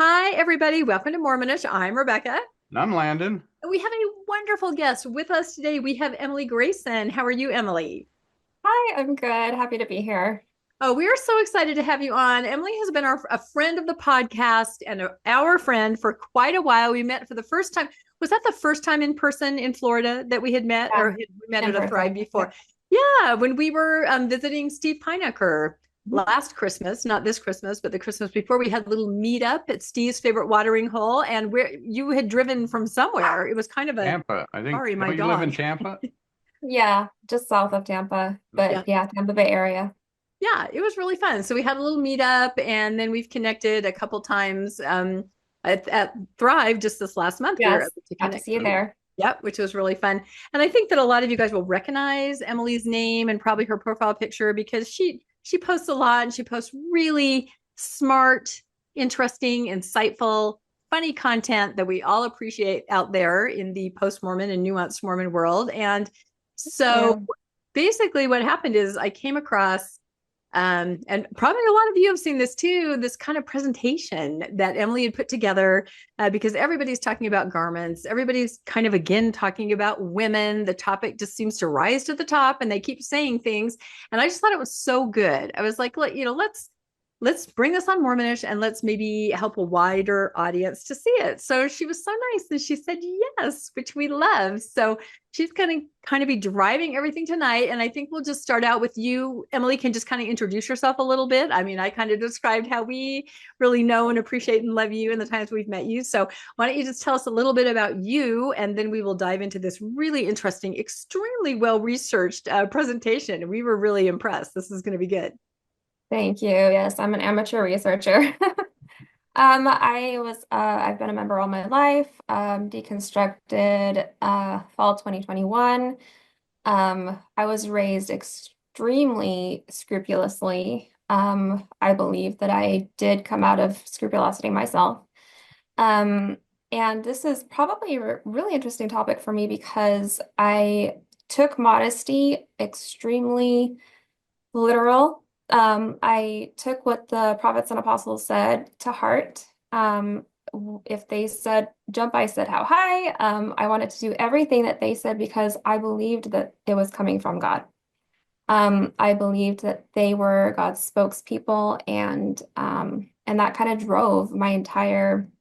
Hi, everybody. Welcome to Mormonish. I'm Rebecca. And I'm Landon. We have a wonderful guest with us today. We have Emily Grayson. How are you, Emily? Hi, I'm good. Happy to be here. Oh, we are so excited to have you on. Emily has been a friend of the podcast and our friend for quite a while. We met for the first time. Was that the first time in person in Florida that we had met, Yeah, or had we met in at a Thrive person. Yeah. before? Yeah, when we were visiting Steve Pinecker last Christmas, not this Christmas, but the Christmas before, we had a little meetup at Steve's favorite watering hole, and where you had driven from somewhere. It was kind of a Tampa. I think, sorry, my don't you live in dog. Tampa? Yeah, just south of Tampa, but Yeah. yeah, Tampa Bay area. Yeah, it was really fun. So we had a little meetup, and then we've connected a couple times at Thrive just this last month. We were Yes, able to got to connect. see you there. Yep, which was really fun. And I think that a lot of you guys will recognize Emily's name and probably her profile picture because she posts a lot and she posts really smart, interesting, insightful, funny content that we all appreciate out there in the post-Mormon and nuanced Mormon world. And so Yeah. basically what happened is I came across and probably a lot of you have seen this too, this kind of presentation that Emily had put together because everybody's talking about garments. Everybody's kind of again talking about women. The topic just seems to rise to the top and they keep saying things. And I just thought it was so good. I was like, let's bring this on Mormonish and let's maybe help a wider audience to see it. So she was so nice and she said yes, which we love. So she's going to kind of be driving everything tonight. And I think we'll just start out with you. Emily can just kind of introduce yourself a little bit. I mean, I kind of described how we really know and appreciate and love you and the times we've met you. So why don't you just tell us a little bit about you, and then we will dive into this really interesting, extremely well-researched presentation. We were really impressed. This is going to be good. Thank you. Yes, I'm an amateur researcher. I've been a member all my life, deconstructed fall 2021. I was raised extremely scrupulously. I believe that I did come out of scrupulosity myself. Um, and this is probably a really interesting topic for me because I took modesty extremely literal. I took what the prophets and apostles said to heart. If they said jump, I said how high. I wanted to do everything that they said because I believed that it was coming from God. I believed that they were God's spokespeople, and that kind of drove my entire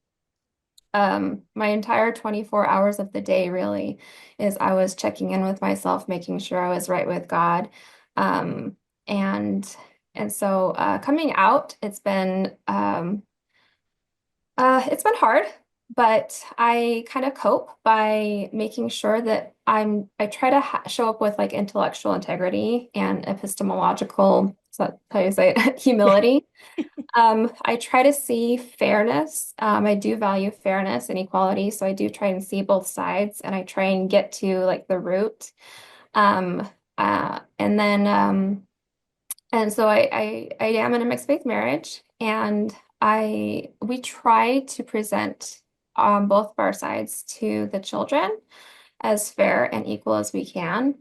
24 hours of the day really is I was checking in with myself, making sure I was right with God. Um, and so coming out, it's been hard, but I kind of cope by making sure that I try to show up with like intellectual integrity and epistemological, so how you say it, humility. I try to see fairness. I do value fairness and equality, so I do try and see both sides, and I try and get to like the root. Um, and then and so I am in a mixed faith marriage, and we try to present both of our sides to the children as fair and equal as we can.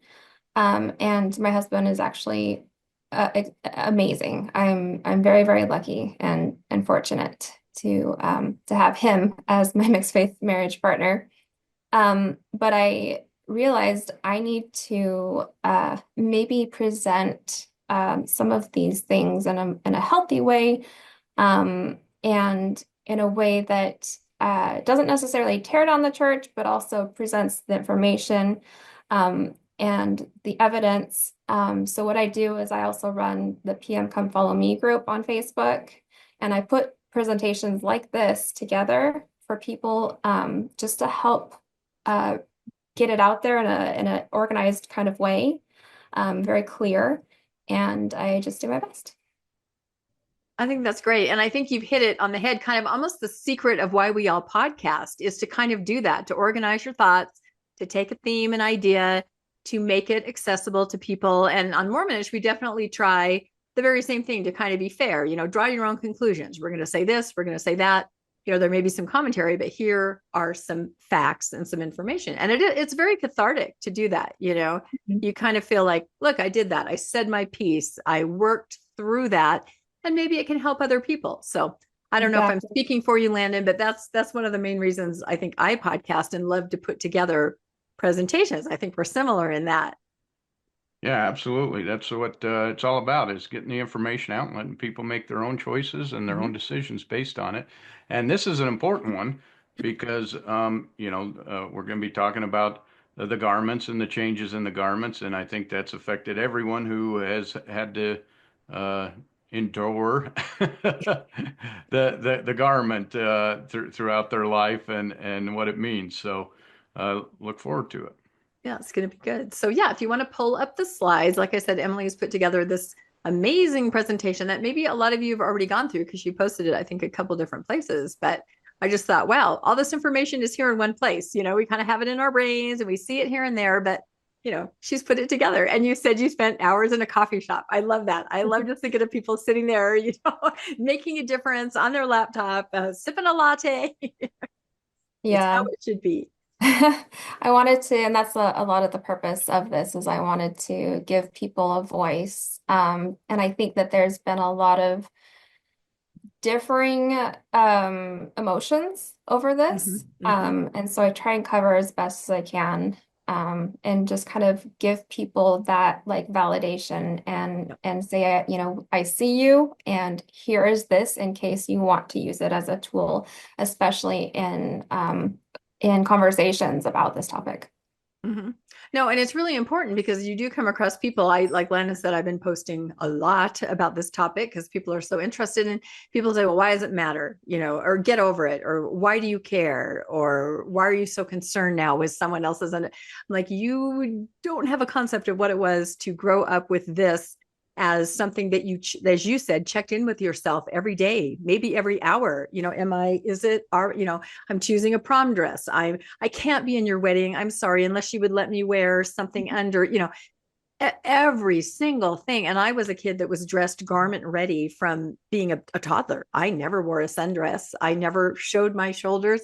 And my husband is actually amazing. I'm very, very lucky and fortunate to have him as my mixed faith marriage partner. But I realized I need to maybe present some of these things in a healthy way, and in a way that doesn't necessarily tear down the church, but also presents the information and the evidence. So what I do is I also run the PM Come Follow Me group on Facebook, and I put presentations like this together for people just to help uh, get it out there in a organized kind of way, very clear, and I just do my best. I think that's great. And I think you've hit it on the head. Kind of almost the secret of why we all podcast is to kind of do that, to organize your thoughts, to take a theme, an idea, to make it accessible to people. And on Mormonish, we definitely try the very same thing to kind of be fair. Draw your own conclusions. We're going to say this, we're going to say that. There may be some commentary, but here are some facts and some information. And it's very cathartic to do that. You kind of feel like, look, I did that. I said my piece. I worked through that, and maybe it can help other people. So I don't know if I'm Exactly. speaking for you, Landon, but that's one of the main reasons I think I podcast and love to put together presentations. I think we're similar in that. Yeah, absolutely. That's what it's all about, is getting the information out and letting people make their own choices and their Mhm. own decisions based on it. And this is an important one because, we're going to be talking about the garments and the changes in the garments. And I think that's affected everyone who has had to uh, endure the garment throughout their life and what it means. So look forward to it. Yeah, it's going to be good. So, yeah, if you want to pull up the slides, like I said, Emily's put together this amazing presentation that maybe a lot of you have already gone through because she posted it, I think, a couple different places. But I just thought, wow, all this information is here in one place. We kind of have it in our brains and we see it here and there, but she's put it together. And you said you spent hours in a coffee shop. I love that. I love just thinking of people sitting there, making a difference on their laptop, sipping a latte. It's how Yeah. it should be. I wanted to, and that's a lot of the purpose of this, is I wanted to give people a voice. And I think that there's been a lot of differing emotions over this. Mm-hmm, mm-hmm, And so I try and cover as best as I can, and just kind of give people that like validation and yep. and say, I see you, and here is this in case you want to use it as a tool, especially in conversations about this topic. Mm-hmm. No, and it's really important because you do come across people. I, like Landon said, I've been posting a lot about this topic because people are so interested, and people say, well, why does it matter? Or get over it, or why do you care? Or why are you so concerned now with someone else's? And I'm like, you don't have a concept of what it was to grow up with this as something that you, as you said, checked in with yourself every day, maybe every hour. I'm choosing a prom dress. I can't be in your wedding. I'm sorry, unless you would let me wear something under, every single thing. And I was a kid that was dressed garment ready from being a toddler. I never wore a sundress. I never showed my shoulders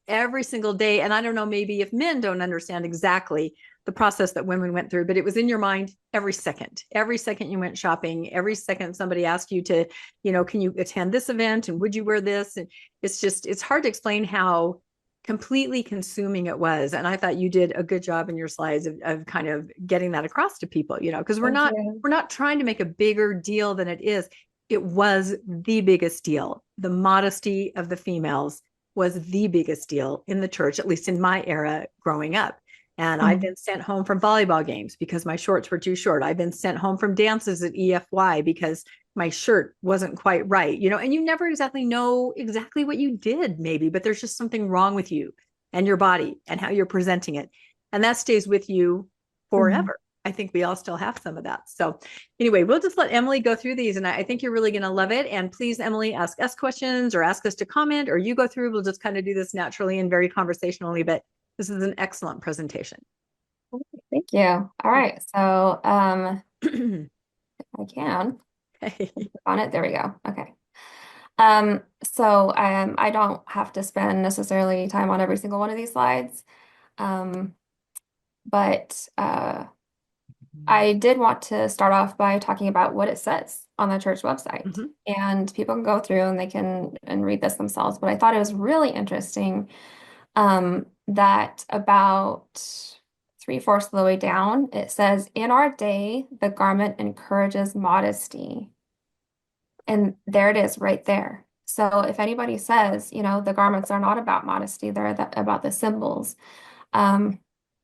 every single day. And I don't know, maybe if men don't understand exactly the process that women went through, but it was in your mind every second. Every second you went shopping, every second somebody asked you to, can you attend this event and would you wear this? And it's hard to explain how completely consuming it was. And I thought you did a good job in your slides of kind of getting that across to people, because we're Thank not you. we're not trying to make a bigger deal than it is. It was the biggest deal. The modesty of the females was the biggest deal in the church, at least in my era growing up. And I've been sent home from volleyball games because my shorts were too short. I've been sent home from dances at EFY because my shirt wasn't quite right, and you never exactly know exactly what you did, maybe, but there's just something wrong with you and your body and how you're presenting it. And that stays with you Mhm. forever. I think we all still have some of that. So, anyway, we'll just let Emily go through these, and I think you're really going to love it. And please, Emily, ask us questions or ask us to comment, or you go through. We'll just kind of do this naturally and very conversationally, but this is an excellent presentation. Thank you. All right. So, I can Okay. on it. There we go. Okay. I don't have to spend necessarily time on every single one of these slides. Um, but I did want to start off by talking about what it says on the church website. Mhm. And people can go through and they can and read this themselves. But I thought it was really interesting, that about three-fourths of the way down, it says, in our day, the garment encourages modesty. And there it is right there. So if anybody says, the garments are not about modesty, they're about the symbols. Um,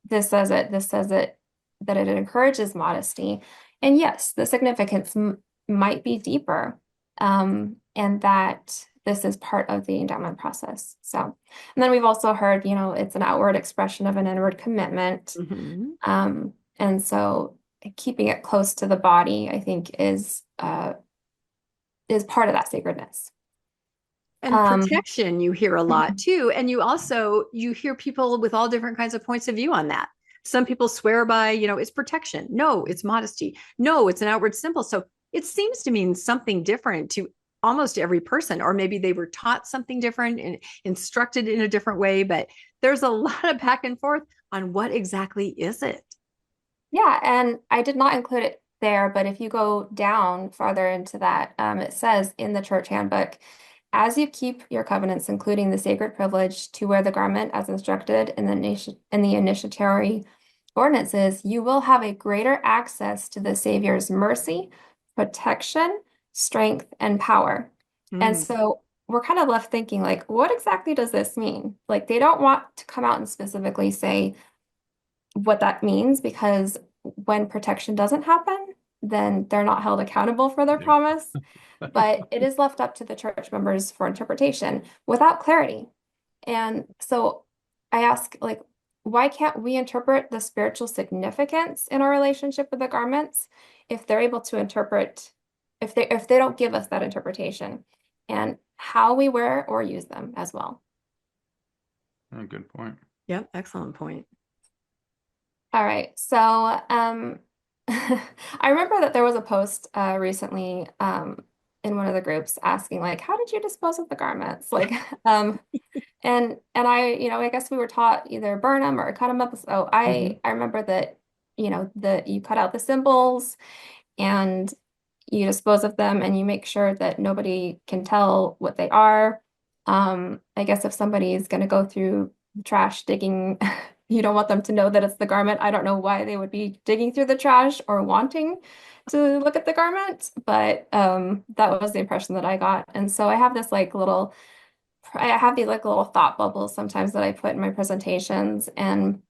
this says it that it encourages modesty. And yes, the significance might be deeper, and that this is part of the endowment process. So, and then we've also heard, it's an outward expression of an inward commitment. Mhm. And so keeping it close to the body, I think, is part of that sacredness. And Um, protection, you hear a lot too. And you hear people with all different kinds of points of view on that. Some people swear by, it's protection. No, it's modesty. No, it's an outward symbol. So it seems to mean something different to almost every person, or maybe they were taught something different and instructed in a different way. But there's a lot of back and forth on what exactly is it. yeah, and I did not include it there, but if you go down farther into that, it says in the church handbook, as you keep your covenants, including the sacred privilege to wear the garment as instructed in the initiatory ordinances, you will have a greater access to the Savior's mercy, protection, strength, and power. And so we're kind of left thinking, like, what exactly does this mean? Like, they don't want to come out and specifically say what that means, because when protection doesn't happen, then they're not held accountable for their promise. But it is left up to the church members for interpretation without clarity. And so I ask, like, why can't we interpret the spiritual significance in our relationship with the garments if they're able to interpret, if they don't give us that interpretation, and how we wear or use them as well? Good point. Yep, excellent point. All right. So I remember that there was a post recently in one of the groups asking, like, how did you dispose of the garments? Like, and I, I guess we were taught either burn them or cut them up. So I remember that, that you cut out the symbols and you dispose of them, and you make sure that nobody can tell what they are. I guess if somebody is going to go through the trash digging, you don't want them to know that it's the garment. I don't know why they would be digging through the trash or wanting to look at the garment, but that was the impression that I got. And so I have these like little thought bubbles sometimes that I put in my presentations. And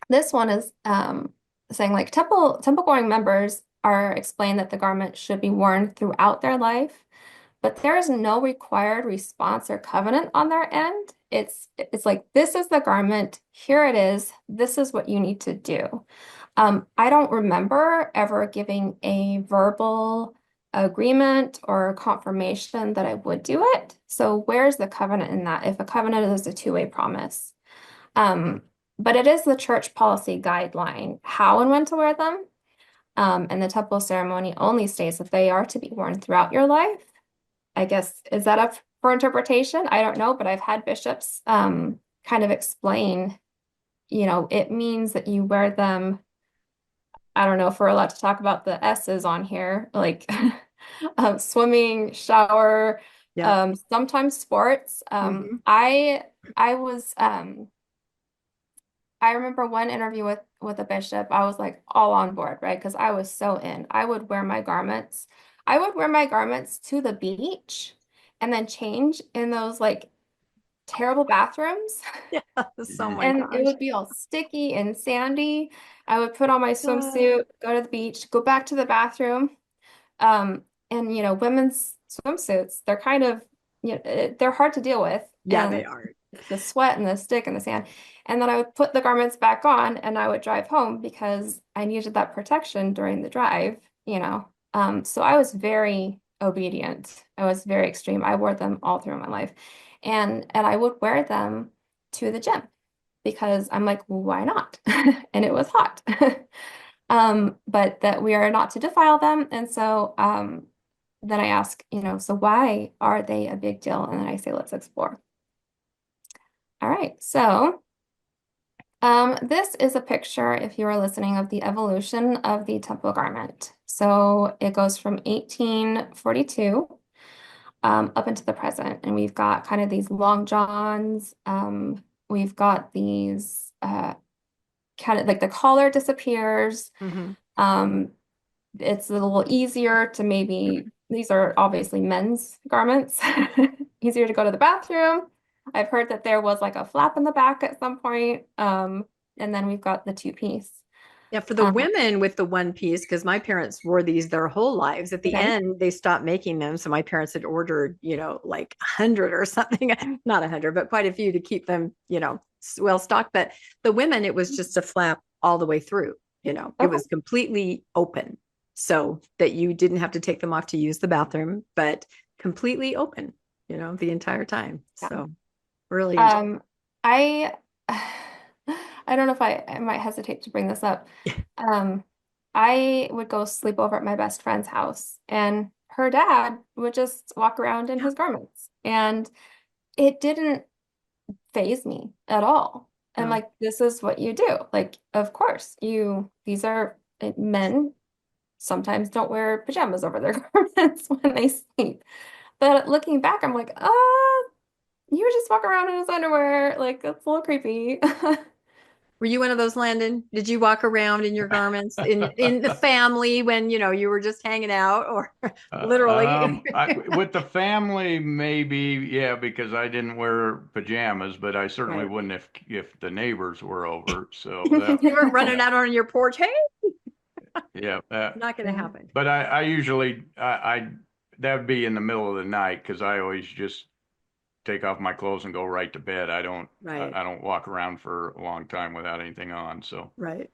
this one is saying, like, temple going members are explained that the garment should be worn throughout their life, but there is no required response or covenant on their end. It's like, this is the garment, here it is, this is what you need to do. I don't remember ever giving a verbal agreement or confirmation that I would do it. So where's the covenant in that, if a covenant is a two-way promise? But it is the church policy guideline how and when to wear them. And the temple ceremony only states that they are to be worn throughout your life. I guess, is that up for interpretation? I don't know, but I've had bishops kind of explain, it means that you wear them. I don't know if we're allowed to talk about the S's on here, like swimming, shower, sometimes sports. I remember one interview with a bishop. I was like all on board, right? Because I was so in. I would wear my garments to the beach and then change in those like terrible bathrooms. Yeah, so my And gosh. it would be all sticky and sandy. I would put on my swimsuit, go to the beach, go back to the bathroom. And women's swimsuits, they're kind of, they're hard to deal with. Yeah, and they are. the sweat and the stick and the sand. And then I would put the garments back on and I would drive home because I needed that protection during the drive, So I was very obedient. I was very extreme. I wore them all through my life. And I would wear them to the gym because I'm like, why not? And it was hot. But that we are not to defile them. And so then I ask, so why are they a big deal? And then I say, let's explore. All right, so this is a picture, if you are listening, of the evolution of the temple garment. So it goes from 1842 up into the present, and we've got kind of these long johns. We've got these kind of like the collar disappears. It's a little easier to maybe, these are obviously men's garments, easier to go to the bathroom. I've heard that there was like a flap in the back at some point. And then we've got the two-piece. Yeah, for the women with the one piece, because my parents wore these their whole lives. At the end, they stopped making them. So my parents had ordered, like 100 or something, not 100, but quite a few to keep them, well stocked. But the women, it was just a flap all the way through, it was completely open so that you didn't have to take them off to use the bathroom, but completely open, the entire time. Yeah. So really, I don't know if I might hesitate to bring this up. I would go sleep over at my best friend's house, and her dad would just walk around in his garments, and it didn't faze me at all. I'm like, this is what you do. Like, of course, these are men sometimes don't wear pajamas over their garments when they sleep. But looking back, I'm like, you were just walking around in his underwear. Like, that's a little creepy. Were you one of those, Landon? Did you walk around in your garments in the family when you were just hanging out, or literally? With the family, maybe, yeah, because I didn't wear pajamas, but I certainly Right. wouldn't if the neighbors were over. So You weren't running yeah, out on your porch. Hey, yeah. not going to Yeah. happen. But I usually that would be in the middle of the night because I always just take off my clothes and go right to bed. Right. I don't walk around for a long time without anything on. So, Right.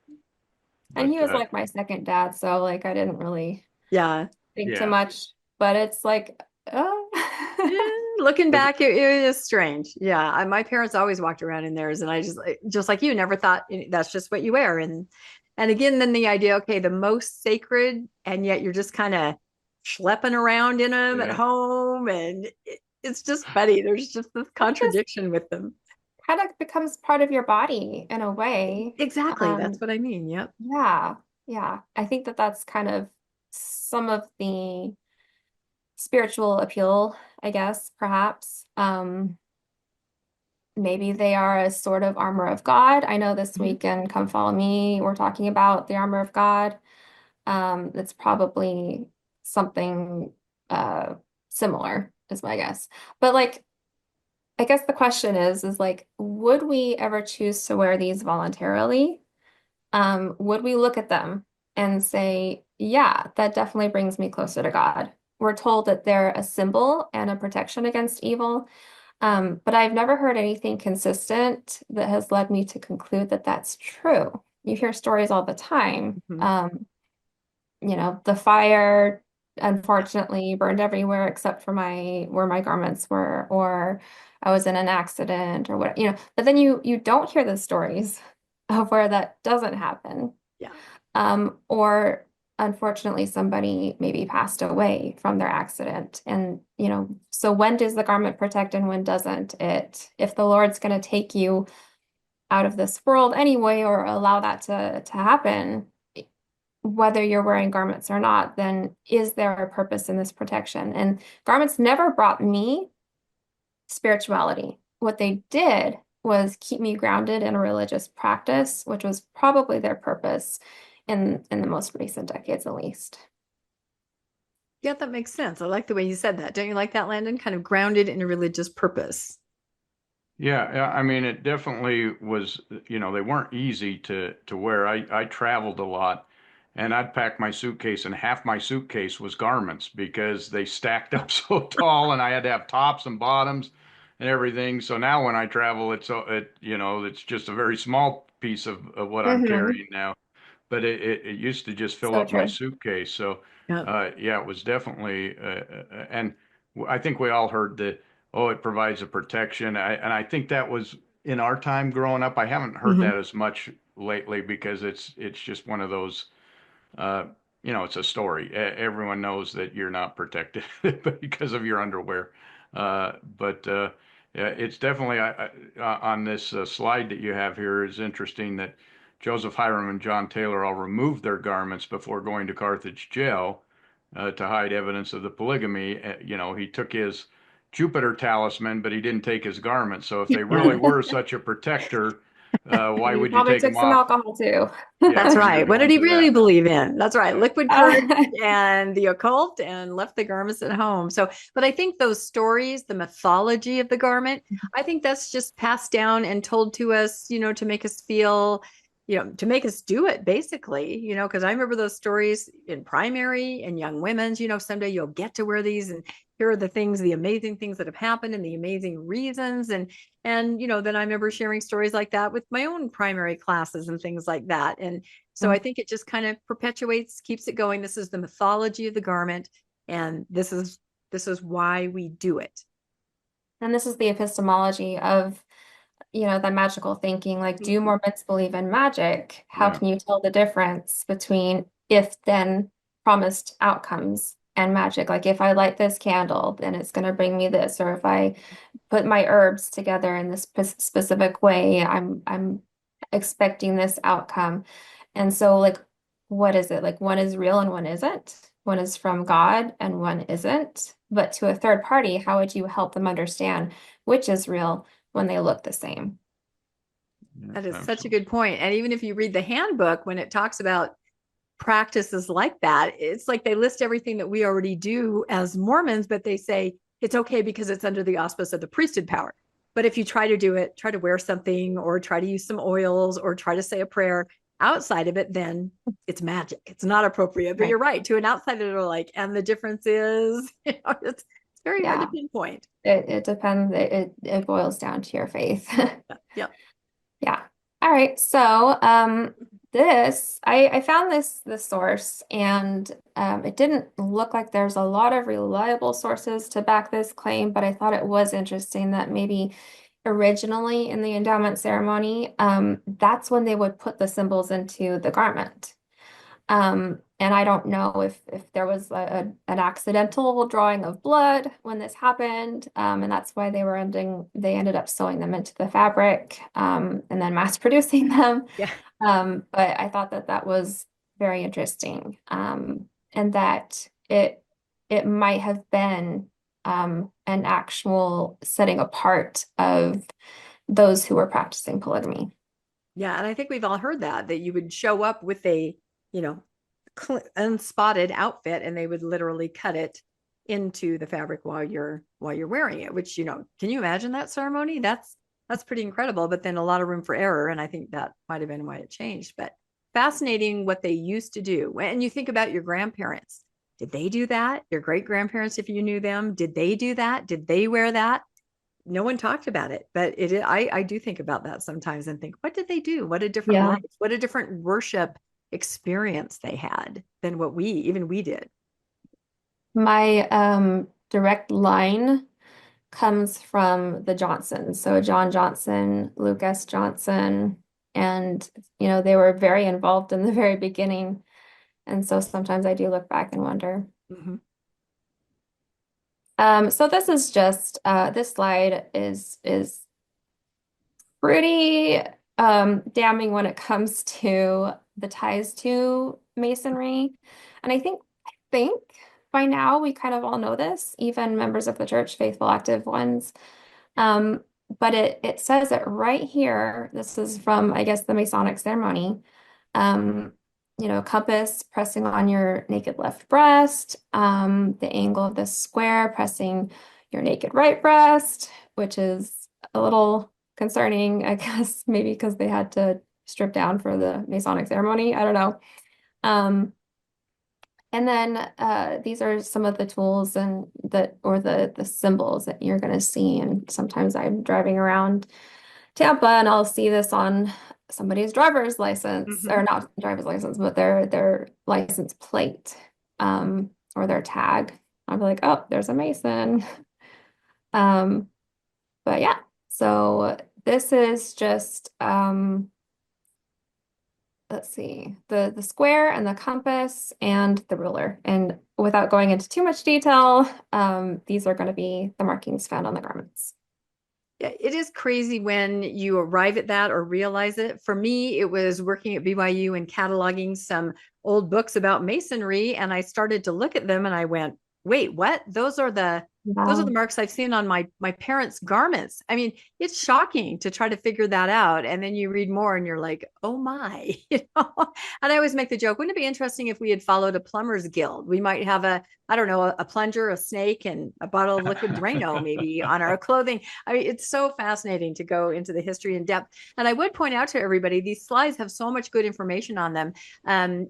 And but he was like my second dad, so like I didn't really Yeah. think too yeah, much. But it's like, Yeah, looking but back, it is strange. Yeah, my parents always walked around in theirs, and I just like you, never thought that's just what you wear. And again, then the idea, okay, the most sacred, and yet you're just kind of schlepping around in them at yeah, home, and it's just funny. There's just this it just contradiction with them. kind of becomes part of your body in a way. Exactly, that's Um, what I mean. Yep. yeah, yeah. I think that that's kind of some of the spiritual appeal, I guess, perhaps. Maybe they are a sort of armor of God. I know this Mhm. week in Come Follow Me, we're talking about the armor of God. It's probably something uh similar, is my guess. But like, I guess the question is like, would we ever choose to wear these voluntarily? Would we look at them and say, yeah, that definitely brings me closer to God? We're told that they're a symbol and a protection against evil. But I've never heard anything consistent that has led me to conclude that that's true. You hear stories all the time. Mhm. The fire unfortunately burned everywhere except for my where my garments were, or I was in an accident or what, but then you don't hear the stories of where that doesn't happen. Yeah. Or unfortunately somebody maybe passed away from their accident. And so when does the garment protect and when doesn't it? If the Lord's going to take you out of this world anyway, or allow that to happen, whether you're wearing garments or not, then is there a purpose in this protection? And garments never brought me spirituality. What they did was keep me grounded in a religious practice, which was probably their purpose in the most recent decades, at least. Yeah, that makes sense. I like the way you said that. Don't you like that, Landon? Kind of grounded in a religious purpose. yeah, yeah. I mean, it definitely was. They weren't easy to wear. I traveled a lot, and I'd pack my suitcase, and half my suitcase was garments because they stacked up so tall, and I had to have tops and bottoms and everything. So now when I travel, it's just a very small piece of what I'm Hmm. carrying now. But it used to just fill So up my true. suitcase. So, Yeah. yeah, it was definitely, and I think we all heard that, oh, it provides a protection. And I think that was in our time growing up. I haven't heard Hmm. that as much lately because it's just one of those, uh, it's a story. Everyone knows that you're not protected because of your underwear. But yeah, it's definitely on this slide that you have here is interesting that Joseph Hiram and John Taylor all removed their garments before going to Carthage jail to hide evidence of the polygamy. He took his Jupiter talisman, but he didn't take his garments. So if they really were such a protector, why You would you probably take took them some off? alcohol too. Yeah, That's when you're right. What did going he to really that. believe in? That's right. Yeah. Liquid courage and the occult, and left the garments at home. So, but I think those stories, the mythology of the garment, I think that's just passed down and told to us, to make us feel, to make us do it basically, because I remember those stories in primary and young women's, someday you'll get to wear these, and here are the things, the amazing things that have happened and the amazing reasons. And then I remember sharing stories like that with my own primary classes and things like that. And so I think it just kind of perpetuates, keeps it going. This is the mythology of the garment, and this is why we do it. And this is the epistemology of, the magical thinking. Like, do Mhm. Mormons believe in magic? How Yeah. can you tell the difference between if then promised outcomes and magic? Like, if I light this candle, then it's going to bring me this, or if I put my herbs together in this specific way, I'm expecting this outcome. And so, like, what is it? Like, one is real and one isn't. one is from God and one isn't. But to a third party, how would you help them understand which is real when they look the same? That is such a good point. And even if you read the handbook, when it talks about practices like that, it's like they list everything that we already do as Mormons, but they say it's okay because it's under the auspice of the priesthood power. But if you try to do it, try to wear something or try to use some oils or try to say a prayer outside of it, then it's magic. It's not appropriate. But Right. you're right. To an outsider, they're like, and the difference is, it's very hard to pinpoint. It depends. It boils down to your faith. Yep. Yeah. All right. So this I found this source, and it didn't look like there's a lot of reliable sources to back this claim, but I thought it was interesting that maybe originally in the endowment ceremony, that's when they would put the symbols into the garment. And I don't know if there was an accidental drawing of blood when this happened, and that's why they ended up sewing them into the fabric, and then mass producing them. Yeah. But I thought that was very interesting, and that it might have been an actual setting apart of those who were practicing polygamy. Yeah. And I think we've all heard that you would show up with a, unspotted outfit and they would literally cut it into the fabric while you're wearing it, which, can you imagine that ceremony? That's pretty incredible, but then a lot of room for error. And I think that might've been why it changed, but fascinating what they used to do. And you think about your grandparents. Did they do that? Your great grandparents, if you knew them, did they do that? Did they wear that? No one talked about it, but I do think about that sometimes and think, what did they do? What a different life, what a different worship experience they had than what we did. My direct line comes from the Johnsons. So John Johnson, Lucas Johnson, and they were very involved in the very beginning. And so sometimes I do look back and wonder. Mm-hmm. So this is just this slide is pretty damning when it comes to the ties to Masonry. And I think by now we kind of all know this, even members of the church, faithful, active ones. But it says it right here. This is from, I guess, the Masonic ceremony. Compass pressing on your naked left breast, the angle of the square pressing your naked right breast, which is a little concerning, I guess, maybe because they had to strip down for the Masonic ceremony. I don't know. And then these are some of the tools or the symbols that you're going to see. And sometimes I'm driving around Tampa and I'll see this on somebody's driver's license, or not driver's license, but their license plate, or their tag. I'll be like, oh, there's a Mason. But yeah, so this is just let's see, the square and the compass and the ruler. And without going into too much detail, these are going to be the markings found on the garments. Yeah, it is crazy when you arrive at that or realize it. For me, it was working at BYU and cataloging some old books about Masonry, and I started to look at them and I went, wait, what? Those are the marks I've seen on my parents' garments. I mean, it's shocking to try to figure that out. And then you read more and you're like, oh my, And I always make the joke, wouldn't it be interesting if we had followed a plumber's guild? We might have a plunger, a snake, and a bottle of liquid Drano maybe on our clothing. I mean, it's so fascinating to go into the history in depth. And I would point out to everybody, these slides have so much good information on them.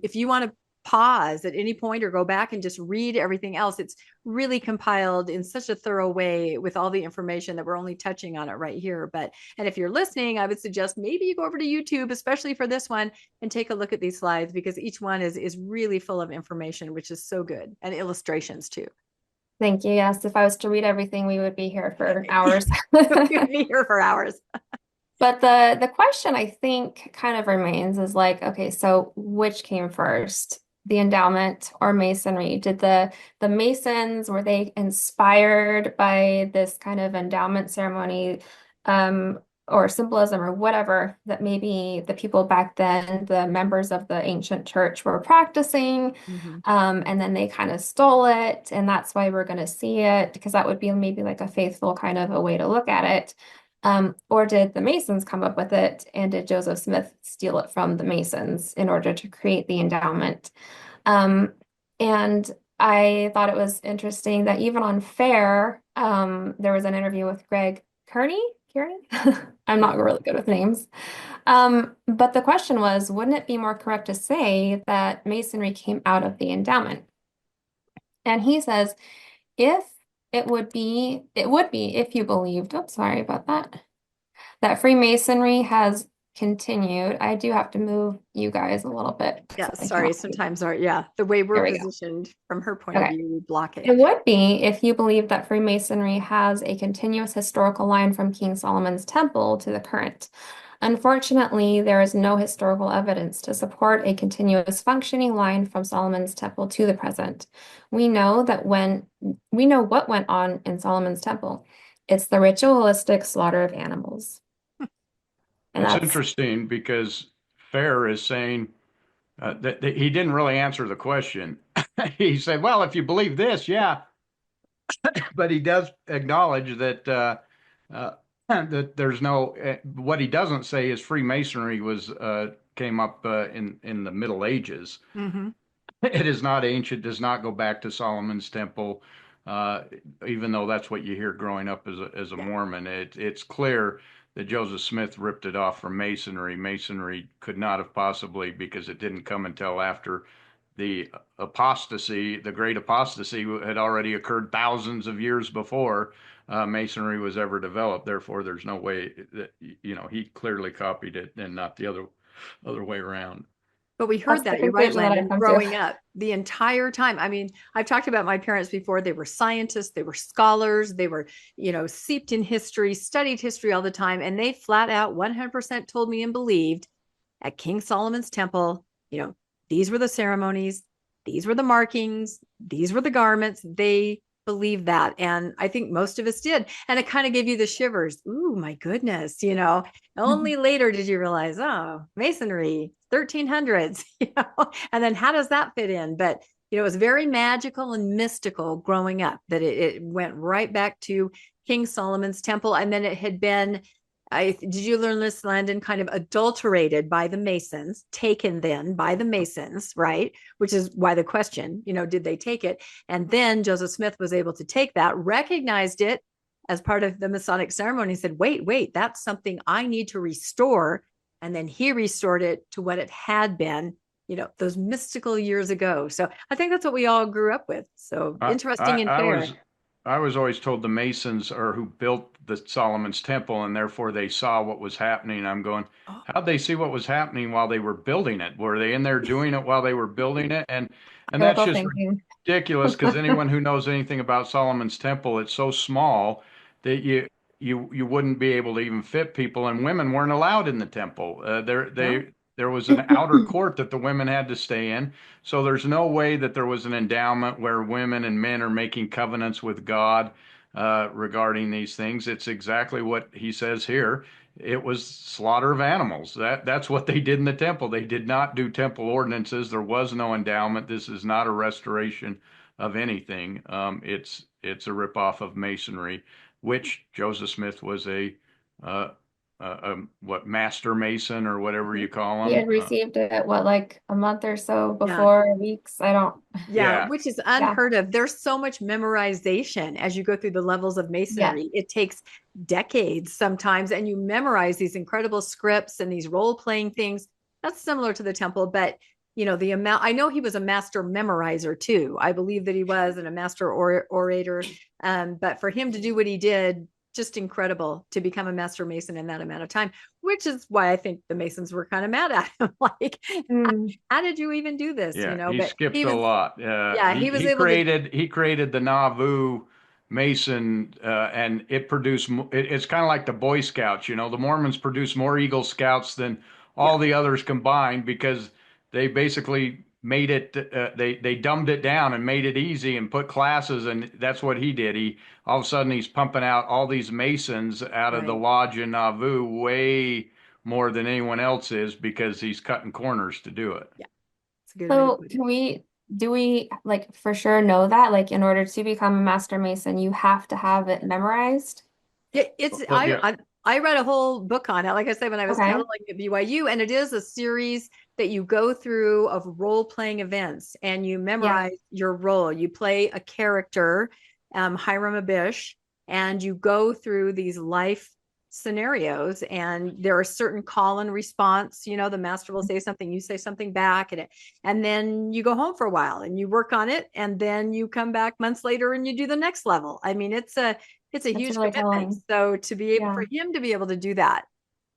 If you want to pause at any point or go back and just read everything else, it's really compiled in such a thorough way with all the information that we're only touching on it right here. And if you're listening, I would suggest maybe you go over to YouTube, especially for this one, and take a look at these slides, because each one is really full of information, which is so good, and illustrations too. Thank you. Yes, if I was to read everything, we would be here for hours. We'd be here for hours. But the question I think kind of remains is like, okay, so which came first? The endowment or Masonry? Did the Masons, were they inspired by this kind of endowment ceremony? or symbolism or whatever that maybe the people back then, the members of the ancient church, were practicing. Mhm. And then they kind of stole it, and that's why we're going to see it, because that would be maybe like a faithful kind of a way to look at it. Or did the Masons come up with it, and did Joseph Smith steal it from the Masons in order to create the endowment? And I thought it was interesting that even on FAIR, there was an interview with Greg Kearney. Kearney? I'm not really good with names. But the question was, wouldn't it be more correct to say that Masonry came out of the endowment? And he says, if it would be if you believed, oops, sorry about that, that Freemasonry has continued. I do have to move you guys a little bit Yeah, because I sorry. can't. Sometimes the way we're Here we go. positioned from her point of Okay. view, we block it. It would be if you believe that Freemasonry has a continuous historical line from King Solomon's Temple to the current. Unfortunately, there is no historical evidence to support a continuous functioning line from Solomon's Temple to the present. We know what went on in Solomon's Temple. It's the ritualistic slaughter of animals. And It's that's interesting because Fair is saying that he didn't really answer the question. He said, well, if you believe this, yeah, but he does acknowledge that uh, that there's no. What he doesn't say is Freemasonry was came up in the Middle Ages. Mm-hmm. It is not ancient. Does not go back to Solomon's Temple. Uh, Even though that's what you hear growing up as a Yeah. Mormon, it's clear that Joseph Smith ripped it off from Masonry. Masonry could not have possibly, because it didn't come until after the apostasy, the great apostasy had already occurred thousands of years before Masonry was ever developed. Therefore, there's no way that, he clearly copied it and not the other way around. But we that's heard the that, you're right, conclusion that I've Landon, come to. growing up the entire time. I mean, I've talked about my parents before. They were scientists, they were scholars, they were, seeped in history, studied history all the time. And they flat out 100% told me and believed at King Solomon's Temple, these were the ceremonies, these were the markings, these were the garments. They believed that. And I think most of us did. And it kind of gave you the shivers. Ooh, my goodness, only later did you realize, oh, Masonry, 1300s, and then how does that fit in? But, it was very magical and mystical growing up that it went right back to King Solomon's Temple. And then it had been did you learn this, Landon, kind of adulterated by the Masons, taken then by the Masons, right? Which is why the question, did they take it? And then Joseph Smith was able to take that, recognized it as part of the Masonic ceremony, said, wait, that's something I need to restore. And then he restored it to what it had been, those mystical years ago. So I think that's what we all grew up with. So I, interesting I, and I fair. was I was always told the Masons are who built the Solomon's Temple, and therefore they saw what was happening. I'm going, Oh, how'd they see what was happening while they were building it? Were they in there doing it while they were building it? And that's Critical just thinking. ridiculous because anyone who knows anything about Solomon's Temple, it's so small that you wouldn't be able to even fit people, and women weren't allowed in the temple. no. There was an outer court that the women had to stay in. So there's no way that there was an endowment where women and men are making covenants with God regarding these things. It's exactly what he says here. It was slaughter of animals. That's what they did in the temple. They did not do temple ordinances. There was no endowment. This is not a restoration of anything. It's a ripoff of Masonry, which Joseph Smith was uh, what, master mason or whatever you call He him. had received it, what, like a month or so Yeah. before, weeks? I don't, Yeah, Yeah, which is yeah, unheard of. There's so much memorization as you go through the levels of yeah. masonry. It takes decades sometimes, and you memorize these incredible scripts and these role-playing things. That's similar to the temple, but the amount, I know he was a master memorizer too. I believe that he was, and a master orator. But for him to do what he did, just incredible to become a master mason in that amount of time, which is why I think the Masons were kind of mad at him. Like, Mm, how did you even do this? yeah, he But skipped he a was, lot. yeah, he was able to. He created the Nauvoo Mason, and it produced. It's kind of like the Boy Scouts. The Mormons produce more Eagle Scouts than Yeah. all the others combined because they basically made it they dumbed it down and made it easy and put classes, and that's what he did. He all of a sudden he's pumping out all these Masons out of the Right. lodge in Nauvoo way more than anyone else is because he's cutting corners to do it. Yeah. It's a good way to So put it. do we like for sure know that like in order to become a Master Mason, you have to have it memorized? Yeah, it's Well, yeah, I read a whole book on it, like I said, when I was Okay. cataloging at BYU, and it is a series that you go through of role-playing events and you Yeah. memorize your role. You play a character, Hiram Abish, and you go through these life scenarios, and there are certain call and response. The master will say something, you say something back, and then you go home for a while and you work on it, and then you come back months later and you do the next level. I mean, it's a That's huge really commitment. telling. So to be able for Yeah. him to be able to do that,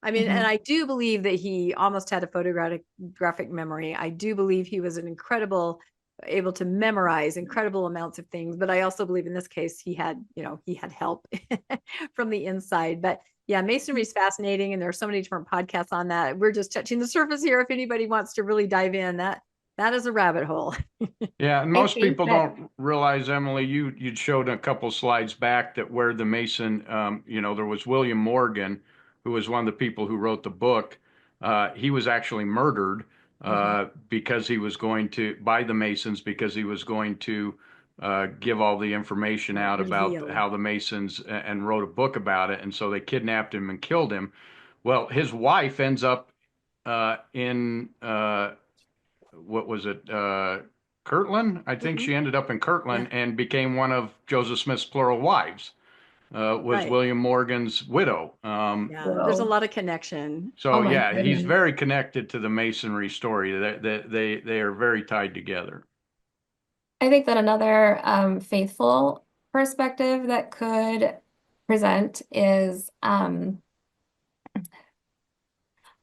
I mean, and Hmm. I do believe that he almost had a photographic memory. I do believe he was able to memorize incredible amounts of things. But I also believe in this case he had help from the inside. But yeah, masonry is fascinating, and there are so many different podcasts on that. We're just touching the surface here. If anybody wants to really dive in, that is a rabbit hole. yeah, and I most think people that don't realize, Emily, you showed a couple slides back that where the Mason, there was William Morgan, who was one of the people who wrote the book. He was actually murdered Mhm. because he was going to by the Masons because he was going to give all the information Right, out about reveal. how the Masons and wrote a book about it, and so they kidnapped him and killed him. Well, his wife ends up in what was it? Kirtland. I think Mhm. she ended up in Yeah, Kirtland and became one of Joseph Smith's plural wives. Was right. William Morgan's widow. Yeah, there's a whoa. lot of connection. Oh So my yeah, he's goodness. very connected to the Masonry story. They are very tied together. I think that another faithful perspective that could present is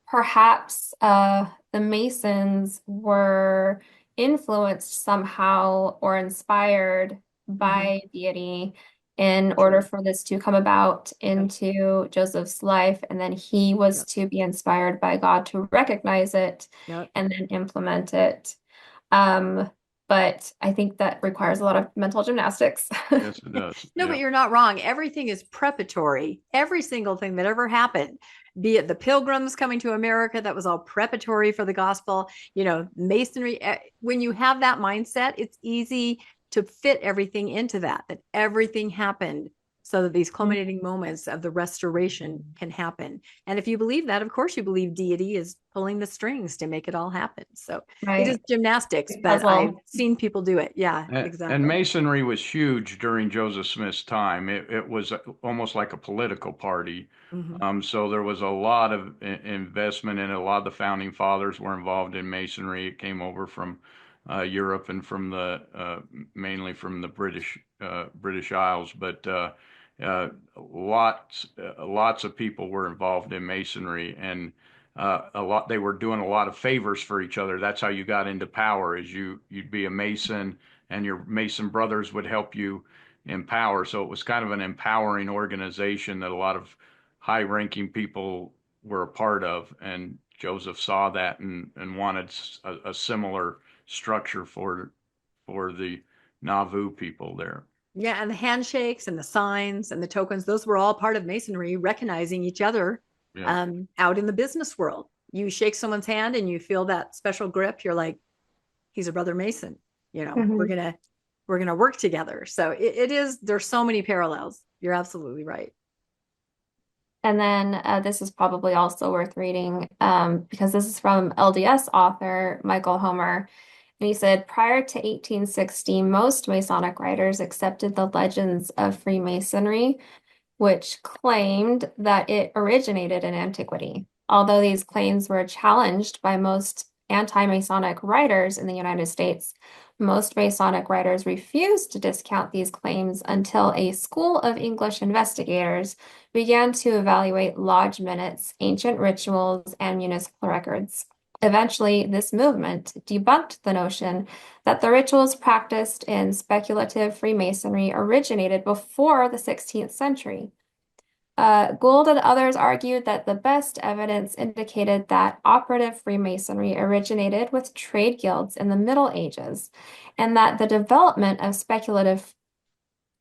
perhaps the Masons were influenced somehow or inspired Mhm. by deity in order True. for this to come about Yep. into Joseph's life, and then he was Yep. to be inspired by God to recognize it Yep. and then implement it. Um, but I think that requires a lot of mental gymnastics. Yes, it does. No, but Yeah. you're not wrong. Everything is preparatory. Every single thing that ever happened, be it the pilgrims coming to America, that was all preparatory for the gospel. Masonry. When you have that mindset, it's easy to fit everything into that everything happened so that these culminating moments of the restoration can happen. And if you believe that, of course, you believe deity is pulling the strings to make it all happen. So it is Right. gymnastics, Big but I've puzzle. seen people do it. Yeah, And exactly. Masonry was huge during Joseph Smith's time. It was almost like a political party. Mhm. So there was a lot of investment in it. A lot of the founding fathers were involved in Masonry. It came over from Europe and from the mainly from the British Isles, but lots of people were involved in Masonry, and they were doing a lot of favors for each other. That's how you got into power. Is you'd be a Mason, and your Mason brothers would help you in power. So it was kind of an empowering organization that a lot of high-ranking people were a part of, and Joseph saw that and wanted a similar structure for the Nauvoo people there. Yeah, and the handshakes and the signs and the tokens, those were all part of masonry, recognizing each other Yeah. out in the business world. You shake someone's hand and you feel that special grip, you're like, he's a brother Mason. We're Mhm. gonna work together. So it is, there's so many parallels. You're absolutely right. And then this is probably also worth reading because this is from LDS author Michael Homer. And he said, prior to 1860, most Masonic writers accepted the legends of Freemasonry, which claimed that it originated in antiquity. Although these claims were challenged by most anti-Masonic writers in the United States, most Masonic writers refused to discount these claims until a school of English investigators began to evaluate lodge minutes, ancient rituals, and municipal records. Eventually, this movement debunked the notion that the rituals practiced in speculative Freemasonry originated before the 16th century. Gould and others argued that the best evidence indicated that operative Freemasonry originated with trade guilds in the Middle Ages, and that the development of speculative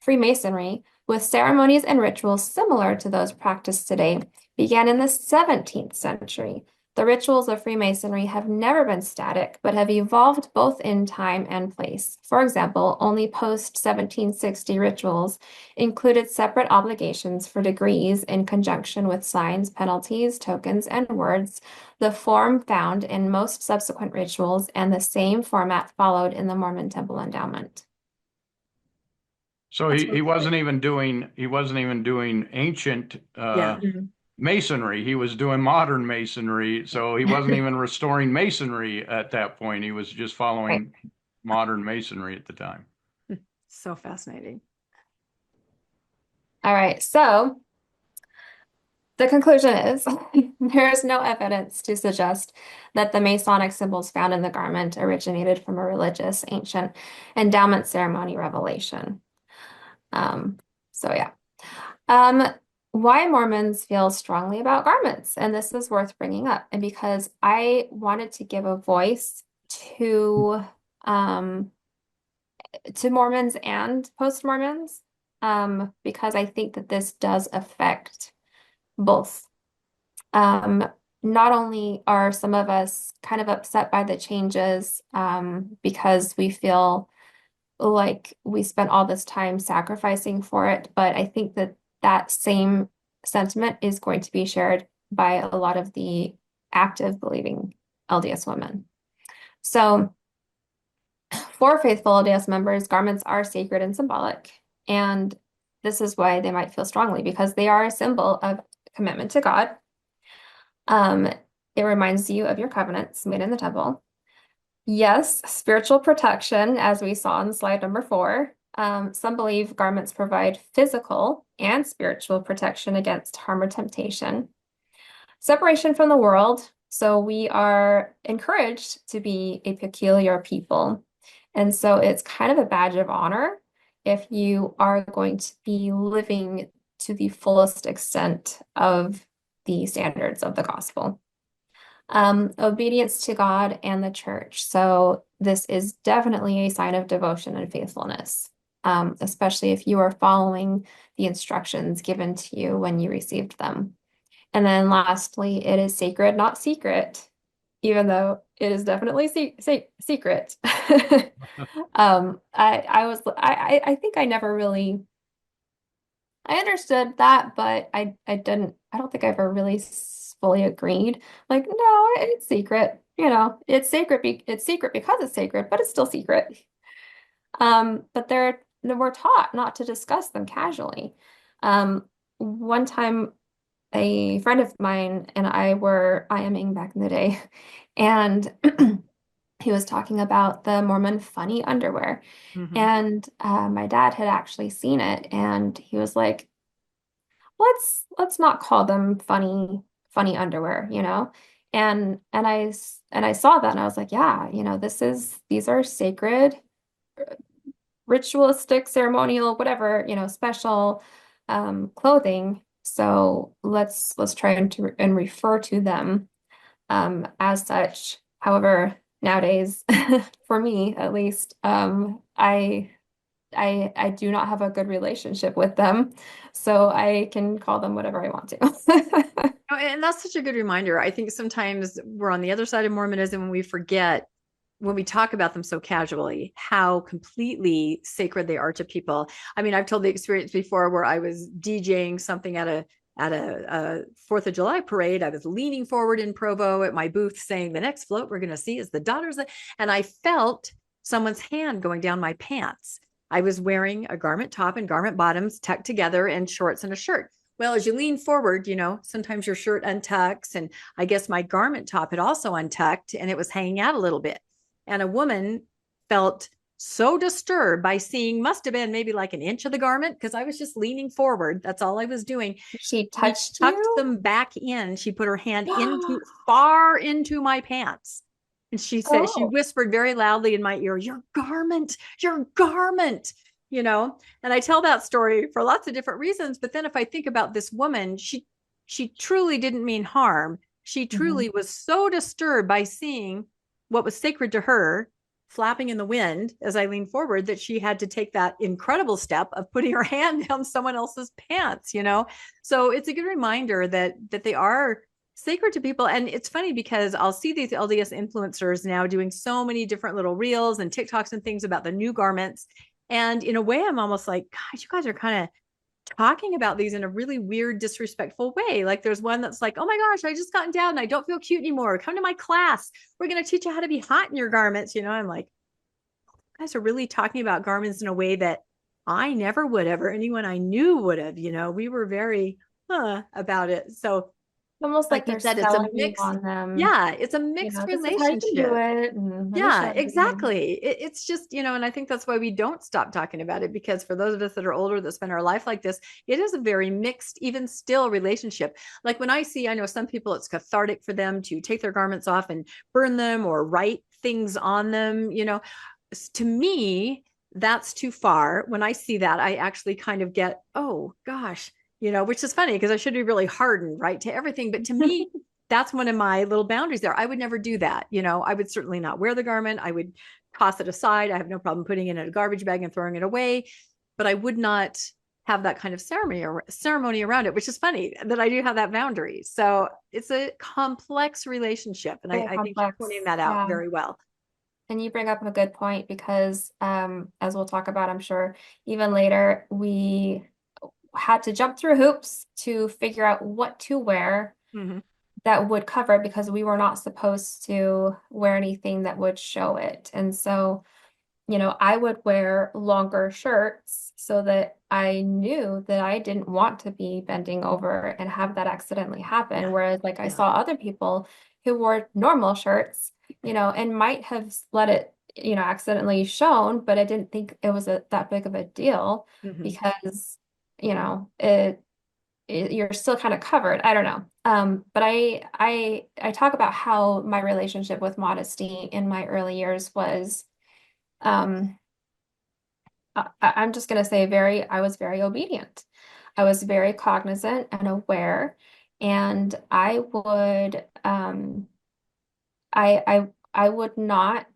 Freemasonry, with ceremonies and rituals similar to those practiced today, began in the 17th century. The rituals of Freemasonry have never been static, but have evolved both in time and place. For example, only post-1760 rituals included separate obligations for degrees in conjunction with signs, penalties, tokens, and words, the form found in most subsequent rituals, and the same format followed in the Mormon Temple Endowment. So he wasn't even doing ancient masonry. He was doing modern masonry. So he wasn't even restoring masonry at that point. He was just following modern masonry at the time. So fascinating. All right. So the conclusion is there is no evidence to suggest that the Masonic symbols found in the garment originated from a religious ancient endowment ceremony revelation. So yeah. Why Mormons feel strongly about garments, and this is worth bringing up, and because I wanted to give a voice to Mormons and post-Mormons, because I think that this does affect both. Not only are some of us kind of upset by the changes, because we feel like we spent all this time sacrificing for it, but I think that that same sentiment is going to be shared by a lot of the active believing LDS women. So for faithful LDS members, garments are sacred and symbolic, and this is why they might feel strongly, because they are a symbol of commitment to God. It reminds you of your covenants made in the temple. Yes, spiritual protection, as we saw on slide number 4. Some believe garments provide physical and spiritual protection against harm or temptation. Separation from the world. So we are encouraged to be a peculiar people. And so it's kind of a badge of honor if you are going to be living to the fullest extent of the standards of the gospel. Obedience to God and the church. So this is definitely a sign of devotion and faithfulness, especially if you are following the instructions given to you when you received them. And then lastly, it is sacred, not secret, even though it is definitely secret. I think I never really, I understood that, but I don't think I ever really fully agreed. Like, no, it's secret. You know, it's sacred. It's secret because it's sacred, but it's still secret. But we're taught not to discuss them casually. One time, a friend of mine and I were IMing back in the day, and he was talking about the Mormon funny underwear. And my dad had actually seen it, and he was like, let's not call them funny underwear, you know? And I saw that and I was like, yeah, you know, these are sacred, ritualistic, ceremonial, whatever, you know, special clothing. So let's try and refer to them as such. However, nowadays, for me at least, I do not have a good relationship with them, so I can call them whatever I want to. And that's such a good reminder. I think sometimes we're on the other side of Mormonism when we forget, when we talk about them so casually, how completely sacred they are to people. I mean, I've told the experience before where I was DJing something at a 4th of July parade. I was leaning forward in Provo at my booth saying, the next float we're going to see is the daughters. And I felt someone's hand going down my pants. I was wearing a garment top and garment bottoms tucked together and shorts and a shirt. Well, as you lean forward, you know, sometimes your shirt untucks. And I guess my garment top had also untucked and it was hanging out a little bit. And a woman felt so disturbed by seeing, must have been maybe like an inch of the garment, because I was just leaning forward. That's all I was doing. She tucked them back in. She put her hand far into my pants. And she said, she whispered very loudly in my ear, your garment. And I tell that story for lots of different reasons. But then if I think about this woman, she truly didn't mean harm. She truly was so disturbed by seeing what was sacred to her flapping in the wind as I leaned forward that she had to take that incredible step of putting her hand down someone else's pants. So it's a good reminder that they are sacred to people. And it's funny because I'll see these LDS influencers now doing so many different little reels and TikToks and things about the new garments. And in a way, I'm almost like, God, you guys are kind of talking about these in a really weird, disrespectful way. Like there's one that's like, oh my gosh, I just gotten down and I don't feel cute anymore. Come to my class. We're going to teach you how to be hot in your garments. I'm like, you guys are really talking about garments in a way that I never would have, or anyone I knew would have. We were very about it. So almost like they're said, it's a selling mixed, on them. yeah, it's a mixed This is how you can do relationship. it. And Yeah, exactly. It's just, and I think that's why we don't stop talking about it, because for those of us that are older that spend our life like this, it is a very mixed, even still relationship. Like when I know some people, it's cathartic for them to take their garments off and burn them or write things on them. To me, that's too far. When I see that, I actually kind of get, oh gosh, which is funny because I should be really hardened, right, to everything. But to me, that's one of my little boundaries there. I would never do that. I would certainly not wear the garment. I would toss it aside. I have no problem putting it in a garbage bag and throwing it away, but I would not have that kind of ceremony around it, which is funny that I do have that boundary. So it's a complex relationship. And I think you're pointing that out very well. And you bring up a good point because, as we'll talk about, I'm sure even later, we had to jump through hoops to figure out what to wear that would cover it, because we were not supposed to wear anything that would show it. And so, I would wear longer shirts so that I knew that I didn't want to be bending over and have that accidentally happen. Yeah. Whereas I saw other people who wore normal shirts, and might have let it, accidentally shown, but I didn't think it was that big of a deal because you're still kind of covered. I don't know. But I talk about how my relationship with modesty in my early years was, I'm just going to say I was very obedient. I was very cognizant and aware, and I would, I would not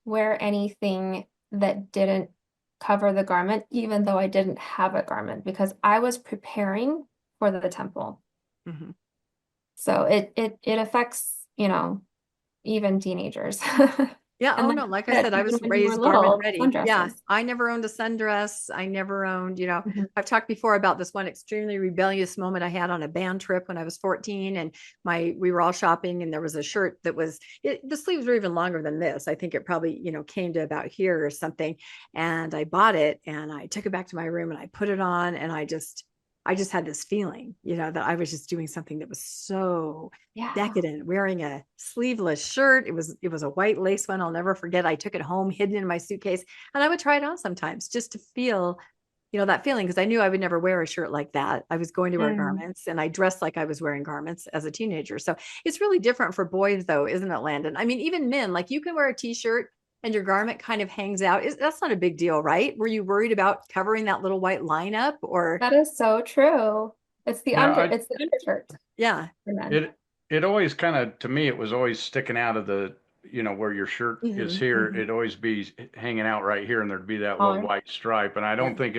wear anything that didn't cover the garment, even though I didn't have a garment, because I was preparing for the temple. So it affects, even teenagers. Yeah. Oh no. Like I said, I was raised garment ready. Yeah. I never owned a sundress. I never owned, I've talked before about this one extremely rebellious moment I had on a band trip when I was 14, and we were all shopping, and there was a shirt that the sleeves were even longer than this. I think it probably, came to about here or something. And I bought it and I took it back to my room and I put it on, and I just had this feeling, that I was just doing something that was so decadent, wearing a sleeveless shirt. It was a white lace one. I'll never forget. I took it home, hidden in my suitcase, and I would try it on sometimes just to feel, that feeling, because I knew I would never wear a shirt like that. I was going to wear garments, and I dressed like I was wearing garments as a teenager. So it's really different for boys though, isn't it, Landon? I mean, even men, like you can wear a t-shirt and your garment kind of hangs out. That's not a big deal, right? Were you worried about covering that little white line up, or? That is so true. It's the it's the undershirt. Yeah. It always kind of, to me, it was always sticking out of the, where your shirt is here. It'd always be hanging out right here, and there'd be that little white stripe. And I don't think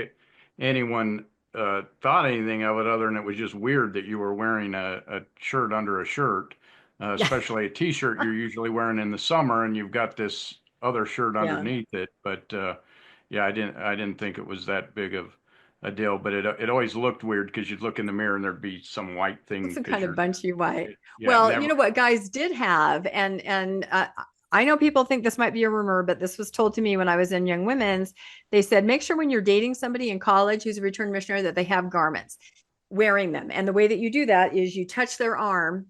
anyone thought anything of it, other than it was just weird that you were wearing a shirt under a shirt, especially a t-shirt you're usually wearing in the summer, and you've got this other shirt underneath it. But I didn't think it was that big of a deal, but it always looked weird because you'd look in the mirror and there'd be some white thing, some kind of bunchy white. Well, you know what guys did have, and I know people think this might be a rumor, but this was told to me when I was in Young Women's. They said, make sure when you're dating somebody in college who's a returned missionary that they have garments, wearing them. And the way that you do that is you touch their arm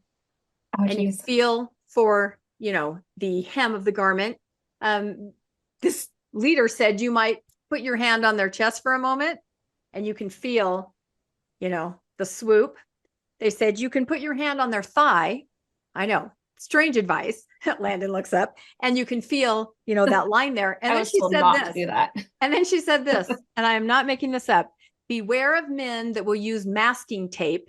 and you feel for, the hem of the garment. This leader said you might put your hand on their chest for a moment and you can feel, the swoop. They said you can put your hand on their thigh. I know, strange advice. Landon looks up and you can feel, that line there. And I then was she told said not to this. do that. And then she said this, and I am not making this up. Beware of men that will use masking tape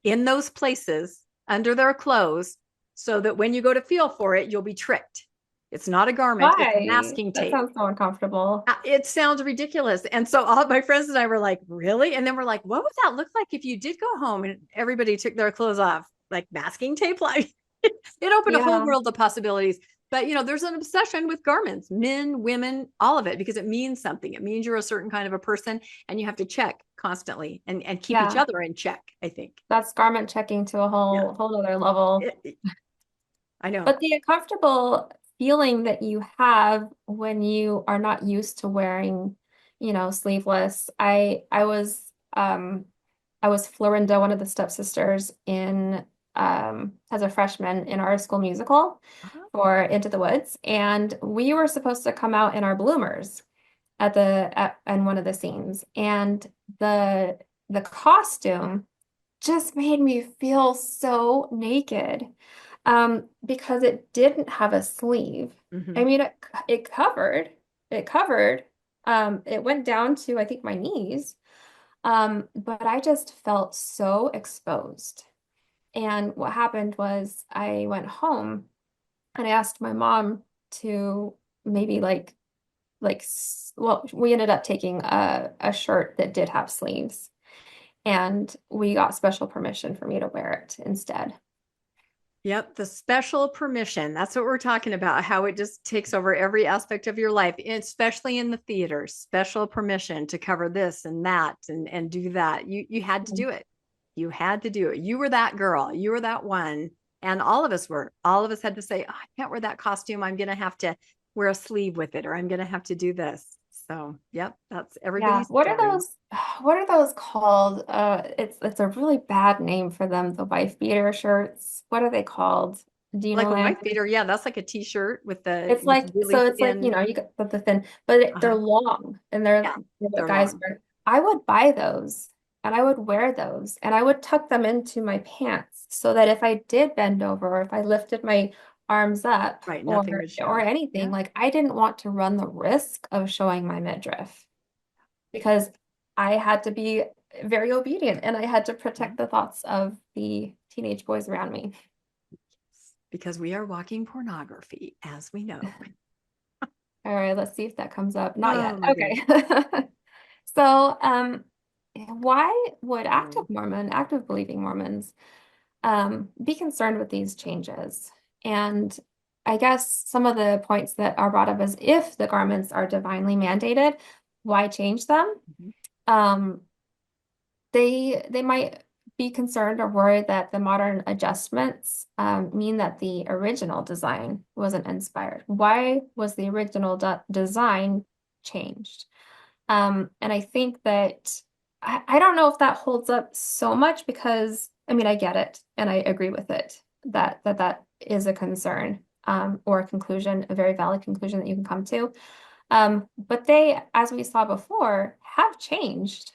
in those places under their clothes so that when you go to feel for it, you'll be tricked. It's not a garment, it's Why? masking That tape. sounds so uncomfortable. It sounds ridiculous. And so all my friends and I were like, really? And then we're like, what would that look like if you did go home and everybody took their clothes off? Like masking tape? Like it opened a whole world of possibilities. But there's an obsession with garments, men, women, all of it, because it means something. It means you're a certain kind of a person and you have to check constantly and keep each other in check, I think. That's garment checking to a whole other level. I know. But the uncomfortable feeling that you have when you are not used to wearing, sleeveless. I was Florinda, one of the stepsisters as a freshman in our school musical for Into the Woods. And we were supposed to come out in our bloomers in one of the scenes. And the costume just made me feel so naked because it didn't have a sleeve. Mm-hmm. I mean, it covered, it went down to, I think, my knees. But I just felt so exposed. And what happened was I went home and I asked my mom to maybe we ended up taking a shirt that did have sleeves, and we got special permission for me to wear it instead. Yep, the special permission. That's what we're talking about, how it just takes over every aspect of your life, especially in the theater. Special permission to cover this and that and do that. You had to do it. You had to do it. You were that girl. You were that one. And all of us were. All of us had to say, I can't wear that costume. I'm going to have to wear a sleeve with it, or I'm going to have to do this. So, yep, that's everybody's. Yeah. What are those called? It's a really bad name for them, the wife beater shirts. What are they called? Do you Like know, a wife Landon? beater? Yeah, that's like a t-shirt with the It's like, really so it's like, thin. you got the thin, but they're long and they're what they're guys long. wear. I would buy those and I would wear those and I would tuck them into my pants so that if I did bend over or if I lifted my arms up Right, nothing would show. or anything, like I didn't want to run the risk of showing my midriff because I had to be very obedient and I had to protect the thoughts of the teenage boys around me. Because we are walking pornography, as we know. All right, let's see if that comes up. Not yet. Okay. So, why would active believing Mormons, be concerned with these changes? And I guess some of the points that are brought up is if the garments are divinely mandated, why change them? Mm-hmm. They might be concerned or worried that the modern adjustments mean that the original design wasn't inspired. Why was the original design changed? And I think that I don't know if that holds up so much because I get it and I agree with it that is a concern or a conclusion, a very valid conclusion that you can come to. But they, as we saw before, have changed,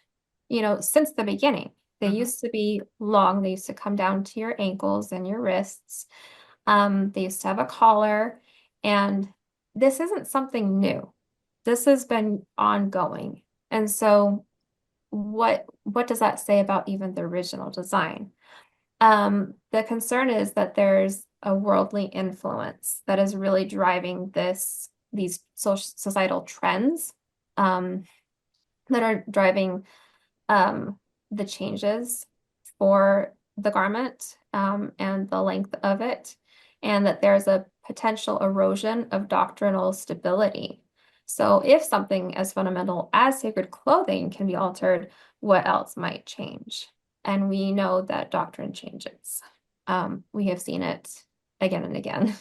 since the beginning. They used to be long. They used to come down to your ankles and your wrists. They used to have a collar, and this isn't something new. This has been ongoing. And so what does that say about even the original design? The concern is that there's a worldly influence that is really driving these societal trends that are driving the changes for the garment and the length of it, and that there's a potential erosion of doctrinal stability. So if something as fundamental as sacred clothing can be altered, what else might change? And we know that doctrine changes. We have seen it again and again.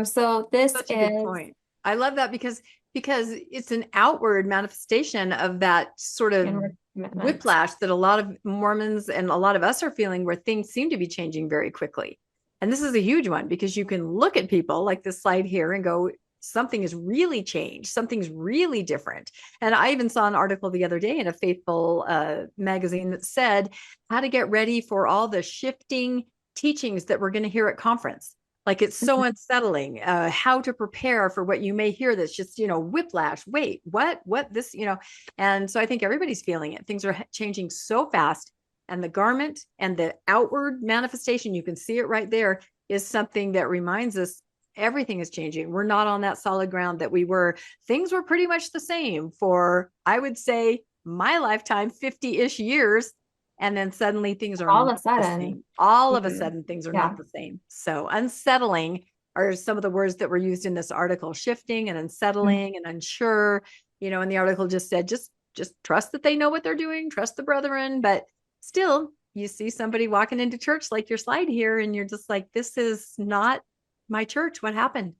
So this Such a good point. I love that because it's an outward manifestation of that sort of whiplash that a lot of Mormons and a lot of us are feeling, where things seem to be changing very quickly. And this is a huge one because you can look at people like this slide here and go, something has really changed. Something's really different. And I even saw an article the other day in a Faithful magazine that said how to get ready for all the shifting teachings that we're going to hear at conference. Like, it's so unsettling, how to prepare for what you may hear that's just, whiplash. Wait, what this, and so I think everybody's feeling it. Things are changing so fast. And the garment and the outward manifestation, you can see it right there, is something that reminds us everything is changing. We're not on that solid ground that we were. Things were pretty much the same for, I would say, my lifetime, 50-ish years. And then suddenly things are all of a not the sudden. same. All of a sudden things are Yeah. not the same. So unsettling are some of the words that were used in this article: shifting and unsettling and unsure. And the article just said, just trust that they know what they're doing, trust the brethren. But still, you see somebody walking into church like your slide here, and you're just like, this is not my church. What happened?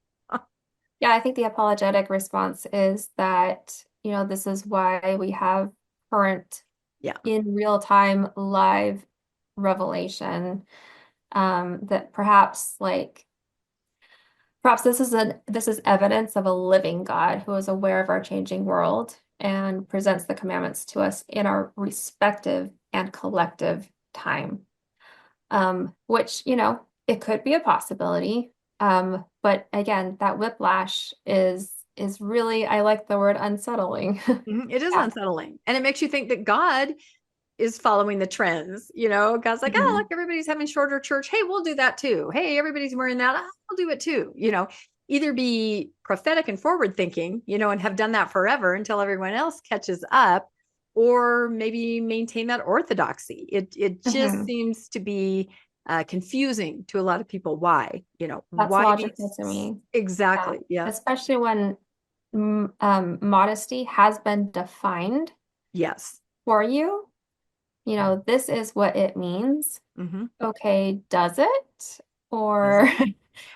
Yeah, I think the apologetic response is that, this is why we have current, in real time, live revelation, that perhaps this is evidence of a living God who is aware of our changing world and presents the commandments to us in our respective and collective time. Which, it could be a possibility. But again, that whiplash is really, I like the word unsettling. It is unsettling. And it makes you think that God is following the trends. God's like, oh, look, everybody's having shorter church. Hey, we'll do that too. Hey, everybody's wearing that. I'll do it too. Either be prophetic and forward thinking, and have done that forever until everyone else catches up, or maybe maintain that orthodoxy. It just seems to be confusing to a lot of people. Why? That's why logical to me. Exactly. Yeah. Especially when modesty has been defined. Yes. For you. This is what it means. Okay, does it? Or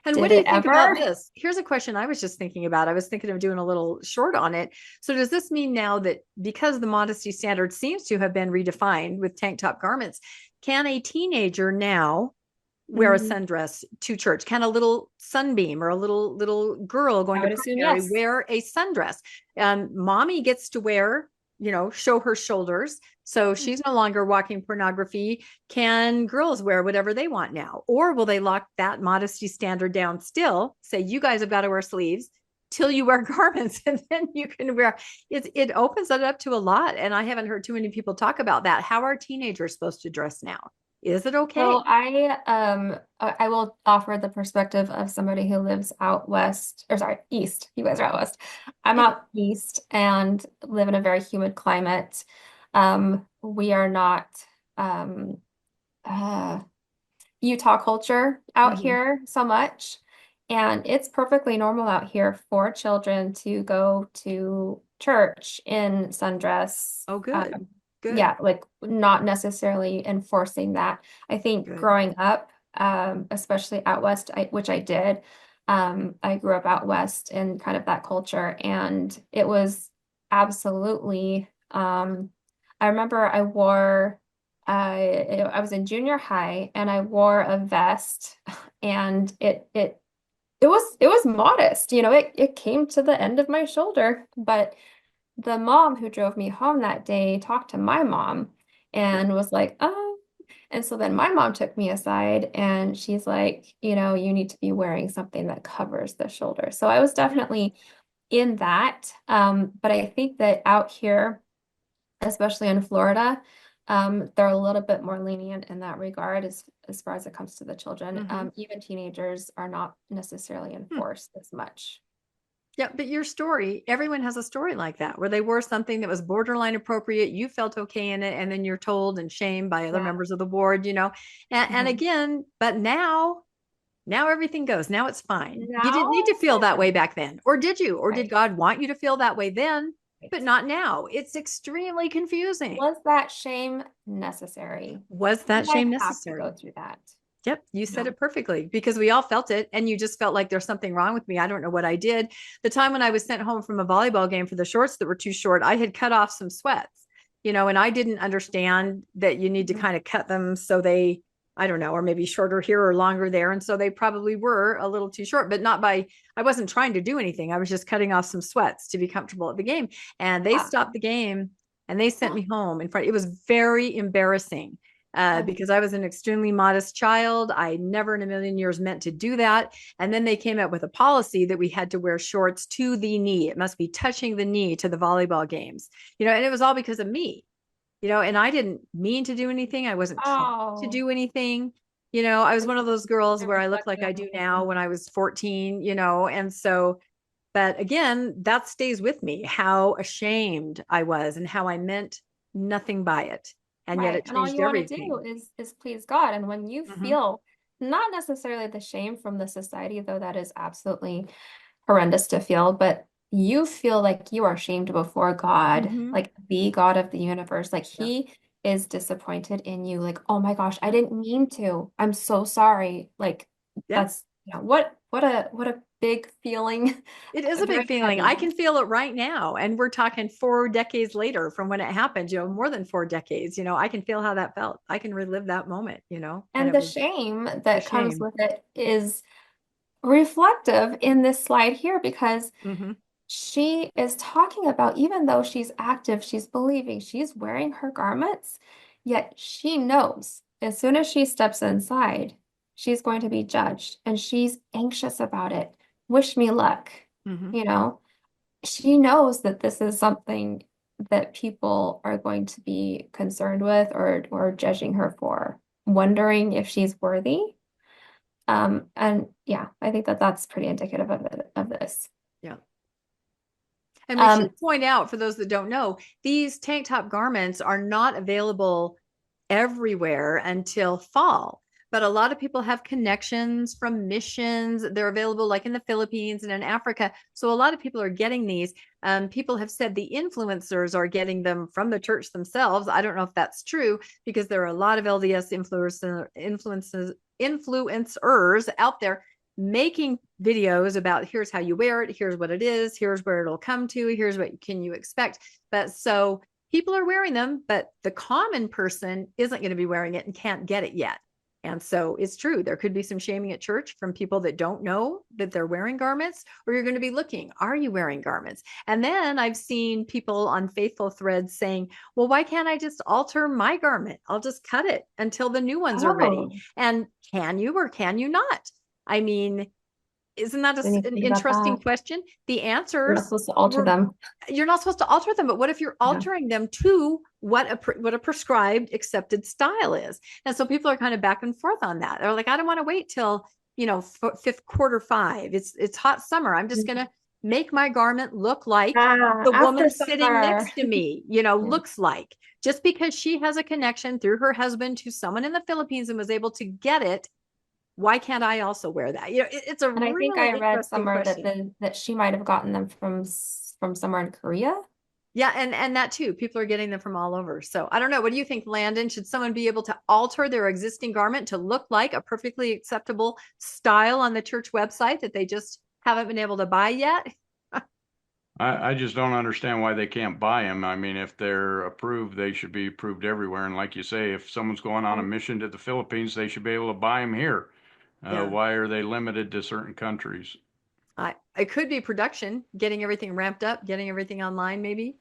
and what do you think about this? Here's a question I was just thinking about. I was thinking of doing a little short on it. So does this mean now that because the modesty standard seems to have been redefined with tank top garments, can a teenager now wear a sundress to church? Can a little sunbeam or a little girl going to primary wear a sundress? Mommy gets to wear, show her shoulders. So she's no longer walking pornography. Can girls wear whatever they want now? Or will they lock that modesty standard down still? Say, you guys have got to wear sleeves till you wear garments, and then you can wear it. It opens it up to a lot. And I haven't heard too many people talk about that. How are teenagers supposed to dress now? Is it okay? So I will offer the perspective of somebody who lives out west, or sorry, east. You guys are out west. I'm out east and live in a very humid climate. We are not Utah culture out here so much. And it's perfectly normal out here for children to go to church in sundress. Oh, good. Good. Yeah, not necessarily enforcing that. I think growing up, especially out west, which I did, I grew up out west in kind of that culture, and it was absolutely. I remember I was in junior high, and I wore a vest, and it was modest. It came to the end of my shoulder, but the mom who drove me home that day talked to my mom and was like, oh, and so then my mom took me aside and she's like, you need to be wearing something that covers the shoulder. So I was definitely in that. But I think that out here, especially in Florida, they're a little bit more lenient in that regard as far as it comes to the children. Even teenagers are not necessarily enforced as much. Yeah, but your story, everyone has a story like that, where they wore something that was borderline appropriate. You felt okay in it, and then you're told and shamed by other members of the board, and again, but now everything goes. Now it's fine. You didn't need to feel that way back then. Or did you? Or did God want you to feel that way then, but not now? It's extremely confusing. Was that shame necessary? Was that shame necessary? Have to go through that. Yep, you said it perfectly, because we all felt it, and you just felt like there's something wrong with me. I don't know what I did. The time when I was sent home from a volleyball game for the shorts that were too short, I had cut off some sweats, and I didn't understand that you need to kind of cut them so they, I don't know, or maybe shorter here or longer there. And so they probably were a little too short, but I wasn't trying to do anything. I was just cutting off some sweats to be comfortable at the game. And they stopped the game and they sent me home in front. It was very embarrassing. because I was an extremely modest child. I never in a million years meant to do that. And then they came up with a policy that we had to wear shorts to the knee. It must be touching the knee to the volleyball games, and it was all because of me, and I didn't mean to do anything. I wasn't trying to do anything. I was one of those girls where I looked like I do now when I was 14, and so, but again, that stays with me, how ashamed I was and how I meant nothing by it. And yet Right. it And all changed you want to everything. do is please God. And when you Mm-hmm. feel not necessarily the shame from the society, though that is absolutely horrendous to feel, but you feel like you are shamed before God, Mm-hmm. like the God of the universe. Like Yeah. he is disappointed in you. Like, oh my gosh, I Yeah. didn't mean to. I'm so sorry. Like Yeah. that's what a big feeling. It is a big Very feeling. I heavy. can feel it right now. And we're talking 4 decades later from when it happened, more than 4 decades. I can feel how that felt. I can relive that moment, and And it the was shame a that comes shame. with it is reflective in this slide here because Mm-hmm. she is talking about, even though she's active, she's believing, she's wearing her garments, yet she knows as soon as she steps inside, she's going to be judged and she's anxious about it. Wish me luck. Mm-hmm. You know, she knows that this is something that people are going to be concerned with or judging her for, wondering if she's worthy. And yeah, I think that that's pretty indicative of this. Yeah. And we Um, should point out, for those that don't know, these tank top garments are not available everywhere until fall. But a lot of people have connections from missions. They're available like in the Philippines and in Africa. So a lot of people are getting these. People have said the influencers are getting them from the church themselves. I don't know if that's true because there are a lot of LDS influencers out there making videos about here's how you wear it, here's what it is, here's where it'll come to, here's what can you expect. But so people are wearing them, but the common person isn't going to be wearing it and can't get it yet. And so it's true. There could be some shaming at church from people that don't know that they're wearing garments, or you're going to be looking, are you wearing garments? And then I've seen people on faithful threads saying, well, why can't I just alter my garment? I'll just cut it until the new ones are ready. oh, And can you or can you not? I mean, isn't that didn't even an think about interesting that. question? The We're not answers supposed to alter were, them. you're not supposed to alter them, but what if you're Yeah. altering them to what a prescribed accepted style is? And so people are kind of back and forth on that. They're like, I don't want to wait till fifth quarter five. It's hot summer. I'm just gonna make my garment look like Ah, the after woman sitting summer. next to me, Yeah. looks like. Just because she has a connection through her husband to someone in the Philippines and was able to get it, why can't I also wear that? It's a And I think really I read interesting somewhere that question. that she might have gotten them from somewhere in Korea. Yeah, and that too. People are getting them from all over. So I don't know. What do you think, Landon? Should someone be able to alter their existing garment to look like a perfectly acceptable style on the church website that they just haven't been able to buy yet? I just don't understand why they can't buy them. I mean, if they're approved, they should be approved everywhere. And like you say, if someone's going on a mission to the Philippines, they should be able to buy them here. Yeah. Why are they limited to certain countries? It could be production, getting everything ramped up, getting everything online, maybe.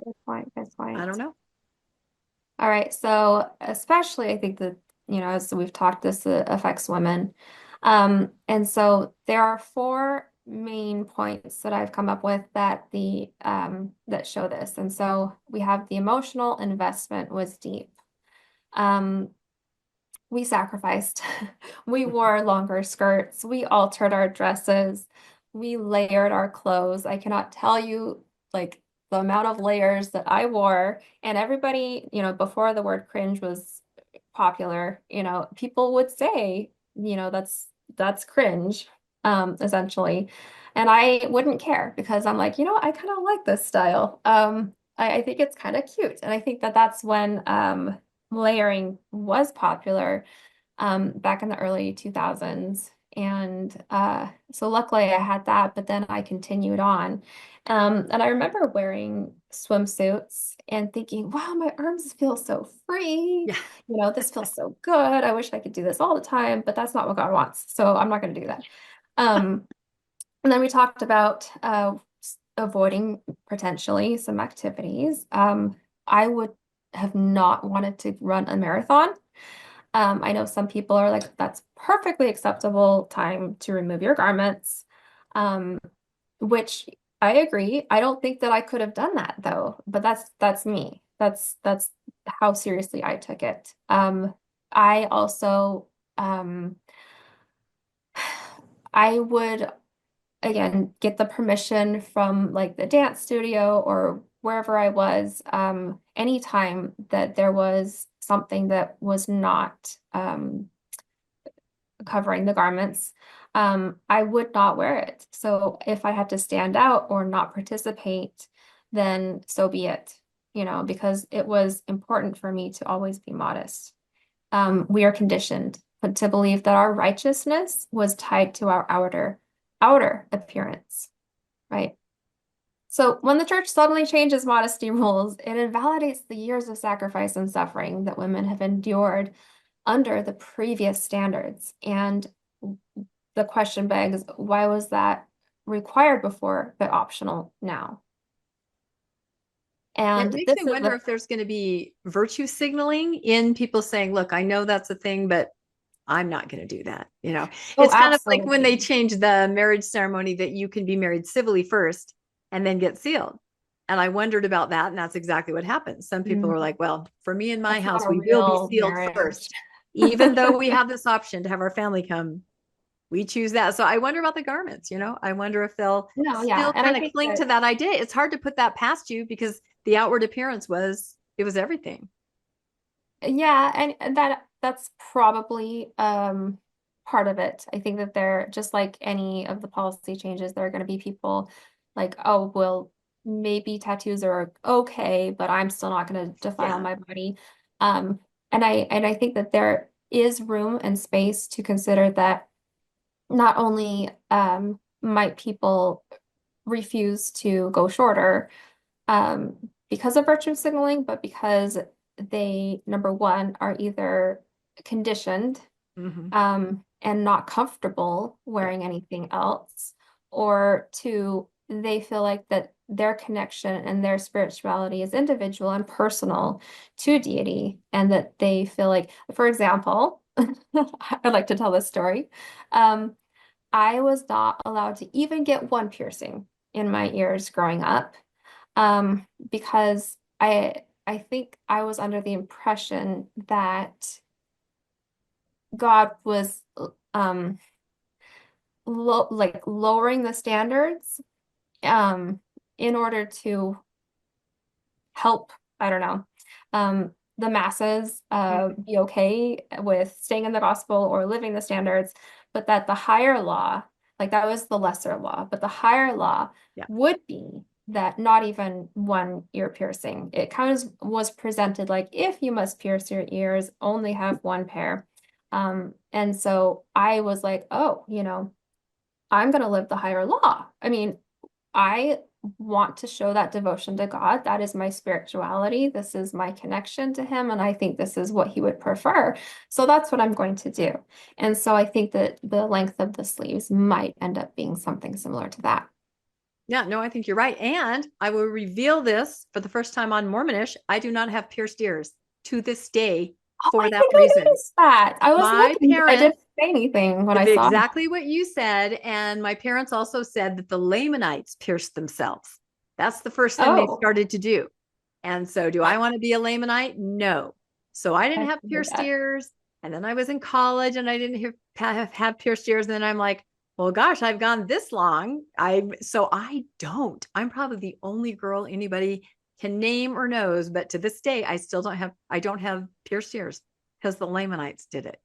Good point. Good I don't point. know. All right. So especially I think that, as we've talked, this affects women. And so there are four main points that I've come up with that show this. And so we have the emotional investment was deep. Um, we sacrificed. We wore longer skirts. We altered our dresses. We layered our clothes. I cannot tell you like the amount of layers that I wore. And everybody, before the word cringe was popular, people would say, that's cringe, essentially. And I wouldn't care because I'm like, I kind of like this style. I think it's kind of cute. And I think that that's when layering was popular back in the early 2000s. And so luckily I had that, but then I continued on. And I remember wearing swimsuits and thinking, wow, my arms feel so free. Yeah. This feels so good. I wish I could do this all the time, but that's not what God wants. So I'm not going to do that. Um, and then we talked about avoiding potentially some activities. I would have not wanted to run a marathon. I know some people are like, that's perfectly acceptable time to remove your garments, um, which I agree. I don't think that I could have done that though, but that's me. That's how seriously I took it. I also I would again get the permission from like the dance studio or wherever I was, anytime that there was something that was not covering the garments, I would not wear it. So if I had to stand out or not participate, then so be it, because it was important for me to always be modest. We are conditioned to believe that our righteousness was tied to our outer appearance, right? So when the church suddenly changes modesty rules, it invalidates the years of sacrifice and suffering that women have endured under the previous standards. And the question begs, why was that required before but optional now? It And makes this me is wonder if there's going to be virtue signaling in people saying, look, I know that's a thing, but I'm not going to do that. oh, It's kind of like when they absolutely. changed the marriage ceremony that you can be married civilly first and then get sealed. And I wondered about that. And that's exactly what happened. Some people Mm, were like, well, for me and my that's not house, a we will be real sealed marriage. first. Even though we have this option to have our family come, we choose that. So I wonder about the garments, I wonder if they'll No, yeah. still And I kind of think cling that to that idea. It's hard to put that past you because the outward appearance it was everything. yeah, and that's probably part of it. I think that they're just like any of the policy changes, there are going to be people like, oh, well, maybe tattoos are okay, but I'm still not going to defile Yeah. my body. Um, and I think that there is room and space to consider that not only might people refuse to go shorter um, because of virtue signaling, but because they, number one, are either conditioned Mm-hmm. and not comfortable Yep. wearing anything else, or two, they feel like that their connection and their spirituality is individual and personal to deity, and that they feel like, for example, I'd like to tell this story. Um, I was not allowed to even get one piercing in my ears growing up, because I think I was under the impression that God was um like lowering the standards um in order to help, I don't know, the masses Mm-hmm. be okay with staying in the gospel or living the standards, but that the higher law, like that was the lesser law, but the higher law Yeah. would be that not even one ear piercing. It kind of was presented like if you must pierce your ears, only have one pair. And so I was like, oh, I'm going to live the higher law. I mean, I want to show that devotion to God. That is my spirituality. This is my connection to Him. And I think this is what He would prefer. So that's what I'm going to do. And so I think that the length of the sleeves might end up being something similar to that. Yeah, no, I think you're right. And I will reveal this for the first time on Mormonish. I do not have pierced ears to this day Oh, for I that think I reason. noticed that. I was My looking, but I parents didn't say anything when I did saw it. exactly what you said. And my parents also said that the Lamanites pierced themselves. That's the first thing they Oh, started to do. And so, do I want to be a Lamanite? No. So I didn't I have figured pierced that. ears. And then I was in college and I didn't have pierced ears. And then I'm like, well, gosh, I've gone this long. I don't. I'm probably the only girl anybody can name or knows. But to this day, I don't have pierced ears because the Lamanites did it.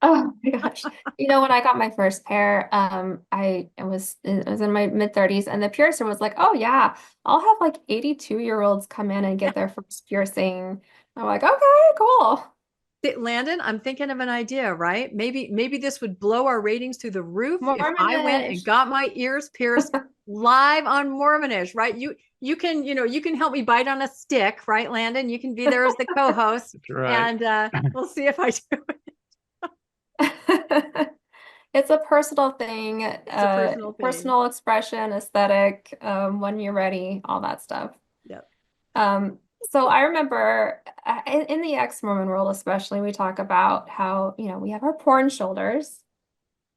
Oh my gosh. When I got my first pair, it was in my mid 30s, and the piercer was like, "Oh yeah, I'll have like 82-year-olds come in and get their first piercing." I'm like, "Okay, cool." Landon, I'm thinking of an idea, right? Maybe this would blow our ratings through the roof if I went and Mormonish. got my ears pierced live on Mormonish, right? You can help me bite on a stick, right, Landon? You can be there as the co-host, That's right. and we'll see if I do it. It's a personal thing, It's a personal thing. personal expression, aesthetic, when you're ready, all that stuff. Yep. Um, So I remember in the ex-Mormon world, especially, we talk about how, we have our porn shoulders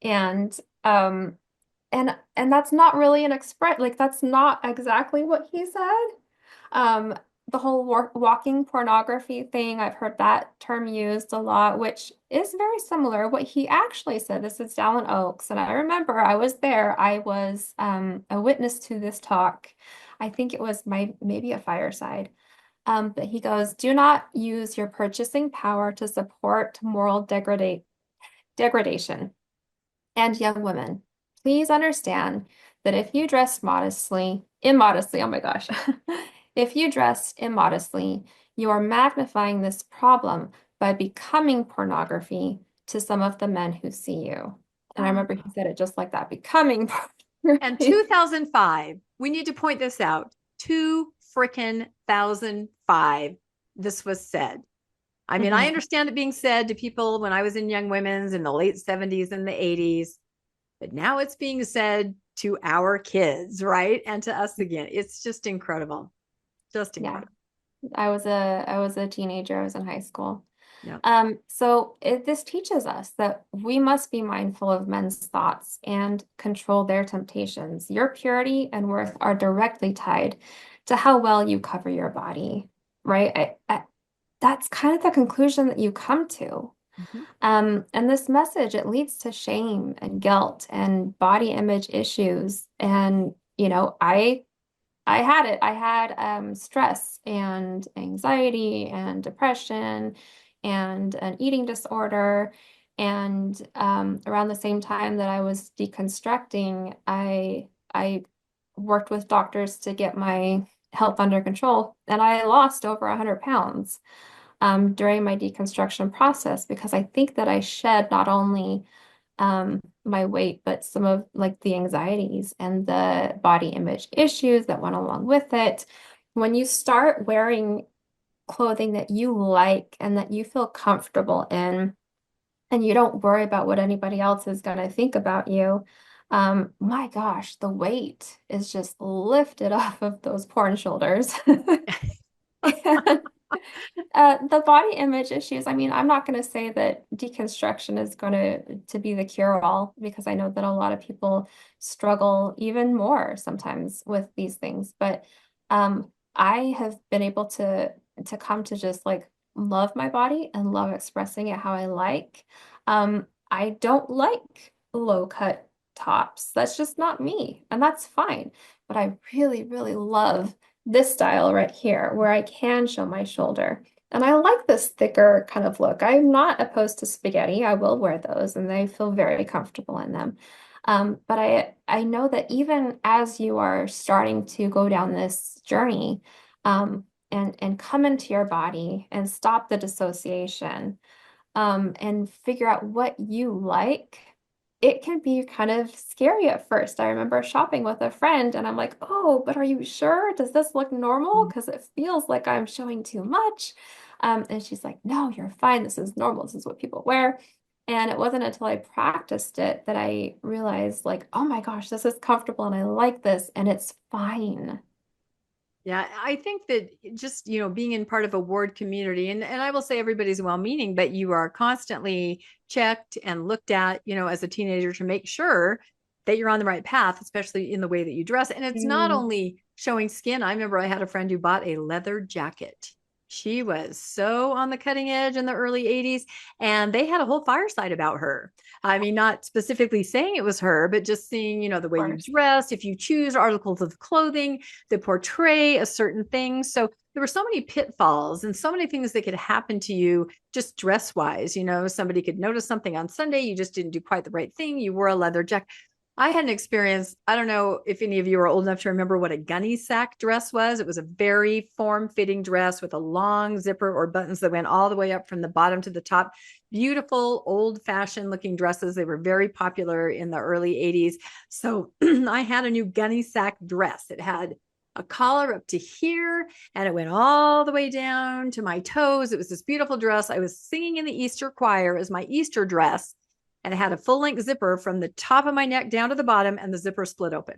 and um and that's not really an express, like that's not exactly what he said. Um, the whole walking pornography thing, I've heard that term used a lot, which is very similar. What he actually said, this is Dallin Oaks, and I remember I was there. I was a witness to this talk. I think it was maybe a fireside. But he goes, do not use your purchasing power to support moral degradation. And young women, please understand that if you dress immodestly, oh my gosh, if you dress immodestly, you are magnifying this problem by becoming pornography to some of the men who see you. And I remember he said it just like that, becoming And pornography. 2005, we need to point this out. 2005, this was said. I mean, I Mhm. understand it being said to people when I was in Young Women's in the late 70s and the 80s, but now it's being said to our kids, right? And to us again. It's just incredible. Just Yeah, incredible. I was a teenager. I was in high school. Yeah. So this teaches us that we must be mindful of men's thoughts and control their temptations. Your purity and worth are directly tied to how well you cover your body, right? That's kind of the conclusion that you come to. Mhm. And this message, it leads to shame and guilt and body image issues. And, I had it. I had stress and anxiety and depression and an eating disorder. And around the same time that I was deconstructing, I worked with doctors to get my health under control, and I lost over 100 pounds during my deconstruction process because I think that I shed not only my weight, but some of like the anxieties and the body image issues that went along with it. When you start wearing clothing that you like and that you feel comfortable in, and you don't worry about what anybody else is going to think about you, my gosh, the weight is just lifted off of those porn shoulders. The body image issues, I mean, I'm not going to say that deconstruction is going to be the cure-all because I know that a lot of people struggle even more sometimes with these things. But I have been able to come to just like love my body and love expressing it how I like. I don't like low-cut tops. That's just not me, and that's fine. But I really, really love this style right here where I can show my shoulder. And I like this thicker kind of look. I'm not opposed to spaghetti. I will wear those and I feel very comfortable in them. But I know that even as you are starting to go down this journey, and come into your body and stop the dissociation, and figure out what you like, it can be kind of scary at first. I remember shopping with a friend and I'm like, oh, but are you sure? Does this look normal? Because it feels like I'm showing too much. And she's like, no, you're fine. This is normal. This is what people wear. And it wasn't until I practiced it that I realized, like, oh my gosh, this is comfortable and I like this and it's fine. Yeah, I think that just, being in part of a ward community, and I will say everybody's well-meaning, but you are constantly checked and looked at, as a teenager to make sure that you're on the right path, especially in the way that you dress. And it's not Mm. only showing skin. I remember I had a friend who bought a leather jacket. She was so on the cutting edge in the early 80s, and they had a whole fireside about her. I mean, not specifically saying it was her, but just seeing, the way you Course. dress, if you choose articles of clothing that portray a certain thing. So there were so many pitfalls and so many things that could happen to you just dress wise. Somebody could notice something on Sunday, you just didn't do quite the right thing. You wore a leather jacket. I had an experience. I don't know if any of you are old enough to remember what a gunny sack dress was. It was a very form-fitting dress with a long zipper or buttons that went all the way up from the bottom to the top. Beautiful, old-fashioned looking dresses. They were very popular in the early 80s. So I had a new gunny sack dress. It had a collar up to here and it went all the way down to my toes. It was this beautiful dress. I was singing in the Easter choir as my Easter dress, and it had a full-length zipper from the top of my neck down to the bottom, and the zipper split open.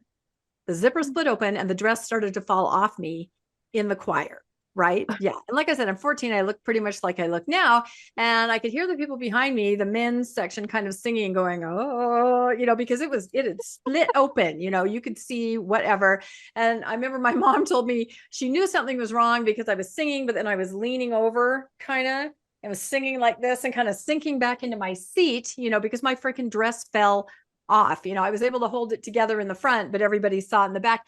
The zipper split open and the dress started to fall off me in the choir. right? Yeah. And like I said, I'm 14. I look pretty much like I look now. And I could hear the people behind me, the men's section, kind of singing, going, oh, because it had split open, you could see whatever. And I remember my mom told me she knew something was wrong because I was singing, but then I was leaning over kind of. I was singing like this and kind of sinking back into my seat, because my freaking dress fell off. I was able to hold it together in the front, but everybody saw it in the back.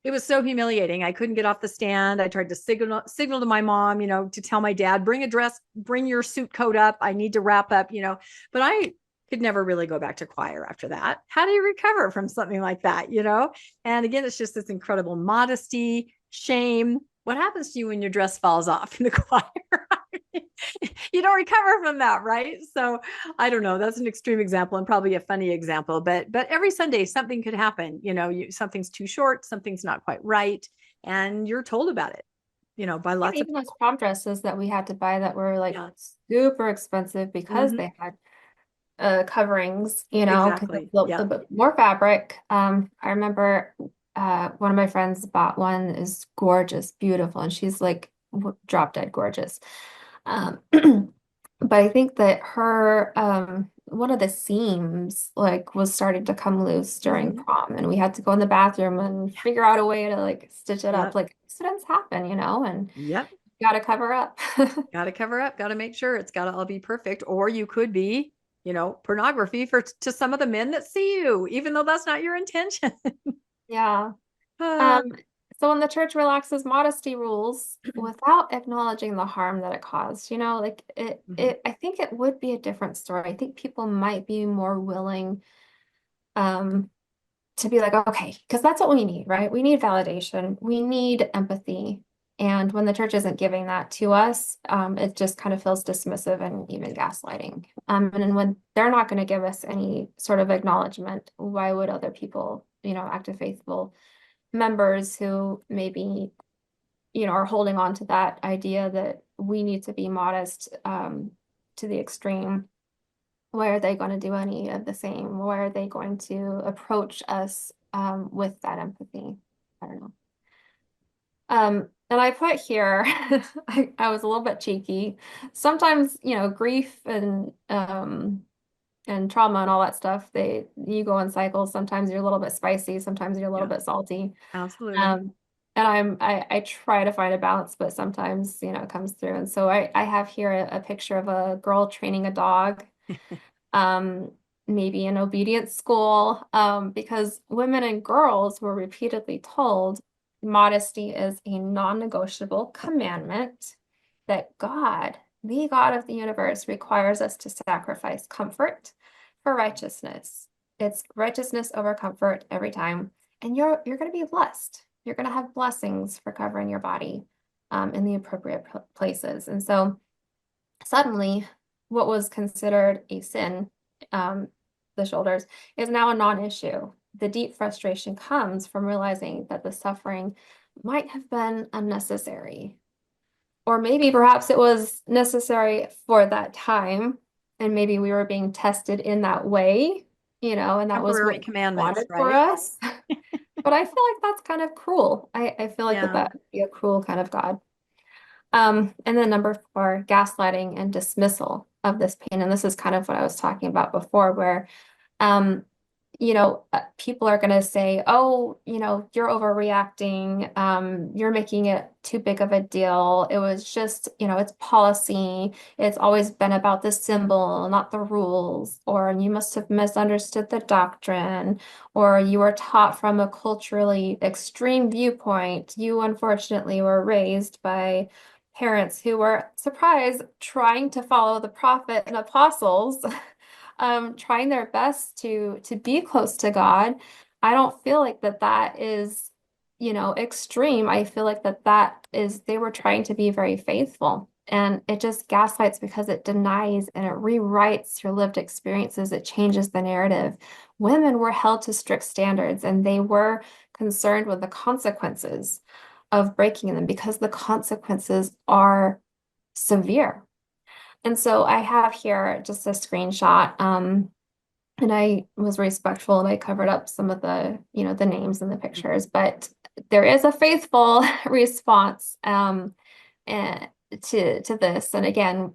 It was so humiliating. I couldn't get off the stand. I tried to signal to my mom, to tell my dad, bring a dress, bring your suit coat up. I need to wrap up, but I could never really go back to choir after that. How do you recover from something like that, And again, it's just this incredible modesty, shame. What happens to you when your dress falls off in the choir? You don't recover from that, right? So I don't know. That's an extreme example and probably a funny example, but every Sunday something could happen. Something's too short, something's not quite right, and you're told about it. By lots of even those prom dresses that we had to buy that were like super expensive because they had coverings, exactly. A bit more fabric. I remember one of my friends bought one, is gorgeous, beautiful, and she's like drop dead gorgeous. But I think that her one of the seams like was starting to come loose during prom, and we had to go in the bathroom and figure out a way to like stitch it up. Like accidents happen, and gotta cover up. Gotta cover up, gotta make sure it's gotta all be perfect. Or you could be, pornography to some of the men that see you, even though that's not your intention. Yeah. So when the church relaxes modesty rules without acknowledging the harm that it caused, like I think it would be a different story. I think people might be more willing to be like, okay, because that's what we need, right? We need validation. We need empathy. And when the church isn't giving that to us, it just kind of feels dismissive and even gaslighting. And then when they're not going to give us any sort of acknowledgement, why would other people, active faithful members who maybe, are holding on to that idea that we need to be modest to the extreme, why are they going to do any of the same? Why are they going to approach us with that empathy? I don't know. And I put here, I was a little bit cheeky. Sometimes, grief and trauma and all that stuff, you go in cycles. Sometimes you're a little bit spicy, sometimes you're a little bit salty. Absolutely. And I try to find a balance, but sometimes, it comes through. And so I have here a picture of a girl training a dog, maybe in obedience school, because women and girls were repeatedly told modesty is a non-negotiable commandment that God, the God of the universe, requires us to sacrifice comfort for righteousness. It's righteousness over comfort every time. And you're going to be blessed. You're going to have blessings for covering your body in the appropriate places. And so suddenly, what was considered a sin, the shoulders, is now a non-issue. The deep frustration comes from realizing that the suffering might have been unnecessary. Or maybe perhaps it was necessary for that time, and maybe we were being tested in that way, and that was what commandments, wanted for us. But I feel like that's kind of cruel. I feel like that would be a cruel kind of God. And then number 4, gaslighting and dismissal of this pain. And this is kind of what I was talking about before, where, people are going to say, oh, you're overreacting. You're making it too big of a deal. It was just, it's policy. It's always been about the symbol, not the rules. Or you must have misunderstood the doctrine, or you were taught from a culturally extreme viewpoint. You unfortunately were raised by parents who were, surprised, trying to follow the prophet and apostles, trying their best to be close to God. I don't feel like that is, extreme. I feel like that is, they were trying to be very faithful. And it just gaslights because it denies and it rewrites your lived experiences. It changes the narrative. Women were held to strict standards, and they were concerned with the consequences of breaking them because the consequences are severe. And so I have here just a screenshot, and I was respectful and I covered up some of the, the names and the pictures, but there is a faithful response. and to this. And again,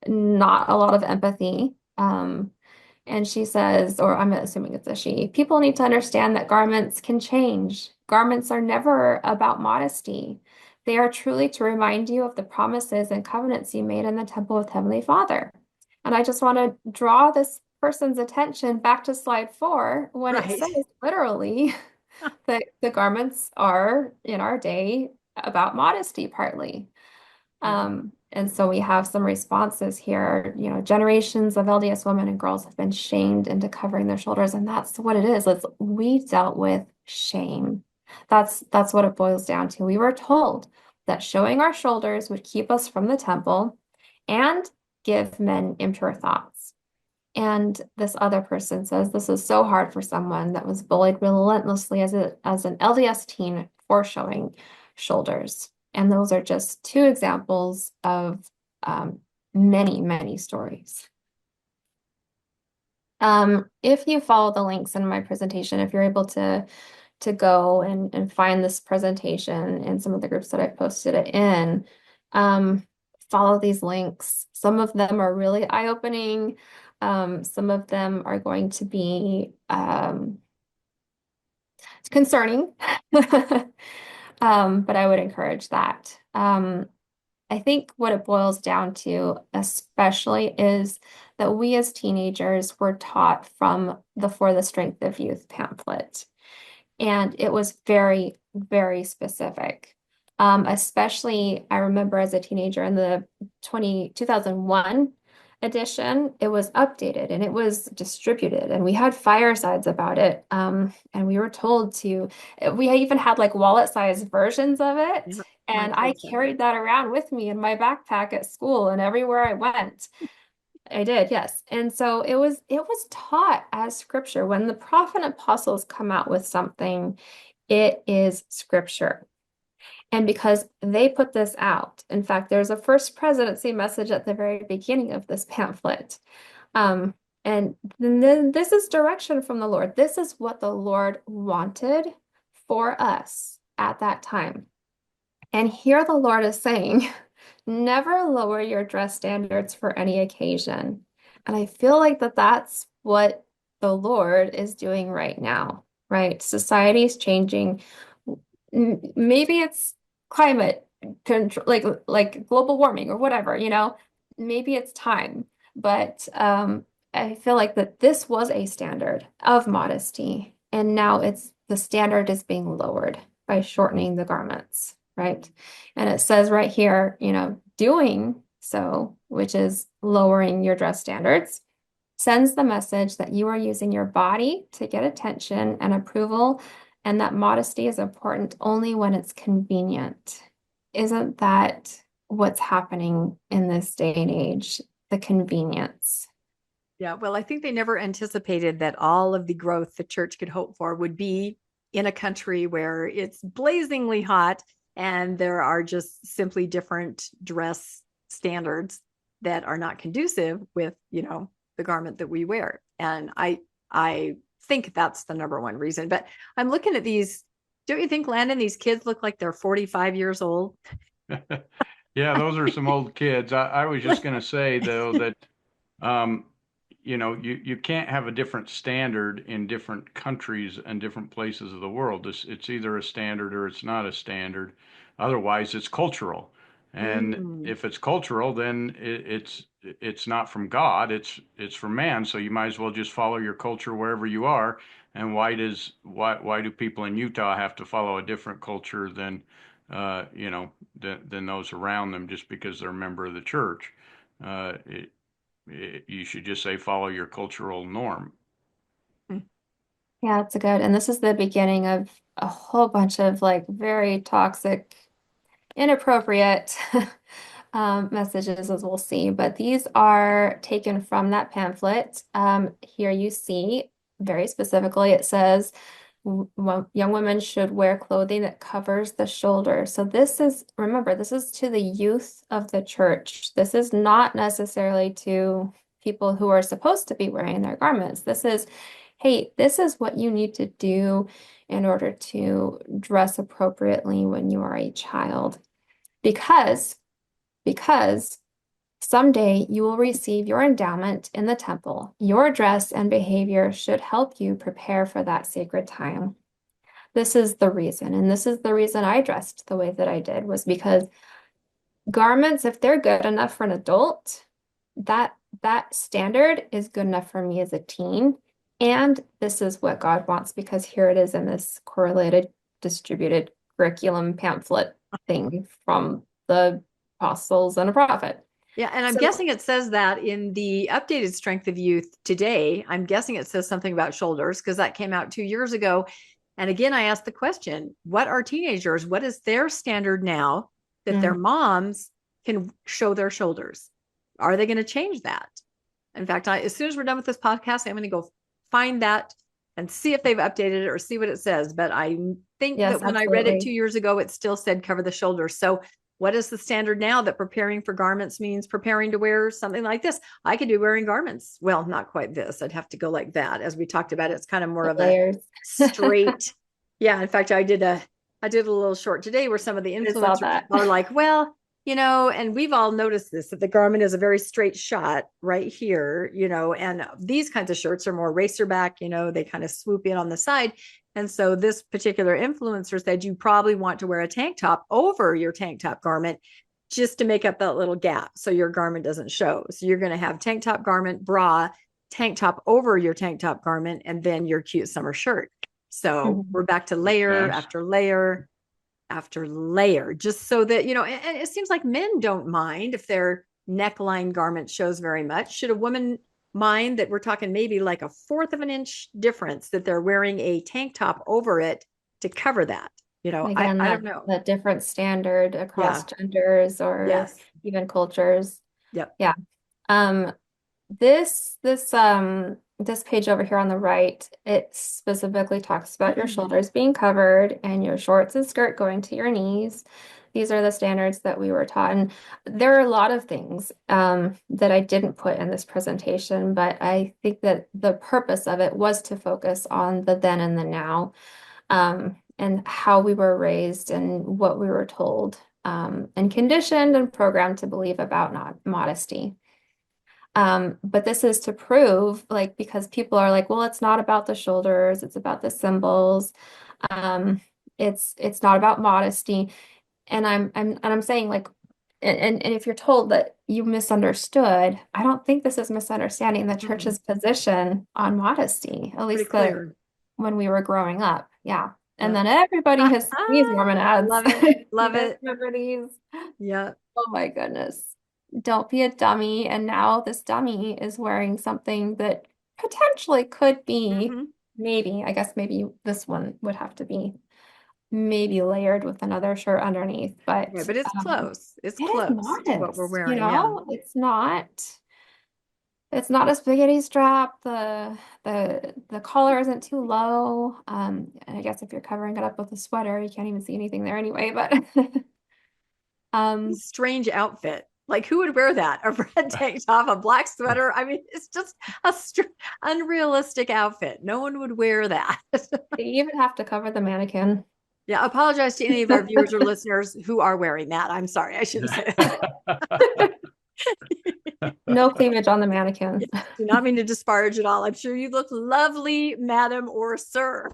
not a lot of empathy. And she says, or I'm assuming it's a she, people need to understand that garments can change. Garments are never about modesty. They are truly to remind you of the promises and covenants you made in the temple with Heavenly Father. And I just want to draw this person's attention back to slide 4 when it Right. says literally that the garments are in our day about modesty partly. Yeah. And so we have some responses here. Generations of LDS women and girls have been shamed into covering their shoulders, and that's what it is. We dealt with shame. That's what it boils down to. We were told that showing our shoulders would keep us from the temple and give men impure thoughts. And this other person says this is so hard for someone that was bullied relentlessly as an LDS teen for showing shoulders. And those are just 2 examples of many, many stories. If you follow the links in my presentation, if you're able to go and find this presentation in some of the groups that I posted it in, follow these links. Some of them are really eye-opening. Some of them are going to be concerning, but I would encourage that. I think what it boils down to, especially, is that we as teenagers were taught from the For the Strength of Youth pamphlet. And it was very, very specific. Especially, I remember as a teenager in the 2001 edition, it was updated and it was distributed, and we had firesides about it. And we were told we even had like wallet-sized versions of it. Yeah. My And I kids have it. carried that around with me in my backpack at school and everywhere I went. I did, yes. And so it was taught as scripture. When the prophet and apostles come out with something, it is scripture. And because they put this out, in fact, there's a first presidency message at the very beginning of this pamphlet. And then this is direction from the Lord. This is what the Lord wanted for us at that time. And here the Lord is saying, never lower your dress standards for any occasion. And I feel like that's what the Lord is doing right now, right? Society is changing. Maybe it's climate control, like global warming or whatever, maybe it's time. But I feel like that this was a standard of modesty, and now the standard is being lowered by shortening the garments, right? And it says right here, doing so, which is lowering your dress standards, sends the message that you are using your body to get attention and approval, and that modesty is important only when it's convenient. Isn't that what's happening in this day and age? The convenience. Yeah, well, I think they never anticipated that all of the growth the church could hope for would be in a country where it's blazingly hot and there are just simply different dress standards that are not conducive with, the garment that we wear. And I think that's the number one reason. But I'm looking at these. Don't you think, Landon, these kids look like they're 45 years old? Yeah, those are some old kids. I was just going to say, though, that you can't have a different standard in different countries and different places of the world. It's either a standard or it's not a standard. Otherwise, it's cultural. And if it's cultural, then it's not from God. It's from man. So you might as well just follow your culture wherever you are. And why do people in Utah have to follow a different culture than than those around them just because they're a member of the church? You should just say follow your cultural norm. Yeah, it's a good. And this is the beginning of a whole bunch of like very toxic, inappropriate messages, as we'll see. But these are taken from that pamphlet. Here you see very specifically it says young women should wear clothing that covers the shoulder. So remember, this is to the youth of the church. This is not necessarily to people who are supposed to be wearing their garments. Hey, this is what you need to do in order to dress appropriately when you are a child. Because because someday you will receive your endowment in the temple. Your dress and behavior should help you prepare for that sacred time. This is the reason, and this is the reason I dressed the way that I did, was because garments, if they're good enough for an adult, that standard is good enough for me as a teen. And this is what God wants, because here it is in this correlated distributed curriculum pamphlet thing from the apostles and a prophet. Yeah, and I'm So- guessing it says that in the updated Strength of Youth today. I'm guessing it says something about shoulders because that came out 2 years ago. And again, I asked the question, what are teenagers? What is their standard now that their moms can show their shoulders? Are they going to change that? In fact, as soon as we're done with this podcast, I'm going to go find that and see if they've updated it or see what it says. But I think that when I read it 2 years ago, it still said cover the shoulders. So what is the standard now that preparing for garments means preparing to wear something like this? I could be wearing garments. Well, not quite this. I'd have to go like that. As we talked about, it's kind of more of layers. A straight. Yeah. In fact, I did a little short today where some of the influencers are like, well, and we've all noticed this, that the garment is a very straight shot right here, and these kinds of shirts are more racer back, they kind of swoop in on the side. And so this particular influencer said you probably want to wear a tank top over your tank top garment just to make up that little gap so your garment doesn't show. So you're going to have tank top garment, bra, tank top over your tank top garment, and then your cute summer shirt. So we're back to layer after layer after layer, just so that, and it seems like men don't mind if their neckline garment shows very much. Should a woman mind that we're talking maybe like 1/4 of an inch difference that they're wearing a tank top over it to cover that? Again, I don't know. The different standard across genders or even cultures. Yep. Yeah. This page over here on the right, it specifically talks about your shoulders being covered and your shorts and skirt going to your knees. These are the standards that we were taught. And there are a lot of things that I didn't put in this presentation, but I think that the purpose of it was to focus on the then and the now, and how we were raised and what we were told, and conditioned and programmed to believe about modesty. But this is to prove, because people are like, well, it's not about the shoulders, it's about the symbols. It's not about modesty. And I'm saying, and if you're told that you misunderstood, I don't think this is misunderstanding the church's position on modesty, at least when we were growing up. Yeah. And then everybody has these Mormon ads. Love it. Remember these? Yeah. Oh my goodness. Don't be a dummy. And now this dummy is wearing something that potentially could be, maybe this one would have to be maybe layered with another shirt underneath, but it's close. It's close to what we're wearing. It's not a spaghetti strap. The collar isn't too low. And I guess if you're covering it up with a sweater, you can't even see anything there anyway, but strange outfit. Like, who would wear that? A red tank top, a black sweater? I mean, it's just a unrealistic outfit. No one would wear that. They even have to cover the mannequin. Yeah, apologize to any of our viewers or listeners who are wearing that. I'm sorry, I shouldn't say that. No cleavage on the mannequin. Do not mean to disparage at all. I'm sure you look lovely, madam or sir.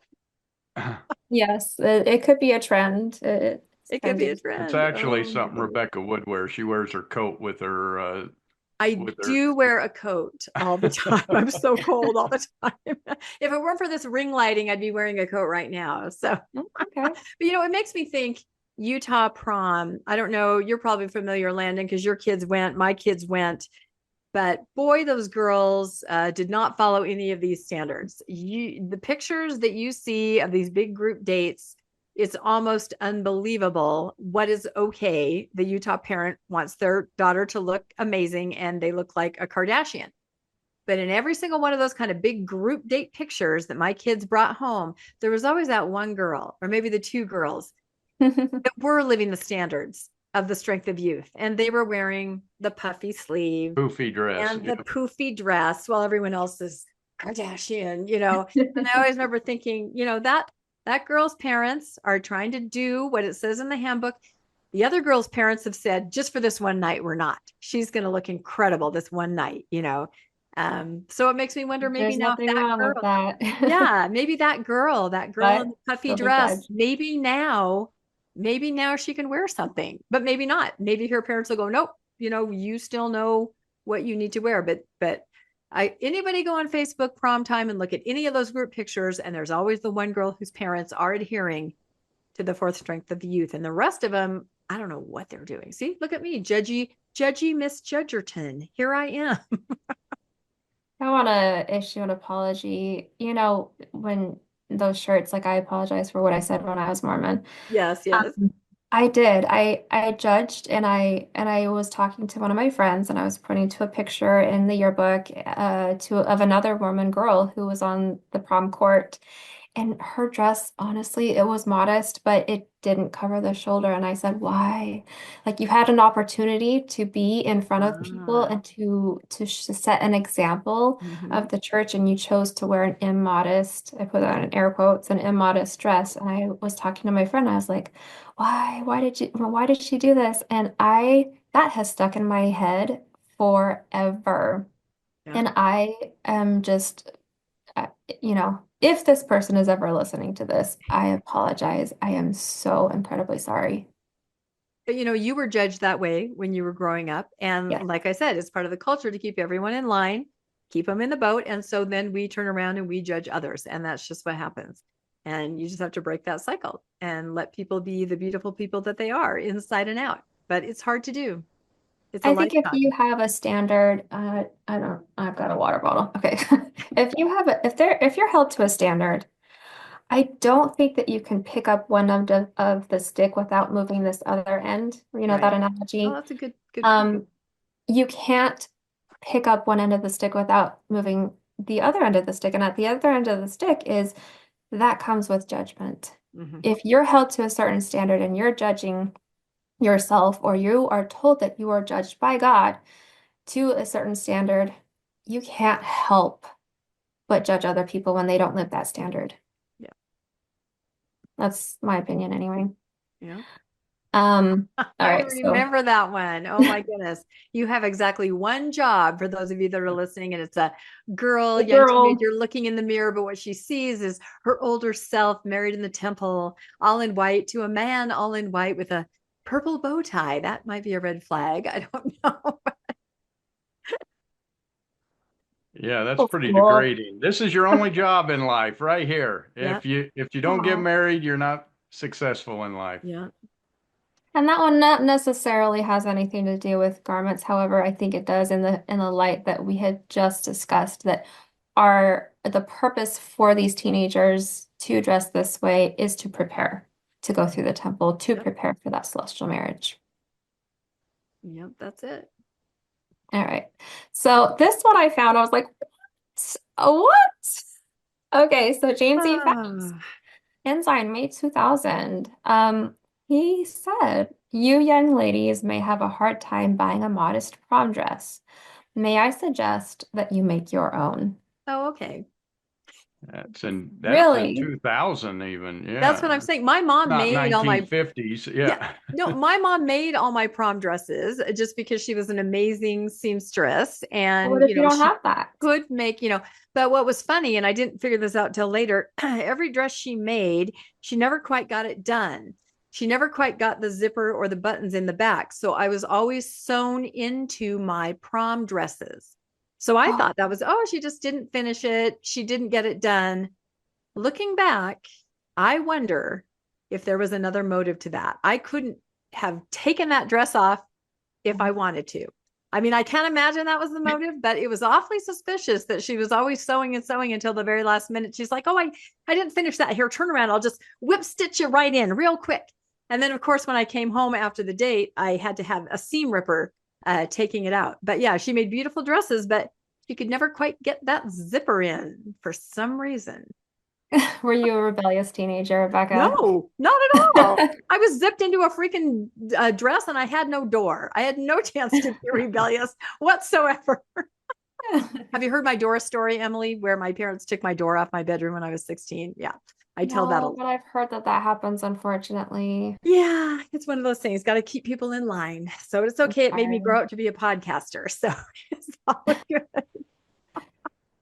Yes, it could be a trend. It could be a trend. It's actually something Rebecca would wear. She wears her coat with her. I do wear a coat all the time. I'm so cold all the time. If it weren't for this ring lighting, I'd be wearing a coat right now. So, okay. But it makes me think Utah prom. I don't know. You're probably familiar, Landon, because your kids went. My kids went. But boy, those girls did not follow any of these standards. The pictures that you see of these big group dates, it's almost unbelievable what is okay. The Utah parent wants their daughter to look amazing and they look like a Kardashian. But in every single one of those kind of big group date pictures that my kids brought home, there was always that one girl, or maybe the two girls that were living the standards of the Strength of Youth. And they were wearing the puffy sleeve, poofy dress, and the poofy dress while everyone else is Kardashian, And I always remember thinking, that girl's parents are trying to do what it says in the handbook. The other girl's parents have said, just for this one night, we're not. She's going to look incredible this one night, So it makes me wonder, maybe There's now if nothing that wrong with girl, that. yeah, maybe that girl in But the puffy she'll be dress, judged. maybe now she can wear something, but maybe not. Maybe her parents will go, nope, you still know what you need to wear. But anybody go on Facebook prom time and look at any of those group pictures, and there's always the one girl whose parents are adhering to the fourth strength of the youth, and the rest of them, I don't know what they're doing. See, look at me, judgy Miss Judgerton. Here I am. I want to issue an apology. When those shirts, like, I apologize for what I said when I was Mormon. Yes. I did. I judged, and I was talking to one of my friends, and I was pointing to a picture in the yearbook of another Mormon girl who was on the prom court. And her dress, honestly, it was modest, but it didn't cover the shoulder. And I said, why? Like, you had an opportunity to be in front of people and to set an example of the church, and you chose to wear an immodest, I put that in air quotes, an immodest dress. And I was talking to my friend, I was like, why? Why did she do this? And that has stuck in my head forever. Yeah. And I am just, if this person is ever listening to this, I apologize. I am so incredibly sorry. But you were judged that way when you were growing up. And Yes. like I said, it's part of the culture to keep everyone in line, keep them in the boat. And so then we turn around and we judge others. And that's just what happens. And you just have to break that cycle and let people be the beautiful people that they are inside and out. But it's hard to do. It's a I think if lifetime. you have a standard, I've got a water bottle. Okay. If you're held to a standard, I don't think that you can pick up one end of the stick without moving this other end. Right. That analogy. Oh, that's a good point. You can't pick up one end of the stick without moving the other end of the stick. And at the other end of the stick that comes with judgment. If you're held to a certain standard and you're judging yourself, or you are told that you are judged by God to a certain standard, you can't help but judge other people when they don't live that standard. Yeah. That's my opinion anyway. Yeah. All I right, remember that one. Oh my goodness. You have exactly one job, for those of you that are listening, and it's a girl, young teenager looking in the mirror, but what she sees is her older self married in the temple, all in white, to a man all in white with a purple bow tie. That might be a red flag. I don't know. Yeah, that's pretty degrading. This is your only job in life right here. Yeah. If you don't get married, you're not successful in life. Yeah. And that one not necessarily has anything to do with garments. However, I think it does in the light that we had just discussed, that the purpose for these teenagers to dress this way is to prepare to go through the temple, to prepare for that celestial marriage. Yep, that's it. All right. So this one I found, I was like, what? Okay, so James E. Faust, Ensign, May 2000. He said, you young ladies may have a hard time buying a modest prom dress. May I suggest that you make your own? Oh, okay. That's in 2000 even. Yeah. That's what I'm saying. My mom made all my 1950s. Yeah. No, my mom made all my prom dresses just because she was an amazing seamstress. And what if you don't have that? Could make, but what was funny, and I didn't figure this out till later, every dress she made, she never quite got it done. She never quite got the zipper or the buttons in the back. So I was always sewn into my prom dresses. So I thought that was, she just didn't finish it. She didn't get it done. Looking back, I wonder if there was another motive to that. I couldn't have taken that dress off if I wanted to. I mean, I can't imagine that was the motive, but it was awfully suspicious that she was always sewing and sewing until the very last minute. She's like, I didn't finish that. Here, turn around. I'll just whip stitch you right in real quick. And then, of course, when I came home after the date, I had to have a seam ripper taking it out. But yeah, she made beautiful dresses, but she could never quite get that zipper in for some reason. Were you a rebellious teenager, Rebecca? No, not at all. I was zipped into a freaking dress and I had no door. I had no chance to be rebellious whatsoever. Have you heard my door story, Emily, where my parents took my door off my bedroom when I was 16? Yeah, I tell that a No, lot. but I've heard that that happens, unfortunately. Yeah, it's one of those things. Got to keep people in line. So it's okay. It made me Okay. grow up to be a podcaster. So it's all good.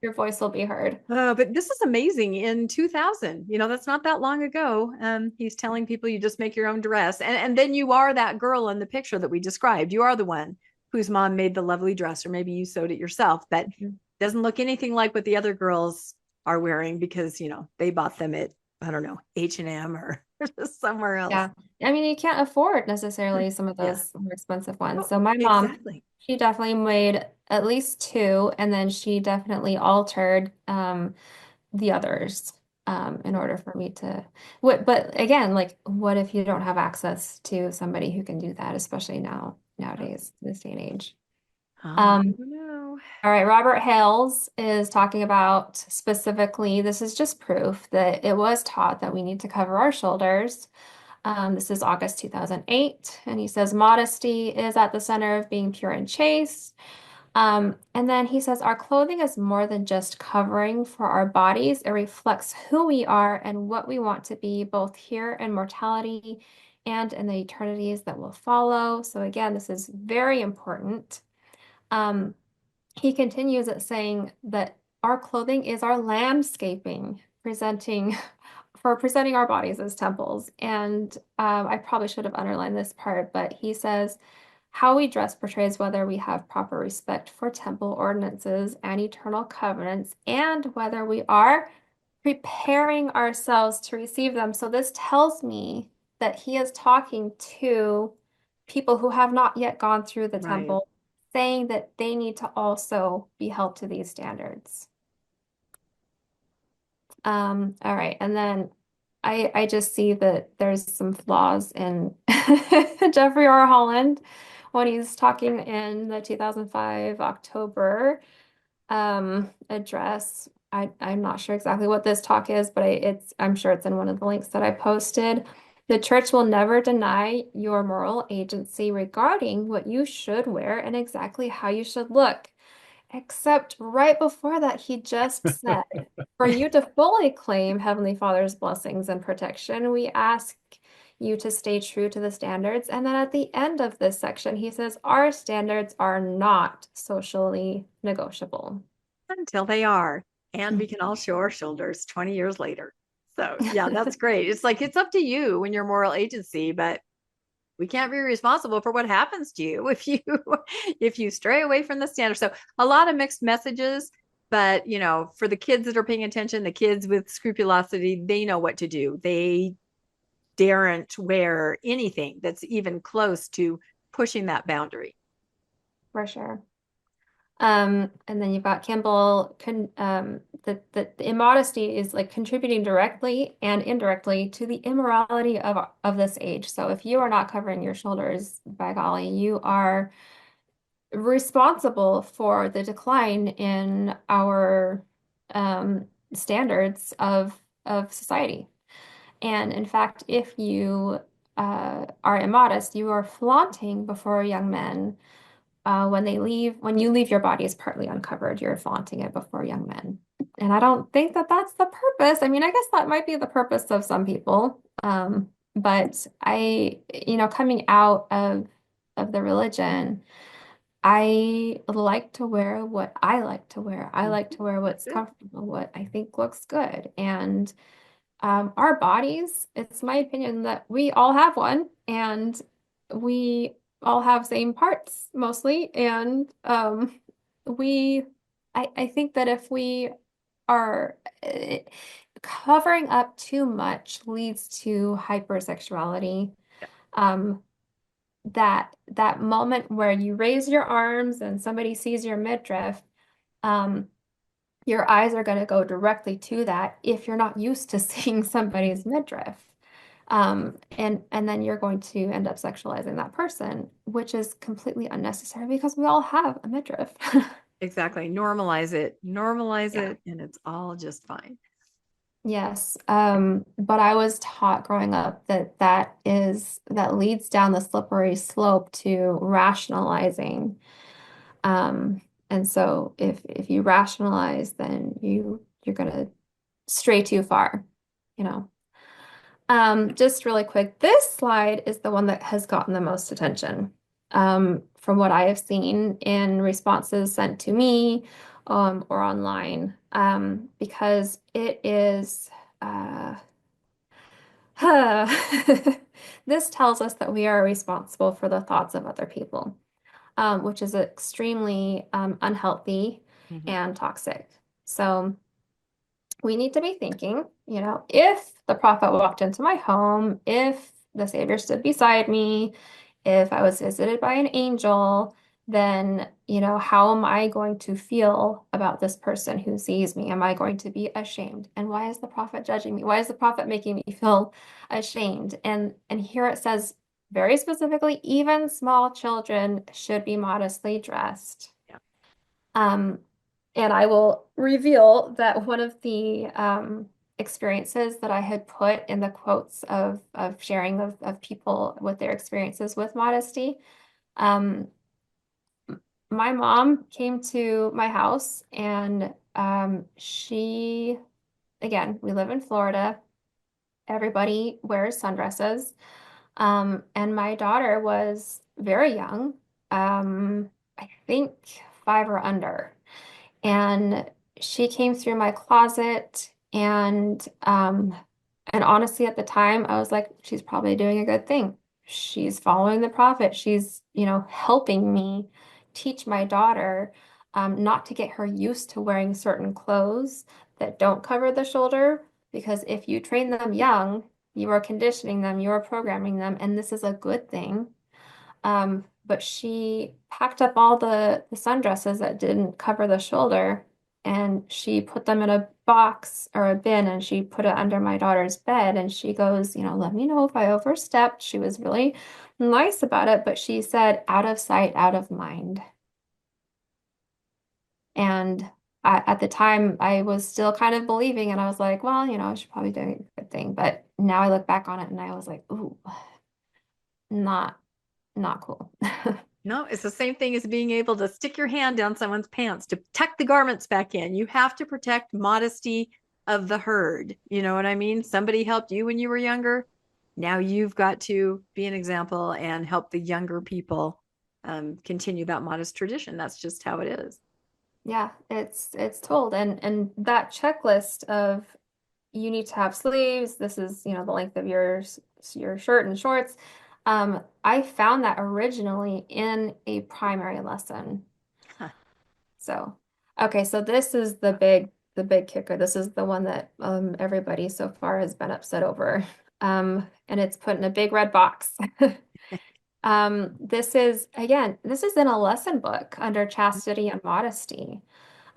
Your voice will be heard. But this is amazing. In 2000, that's not that long ago. He's telling people you just make your own dress, and then you are that girl in the picture that we described. You are the one whose mom made the lovely dress, or maybe you sewed it yourself. But Mhm. doesn't look anything like what the other girls are wearing because they bought them at, I don't know, H&M or somewhere else. Yeah. I mean, you can't afford necessarily some of Yeah. those more expensive ones. Oh, So my mom, exactly. she definitely made at least two, and then she definitely altered the others in order for me to what but again, like what if you don't have access to somebody who can do that, especially nowadays, this day and age. I Um, don't know. all right, Robert Hales is talking about specifically, this is just proof that it was taught that we need to cover our shoulders. This is August 2008, and he says modesty is at the center of being pure and chaste. And then he says our clothing is more than just covering for our bodies. It reflects who we are and what we want to be, both here in mortality and in the eternities that will follow. So again, this is very important. Um, he continues at saying that our clothing is our landscaping, presenting our bodies as temples. And I probably should have underlined this part, but he says, how we dress portrays whether we have proper respect for temple ordinances and eternal covenants, and whether we are preparing ourselves to receive them. So this tells me that he is talking to people who have not yet gone through the Right. temple, saying that they need to also be held to these standards. All right, and then I just see that there's some flaws in Jeffrey R. Holland when he's talking in the 2005 October address. I'm not sure exactly what this talk is, but I'm sure it's in one of the links that I posted. The church will never deny your moral agency regarding what you should wear and exactly how you should look. Except right before that, he just said, for you to fully claim Heavenly Father's blessings and protection, we ask you to stay true to the standards. And then at the end of this section, he says, our standards are not socially negotiable. Until they are. And we can all show our shoulders 20 years later. So, yeah, that's great. It's like it's up to you when your moral agency, but we can't be responsible for what happens to you if you stray away from the standard. So, a lot of mixed messages, but for the kids that are paying attention, the kids with scrupulosity, they know what to do. They daren't wear anything that's even close to pushing that boundary. For sure. And then you've got Campbell, the immodesty is like contributing directly and indirectly to the immorality of this age. So if you are not covering your shoulders, by golly, you are responsible for the decline in our standards of society. And in fact, if you are immodest, you are flaunting before young men when you leave your body is partly uncovered, you're flaunting it before young men. And I don't think that that's the purpose. I mean, I guess that might be the purpose of some people. But coming out of the religion, I like to wear what I like to wear. I like to wear what's comfortable, what I think looks good. And our bodies, it's my opinion that we all have one, and we all have same parts mostly. And we, I think that if we are covering up too much leads to hypersexuality. Um, that moment where you raise your arms and somebody sees your midriff, um, your eyes are going to go directly to that if you're not used to seeing somebody's midriff. And then you're going to end up sexualizing that person, which is completely unnecessary because we all have a midriff. Exactly. Normalize it. Normalize Yeah. it, and it's all just fine. Yes. But I was taught growing up that leads down the slippery slope to rationalizing And so if you rationalize, then you're gonna stray too far, you know. Just really quick, this slide is the one that has gotten the most attention, from what I have seen in responses sent to me, or online, because it is, this tells us that we are responsible for the thoughts of other people, which is extremely, unhealthy and toxic. So we need to be thinking, if the prophet walked into my home, if the Savior stood beside me, if I was visited by an angel, then, how am I going to feel about this person who sees me? Am I going to be ashamed? And why is the prophet judging me? Why is the prophet making me feel ashamed? And here it says very specifically, even small children should be modestly dressed. Yeah. And I will reveal that one of the experiences that I had put in the quotes of sharing of people with their experiences with modesty. My mom came to my house, and she, again, we live in Florida. Everybody wears sundresses. And my daughter was very young, I think 5 or under. And she came through my closet, and honestly at the time I was like, she's probably doing a good thing. She's following the prophet. She's, helping me teach my daughter, not to get her used to wearing certain clothes that don't cover the shoulder, because if you train them young, you are conditioning them, you are programming them, and this is a good thing. But she packed up all the sundresses that didn't cover the shoulder, and she put them in a box or a bin, and she put it under my daughter's bed. And she goes, let me know if I overstepped. She was really nice about it, but she said, out of sight, out of mind. And at the time, I was still kind of believing, and I was like, well, she's probably doing a good thing. But now I look back on it, and I was like, ooh, not cool. No, it's the same thing as being able to stick your hand down someone's pants to tuck the garments back in. You have to protect modesty of the herd. You know what I mean? Somebody helped you when you were younger. Now you've got to be an example and help the younger people continue that modest tradition. That's just how it is. Yeah, it's told. And that checklist of, you need to have sleeves, this is, the length of your shirt and shorts. I found that originally in a primary lesson. Huh. So, okay, so this is the big kicker. This is the one that everybody so far has been upset over. And it's put in a big red box. This is in a lesson book under chastity and modesty,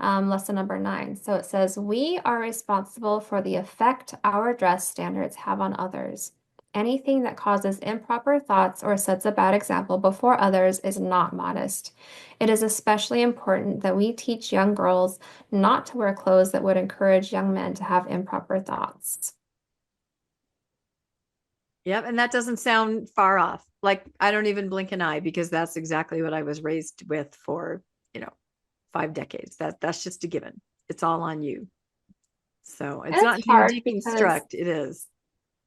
lesson number 9. So it says, we are responsible for the effect our dress standards have on others. Anything that causes improper thoughts or sets a bad example before others is not modest. It is especially important that we teach young girls not to wear clothes that would encourage young men to have improper thoughts. Yep. And that doesn't sound far off. Like, I don't even blink an eye, because that's exactly what I was raised with for, 5 decades. That's just a given. It's all on you. So it's not until you deconstruct, it is.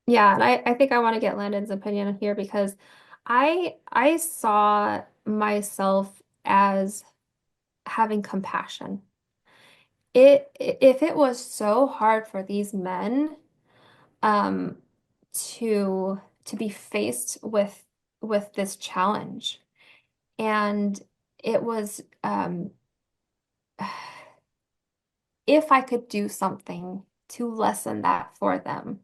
Yeah, and I think I want to get Landon's opinion here, because I saw myself as having compassion. If it was so hard for these men, um to be faced with this challenge, and it was, if I could do something to lessen that for them,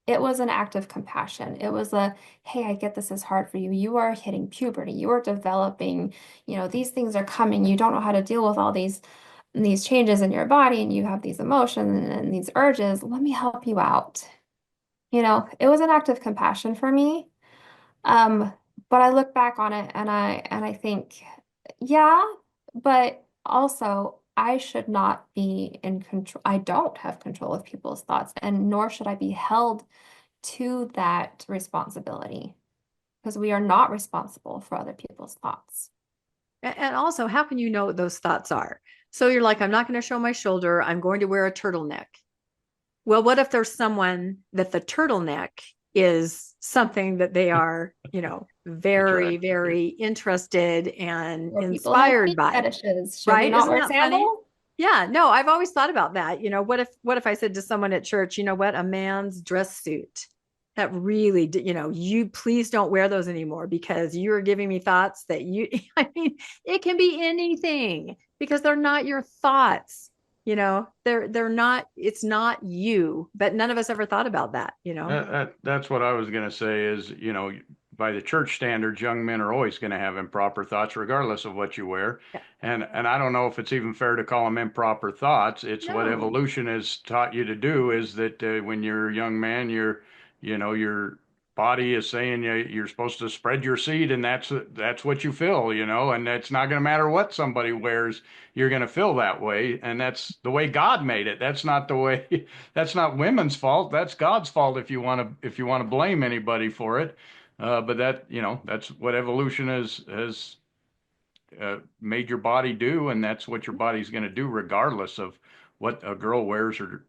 it was an act of compassion. It was hey, I get this is hard for you. You are hitting puberty. You are developing, these things are coming. You don't know how to deal with all these changes in your body, and you have these emotions and these urges. Let me help you out. It was an act of compassion for me. Um, but I look back on it, and I think, yeah, but also I should not be in control. I don't have control of people's thoughts, and nor should I be held to that responsibility, because we are not responsible for other people's thoughts. And also, how can you know what those thoughts are? So you're like, I'm not going to show my shoulder. I'm going to wear a turtleneck. Well, what if there's someone that the turtleneck is something that they are, very, Attracted to. very interested and Or people have inspired feet by, fetishes. Should we right? not Isn't wear that funny? sandals? Yeah, no, I've always thought about that. What if I said to someone at church, you know what, a man's dress suit that really, you please don't wear those anymore because you're giving me thoughts that I mean, it can be anything because they're not your thoughts. They're not, it's not you, but none of us ever thought about that. That's what I was going to say is, by the church standards, young men are always going to have improper thoughts, regardless of what you wear. Yeah. And I don't know if it's even fair to call them improper thoughts. It's what No. evolution has taught you to do is that when you're a young man, your body is saying you're supposed to spread your seed, and that's what you feel, and it's not going to matter what somebody wears, you're going to feel that way, and that's the way God made it. That's not the way. That's not women's fault. That's God's fault if you want to blame anybody for it. But that's what evolution has made your body do, and that's what your body's going to do regardless of what a girl wears or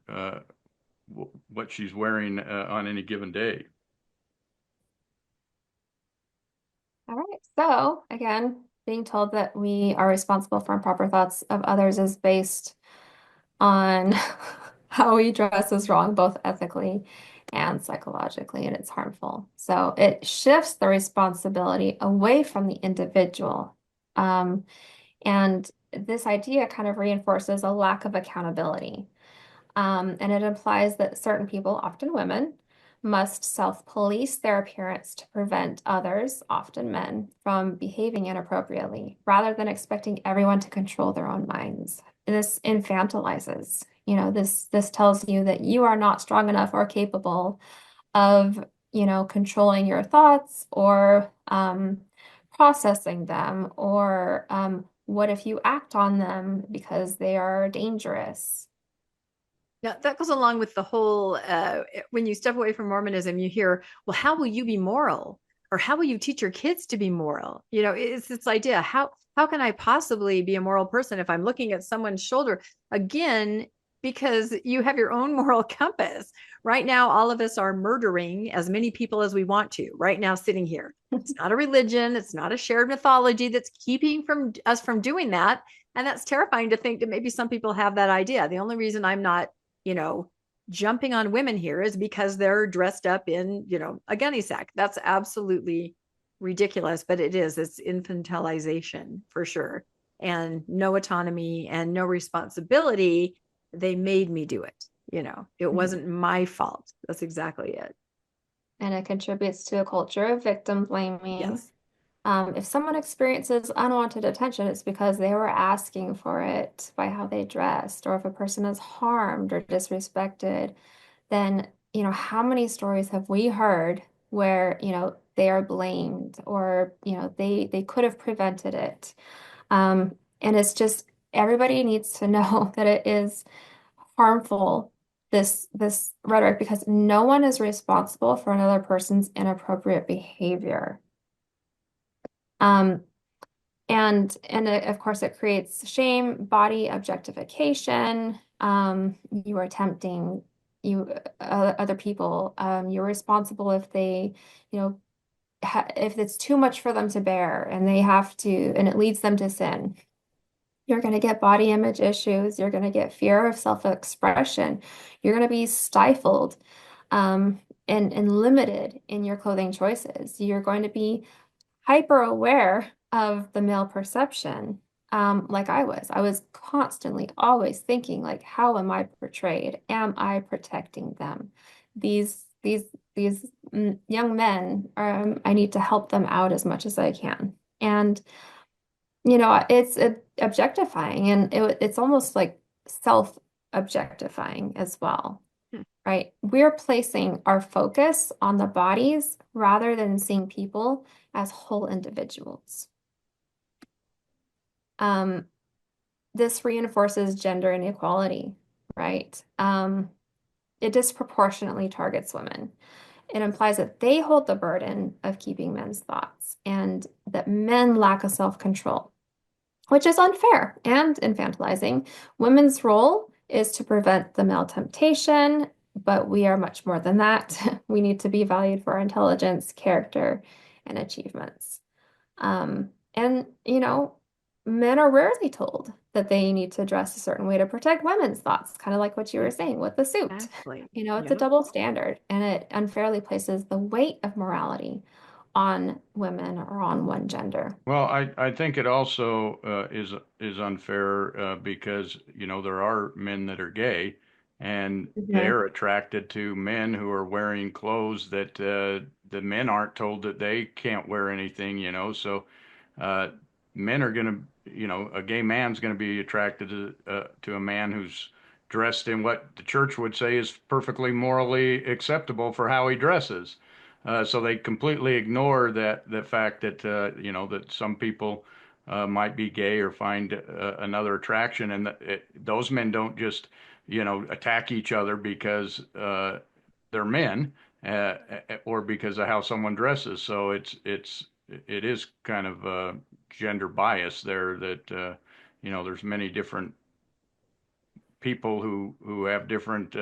what she's wearing on any given day. All right. So again, being told that we are responsible for improper thoughts of others is based on how we dress is wrong, both ethically and psychologically, and it's harmful. So it shifts the responsibility away from the individual. And this idea kind of reinforces a lack of accountability. And it implies that certain people, often women, must self-police their appearance to prevent others, often men, from behaving inappropriately, rather than expecting everyone to control their own minds. And this infantilizes, this tells you that you are not strong enough or capable of, controlling your thoughts or processing them, or what if you act on them because they are dangerous? Yeah, that goes along with the whole when you step away from Mormonism, you hear, well, how will you be moral? Or how will you teach your kids to be moral? It's this idea, how can I possibly be a moral person if I'm looking at someone's shoulder? Again, because you have your own moral compass. Right now, all of us are murdering as many people as we want to, right now, sitting here. It's not a religion, it's not a shared mythology that's keeping us from doing that. And that's terrifying to think that maybe some people have that idea. The only reason I'm not jumping on women here is because they're dressed up in, a gunny sack. That's absolutely ridiculous, but it's infantilization for sure. And no autonomy and no responsibility. They made me do it. It wasn't my fault. That's exactly it. And it contributes to a culture of victim blaming. Yes. If someone experiences unwanted attention, it's because they were asking for it by how they dressed, or if a person is harmed or disrespected, then, how many stories have we heard where, they are blamed, or, they could have prevented it. And it's just, everybody needs to know that it is harmful, this rhetoric, because no one is responsible for another person's inappropriate behavior. Of course, it creates shame, body objectification. You are tempting other people. You're responsible if they, if it's too much for them to bear and they have to, and it leads them to sin. You're going to get body image issues. You're going to get fear of self-expression. You're going to be stifled, and limited in your clothing choices. You're going to be hyper aware of the male perception. Like I was constantly always thinking, like, how am I portrayed? Am I protecting them? These young men, I need to help them out as much as I can. And, it's objectifying, and it's almost like self-objectifying as well. Right? We're placing our focus on the bodies rather than seeing people as whole individuals. This reinforces gender inequality, right? It disproportionately targets women. It implies that they hold the burden of keeping men's thoughts and that men lack a self-control. which is unfair and infantilizing. Women's role is to prevent the male temptation, but we are much more than that. We need to be valued for our intelligence, character, and achievements. And, men are rarely told that they need to dress a certain way to protect women's thoughts, kind of like what you were saying with the suit. Exactly. It's a double standard, and it unfairly places the weight of morality on women or on one gender. Well, I think it also is unfair because there are men that are gay, and Mhm. they're attracted to men who are wearing clothes that the men aren't told that they can't wear anything. So uh, men are going to, a gay man's going to be attracted to a man who's dressed in what the church would say is perfectly morally acceptable for how he dresses. So they completely ignore that the fact that that some people might be gay or find another attraction, and those men don't just attack each other because they're men or because of how someone dresses. So it is kind of gender bias there that there's many different people who have different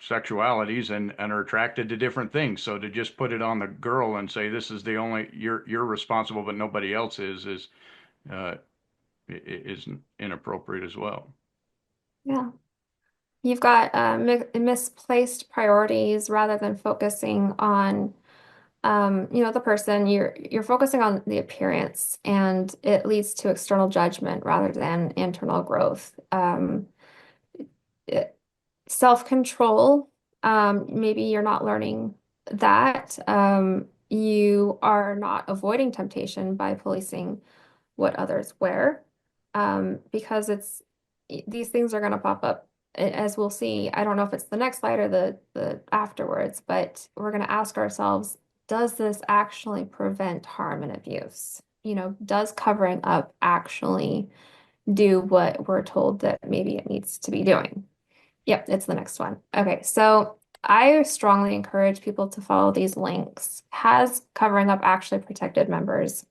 sexualities and are attracted to different things. So to just put it on the girl and say this is the only you're responsible but nobody else uh, is inappropriate as well. Yeah. You've got misplaced priorities rather than focusing on the person. You're focusing on the appearance, and it leads to external judgment rather than internal growth. It- Self-control, maybe you're not learning that. You are not avoiding temptation by policing what others wear, because these things are going to pop up, as we'll see. I don't know if it's the next slide or the afterwards, but we're going to ask ourselves, does this actually prevent harm and abuse? Does covering up actually do what we're told that maybe it needs to be doing? Yep, it's the next one. Okay, so I strongly encourage people to follow these links. Has covering up actually protected members?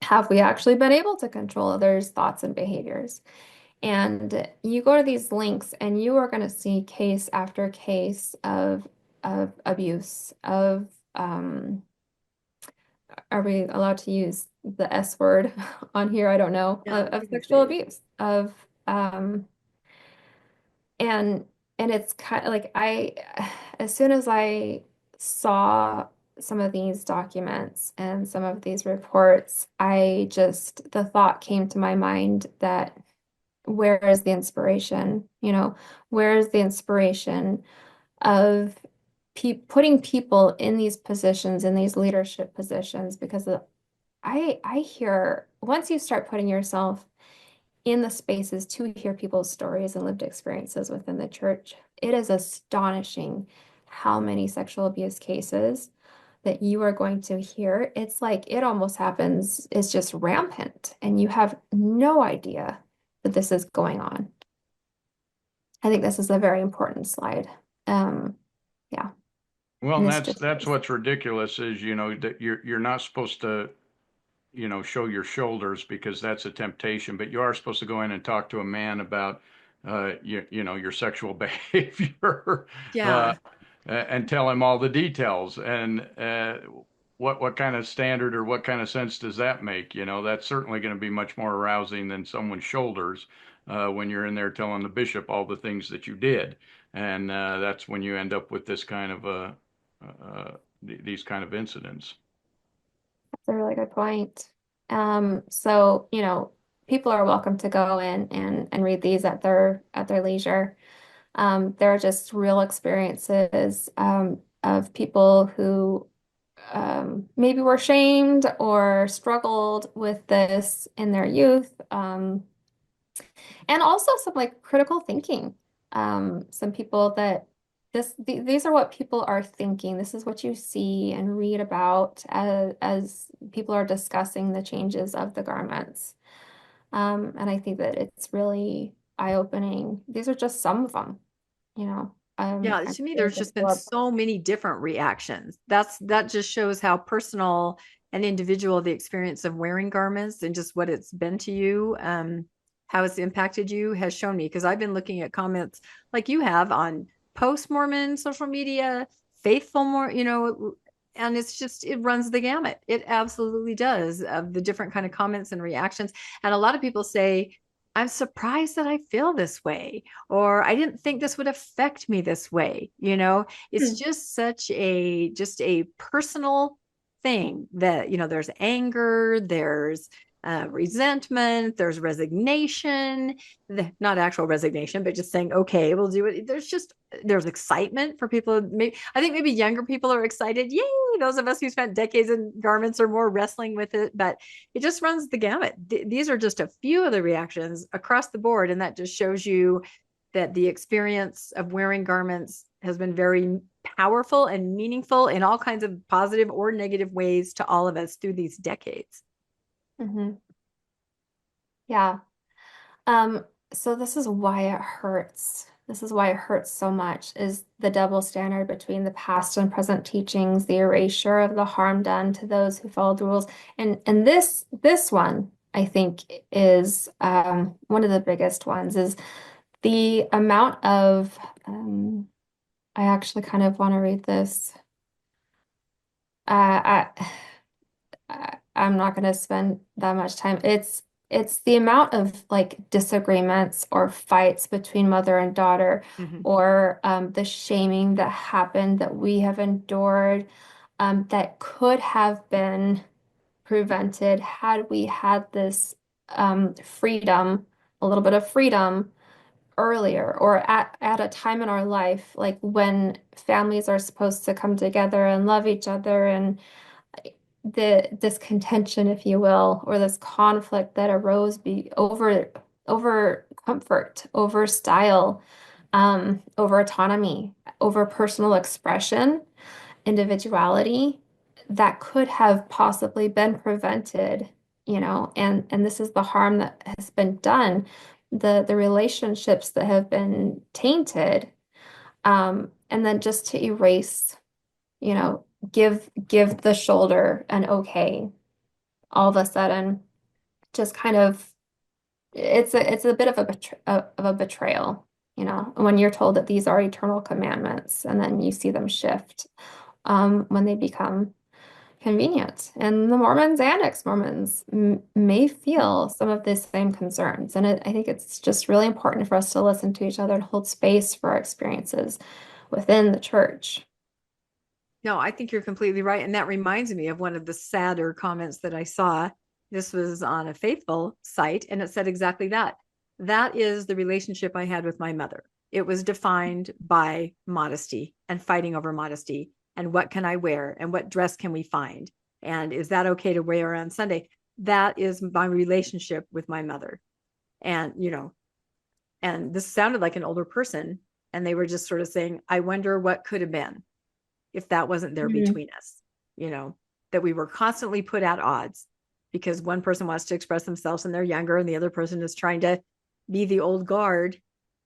Have we actually been able to control others' thoughts and behaviors? And you go to these links and you are going to see case after case of abuse, of are we allowed to use the S word on here? I don't know. Yeah, Of you can sexual say it. abuse, of and it's kind of like as soon as I saw some of these documents and some of these reports, the thought came to my mind that where is the inspiration? Where is the inspiration of putting people in these positions, in these leadership positions? Because I hear once you start putting yourself in the spaces to hear people's stories and lived experiences within the church, it is astonishing how many sexual abuse cases that you are going to hear. It's like it almost happens, it's just rampant, and you have no idea that this is going on. I think this is a very important slide. Yeah, Well, and and this that's what's ridiculous is that you're not supposed to show your shoulders because that's a temptation, but you are supposed to go in and talk to a man about your sexual behavior uh, Yeah. and tell him all the details. And what kind of standard or what kind of sense does that make? That's certainly going to be much more arousing than someone's shoulders when you're in there telling the bishop all the things that you did. And that's when you end up with this kind of these kind of incidents. That's a really good point. So, people are welcome to go in and read these at their leisure. They're just real experiences of people who maybe were shamed or struggled with this in their youth. And also some like critical thinking. Some people that these are what people are thinking. This is what you see and read about as people are discussing the changes of the garments. And I think that it's really eye-opening. These are just some of them, you know. Yeah, I'm to me, sure there's just people been are, so many different reactions. That just shows how personal an individual the experience of wearing garments and just what it's been to you, how it's impacted you, has shown me. Because I've been looking at comments like you have on post-Mormon social media, faithful more, and it's just, it runs the gamut. It absolutely does, of the different kind of comments and reactions. And a lot of people say, I'm surprised that I feel this way, or I didn't think this would affect me this way. It's just such a personal thing that, there's anger, there's resentment, there's resignation, not actual resignation, but just saying, okay, we'll do it. There's excitement for people. I think maybe younger people are excited. Yay. Those of us who spent decades in garments or more wrestling with it, but it just runs the gamut. These are just a few of the reactions across the board. And that just shows you that the experience of wearing garments has been very powerful and meaningful in all kinds of positive or negative ways to all of us through these decades. Mm-hmm. Yeah. So this is why it hurts. This is why it hurts so much, is the double standard between the past and present teachings, the erasure of the harm done to those who followed the rules. And this one, I think, is one of the biggest ones, is the amount of I actually kind of want to read this. I I'm not going to spend that much time. It's the amount of like disagreements or fights between mother and daughter, or the shaming that happened that we have endured, that could have been prevented had we had this freedom, a little bit of freedom earlier, or at a time in our life, like when families are supposed to come together and love each other, and this contention, if you will, or this conflict that arose over comfort, over style, over autonomy, over personal expression, individuality, that could have possibly been prevented, and this is the harm that has been done, the relationships that have been tainted, and then just to erase, give the shoulder an okay, all of a sudden, just kind of, it's a bit of a betrayal, when you're told that these are eternal commandments, and then you see them shift when they become convenient. And the Mormons and ex-Mormons may feel some of the same concerns. And I think it's just really important for us to listen to each other and hold space for our experiences within the church. No, I think you're completely right. And that reminds me of one of the sadder comments that I saw. This was on a faithful site, and it said exactly that. That is the relationship I had with my mother. It was defined by modesty and fighting over modesty. And what can I wear? And what dress can we find? And is that okay to wear on Sunday? That is my relationship with my mother. And, and this sounded like an older person. And they were just sort of saying, I wonder what could have been if that wasn't there between us, that we were constantly put at odds because one person wants to express themselves and they're younger, and the other person is trying to be the old guard.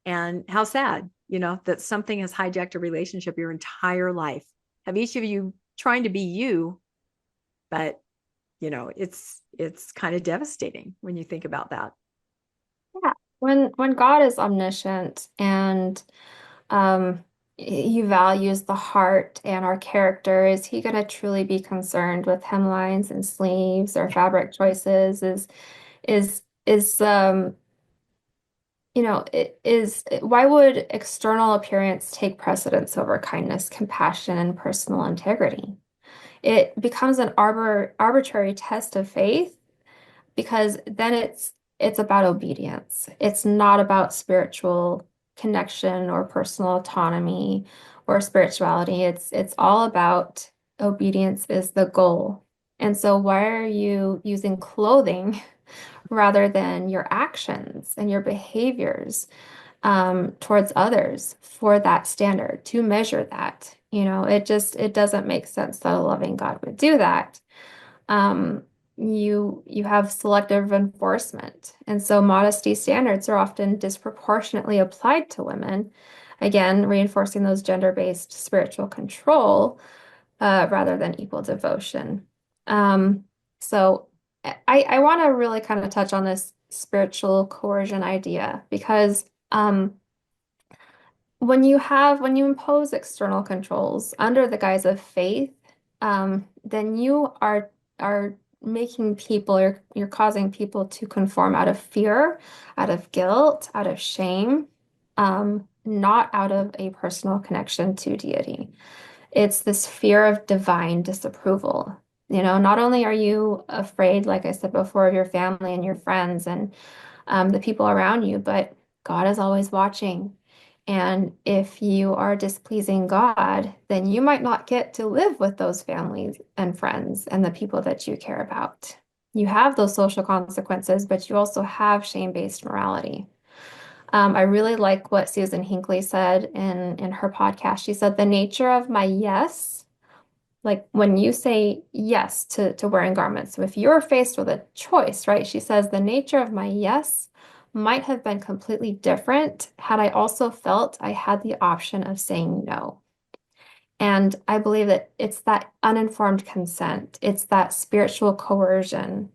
And how sad, that something has hijacked a relationship your entire life. Have each of you trying to be you, but it's kind of devastating when you think about that. Yeah, when God is omniscient and he values the heart and our character, is he going to truly be concerned with hemlines and sleeves or fabric choices? Why would external appearance take precedence over kindness, compassion, and personal integrity? It becomes an arbitrary test of faith, because then it's about obedience. It's not about spiritual connection or personal autonomy or spirituality. It's all about obedience is the goal. And so why are you using clothing rather than your actions and your behaviors towards others for that standard, to measure that? It doesn't make sense that a loving God would do that. You have selective enforcement. And so modesty standards are often disproportionately applied to women, again, reinforcing those gender-based spiritual control rather than equal devotion. So I want to really kind of touch on this spiritual coercion idea because when you impose external controls under the guise of faith, then you are making people, you're causing people to conform out of fear, out of guilt, out of shame, not out of a personal connection to deity. It's this fear of divine disapproval. Not only are you afraid, like I said before, of your family and your friends and the people around you, but God is always watching. And if you are displeasing God, then you might not get to live with those families and friends and the people that you care about. You have those social consequences, but you also have shame-based morality. I really like what Susan Hinckley said in her podcast. She said, the nature of my yes, like when you say yes to wearing garments. So if you're faced with a choice, right? She says, the nature of my yes might have been completely different had I also felt I had the option of saying no. And I believe that it's that uninformed consent, it's that spiritual coercion,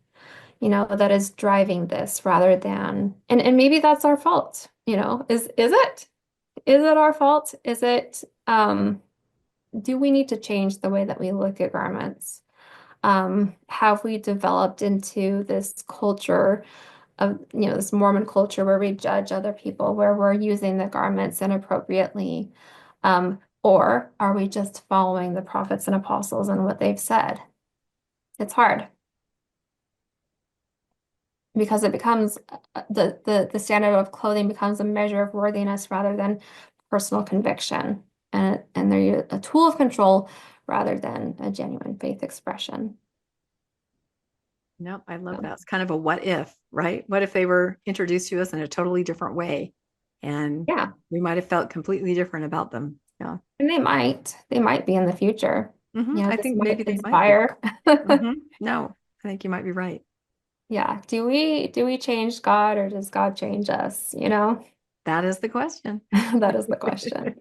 that is driving this rather than, and maybe that's our fault, is it? Is it our fault? Is it, do we need to change the way that we look at garments? Have we developed into this culture of, this Mormon culture where we judge other people, where we're using the garments inappropriately? Or are we just following the prophets and apostles and what they've said? It's hard because it becomes the standard of clothing becomes a measure of worthiness rather than personal conviction. And they're a tool of control rather than a genuine faith expression. No, I love that. It's kind of a what if, right? What if they were introduced to us in a totally different way? And Yeah, we might have felt completely different about them. Yeah. and they might be in the future. I This think might maybe they might be. inspire. No, I think you might be right. Yeah. Do we change God or does God change us? That is the question. That is the question.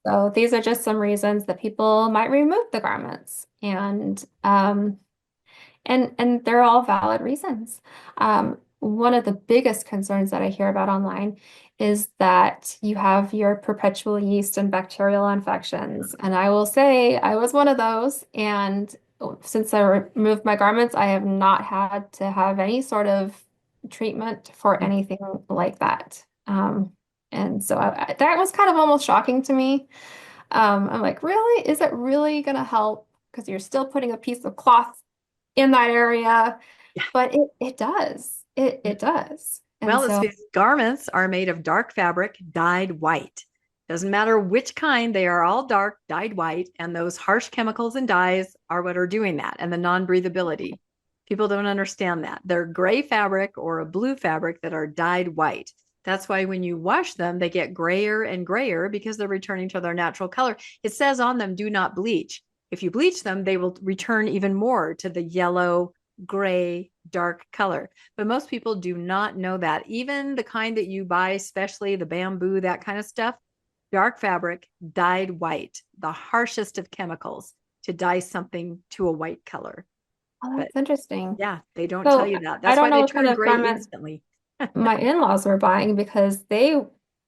So these are just some reasons that people might remove the garments. And they're all valid reasons. One of the biggest concerns that I hear about online is that you have your perpetual yeast and bacterial infections. And I will say I was one of those. And since I removed my garments, I have not had to have any sort of treatment for anything like that. And so that was kind of almost shocking to me. I'm like, really? Is it really going to help? Because you're still putting a piece of cloth in that area, Yeah. but it does. It does. And Well, it's so, because garments are made of dark fabric dyed white. Doesn't matter which kind, they are all dark, dyed white. And those harsh chemicals and dyes are what are doing that. And the non-breathability. People don't understand that. They're gray fabric or a blue fabric that are dyed white. That's why when you wash them, they get grayer and grayer because they're returning to their natural color. It says on them, do not bleach. If you bleach them, they will return even more to the yellow, gray, dark color. But most people do not know that. Even the kind that you buy, especially the bamboo, that kind of stuff, dark fabric, dyed white, the harshest of chemicals to dye something to a white color. oh, But that's interesting. yeah, they don't tell So you that. I That's don't why know they what kind turn of gray garment instantly. my in-laws were buying because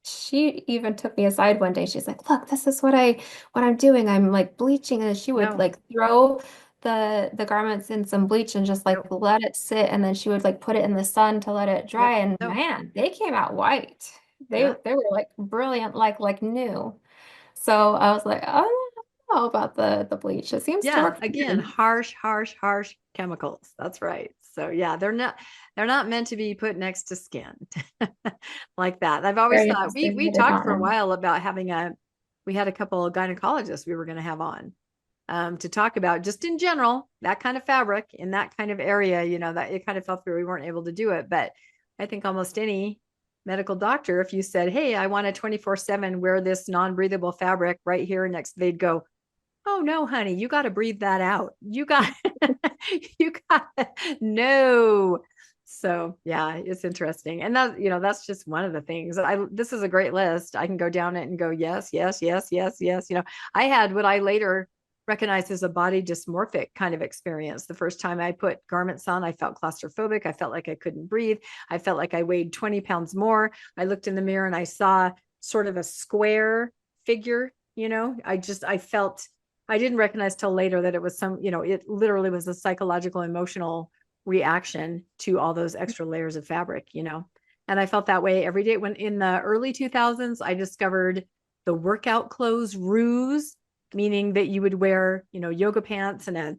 she even took me aside one day. She's like, look, this is what I'm doing. I'm like bleaching, and she would No, like throw the garments in some bleach and just like nope, let it sit, and then she would like put it in the sun to let it yep, dry. And no, man, they came out white. They yeah. they were like brilliant, like new. So I was like, oh, I don't know about the bleach. It seems to Yeah, work again, fine. harsh chemicals. That's right. So yeah, they're not meant to be put next to skin like that. I've always Very thought we interesting. we I did talked not for a know. while about having we had a couple of gynecologists we were going to have on to talk about just in general that kind of fabric in that kind of area, that it kind of fell through. We weren't able to do it, but I think almost any medical doctor, if you said, "Hey, I want a 24/7 wear this non-breathable fabric right here next," they'd go, "Oh no, honey, you got to breathe that out. You got, you got, no." So yeah, it's interesting. And that's just one of the things. This is a great list. I can go down it and go, yes, yes, yes, yes, yes. I had what I later recognized as a body dysmorphic kind of experience. The first time I put garments on, I felt claustrophobic. I felt like I couldn't breathe. I felt like I weighed 20 pounds more. I looked in the mirror and I saw sort of a square figure, I felt, I didn't recognize till later that it was it literally was a psychological, emotional reaction to all those extra layers of fabric, and I felt that way every day. When in the early 2000s, I discovered the workout clothes ruse, meaning that you would wear, yoga pants and a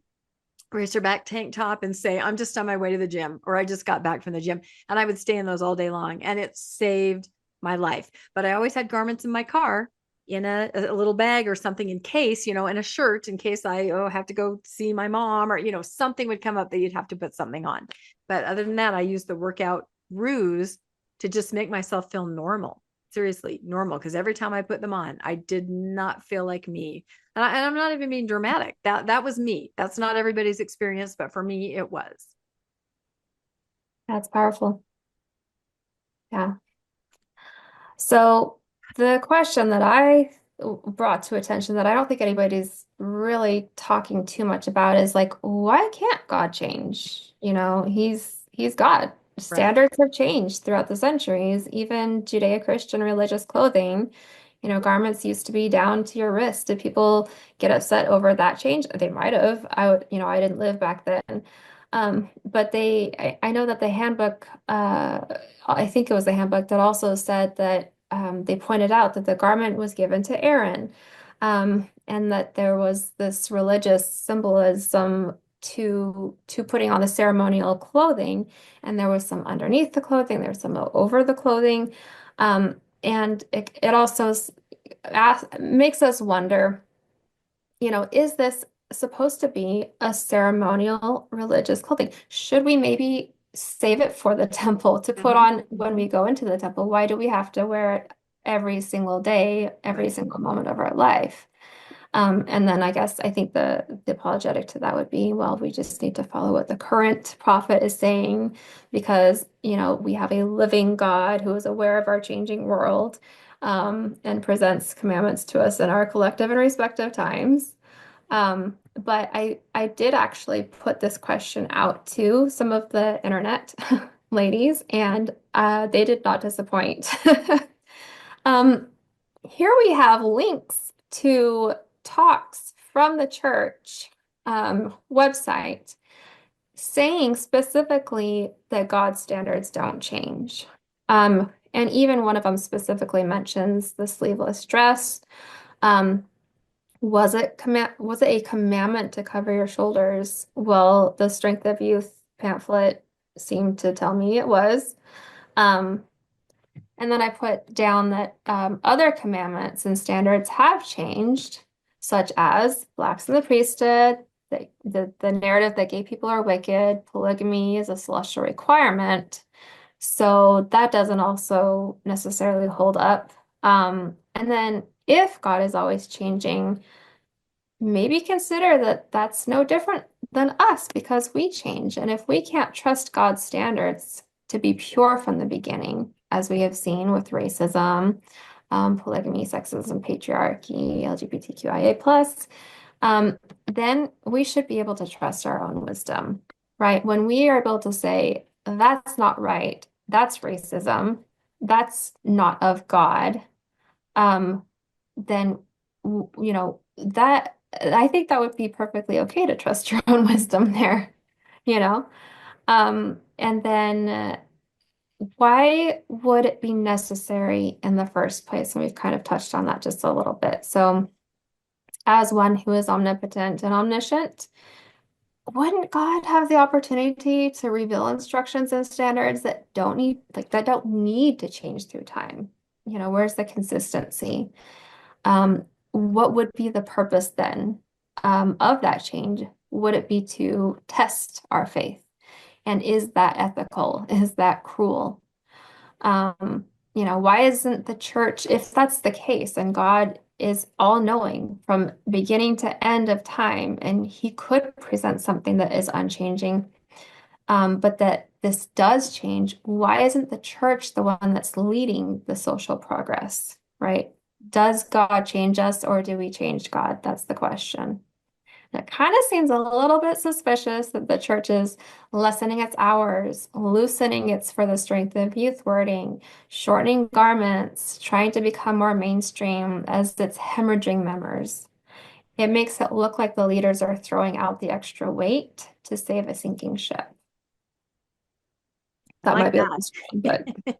racerback tank top and say, I'm just on my way to the gym, or I just got back from the gym. And I would stay in those all day long. And it saved my life. But I always had garments in my car in a little bag or something in case, and a shirt in case I have to go see my mom, or, something would come up that you'd have to put something on. But other than that, I used the workout ruse to just make myself feel normal. Seriously, normal. Because every time I put them on, I did not feel like me. And I'm not even being dramatic. That was me. That's not everybody's experience, but for me, it was. That's powerful. Yeah. So the question that I brought to attention that I don't think anybody's really talking too much about is like, why can't God change? He's God. Standards have changed throughout the centuries. Even Judeo-Christian religious clothing, garments used to be down to your wrist. Did people get upset over that change? They might have. I didn't live back then. But I know that the handbook, I think it was the handbook that also said that they pointed out that the garment was given to Aaron, and that there was this religious symbolism to putting on the ceremonial clothing, and there was some underneath the clothing, there's some over the clothing, and it also makes us wonder, is this supposed to be a ceremonial religious clothing? Should we maybe save it for the temple to put on when we go into the temple? Why do we have to wear it every single day, every single moment of our life? And then I think the apologetic to that would be, well, we just need to follow what the current prophet is saying, because, we have a living God who is aware of our changing world, and presents commandments to us in our collective and respective times. But I did actually put this question out to some of the internet ladies, and they did not disappoint. Here we have links to talks from the church website saying specifically that God's standards don't change. And even one of them specifically mentions the sleeveless dress. Was it a commandment to cover your shoulders? Well, the Strength of Youth pamphlet seemed to tell me it was. And then I put down that other commandments and standards have changed, such as blacks in the priesthood, the narrative that gay people are wicked, polygamy is a celestial requirement. So that doesn't also necessarily hold up. And then if God is always changing, maybe consider that that's no different than us, because we change. And if we can't trust God's standards to be pure from the beginning, as we have seen with racism, polygamy, sexism, patriarchy, LGBTQIA+, then we should be able to trust our own wisdom, right? When we are able to say, that's not right, that's racism, that's not of God, then, that I think that would be perfectly okay to trust your own wisdom there, and then why would it be necessary in the first place? And we've kind of touched on that just a little bit. So as one who is omnipotent and omniscient, wouldn't God have the opportunity to reveal instructions and standards that don't need to change through time? Where's the consistency? What would be the purpose then of that change? Would it be to test our faith? And is that ethical? Is that cruel? Why isn't the church, if that's the case, and God is all-knowing from beginning to end of time, and he could present something that is unchanging, but that this does change, why isn't the church the one that's leading the social progress, right? Does God change us, or do we change God? That's the question. It kind of seems a little bit suspicious that the church is lessening its hours, loosening its for the strength of youth wording, shortening garments, trying to become more mainstream as it's hemorrhaging members. It makes it look like the leaders are throwing out the extra weight to save a sinking ship. I That like might be a that. little strong, but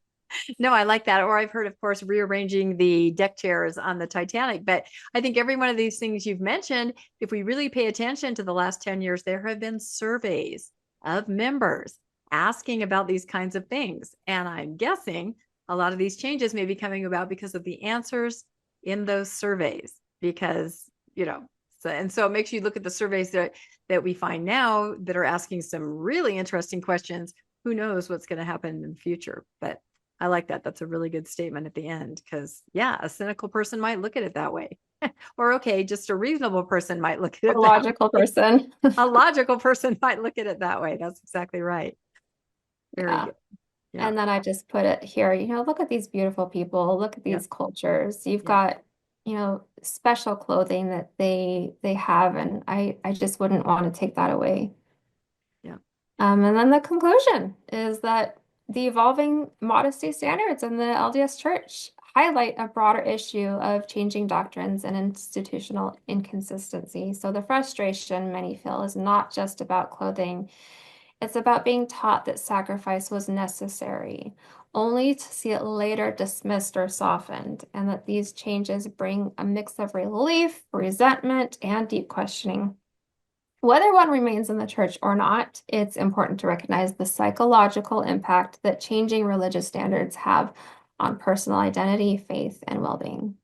No, I like that. Or I've heard, of course, rearranging the deck chairs on the Titanic. But I think every one of these things you've mentioned, if we really pay attention to the last 10 years, there have been surveys of members asking about these kinds of things. And I'm guessing a lot of these changes may be coming about because of the answers in those surveys. Because, so it makes you look at the surveys that we find now that are asking some really interesting questions. Who knows what's going to happen in the future? But I like that. That's a really good statement at the end because, yeah, a cynical person might look at it that way. Or, okay, just a reasonable person might look at a it that logical way. person. A logical person might look at it that way. That's exactly right. Very Yeah. good. Yeah. And then I just put it here, look at these beautiful people, look at Yeah. these cultures. You've Yeah. got, special clothing that they have, and I just wouldn't want to take that away. Yeah. And then the conclusion is that the evolving modesty standards in the LDS Church highlight a broader issue of changing doctrines and institutional inconsistency. So the frustration many feel is not just about clothing. It's about being taught that sacrifice was necessary, only to see it later dismissed or softened, and that these changes bring a mix of relief, resentment, and deep questioning. Whether one remains in the church or not, it's important to recognize the psychological impact that changing religious standards have on personal identity, faith, and well-being.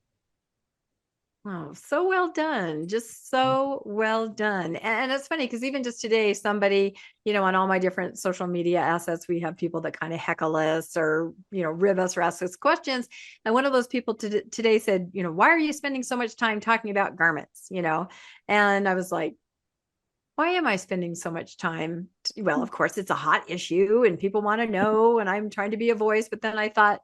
Oh, so well done. Just so well done. And it's funny because even just today, somebody, on all my different social media assets, we have people that kind of heckle us or, rib us or ask us questions. And one of those people today said, why are you spending so much time talking about garments? And I was like, why am I spending so much time? Well, of course, it's a hot issue and people want to know, and I'm trying to be a voice. But then I thought,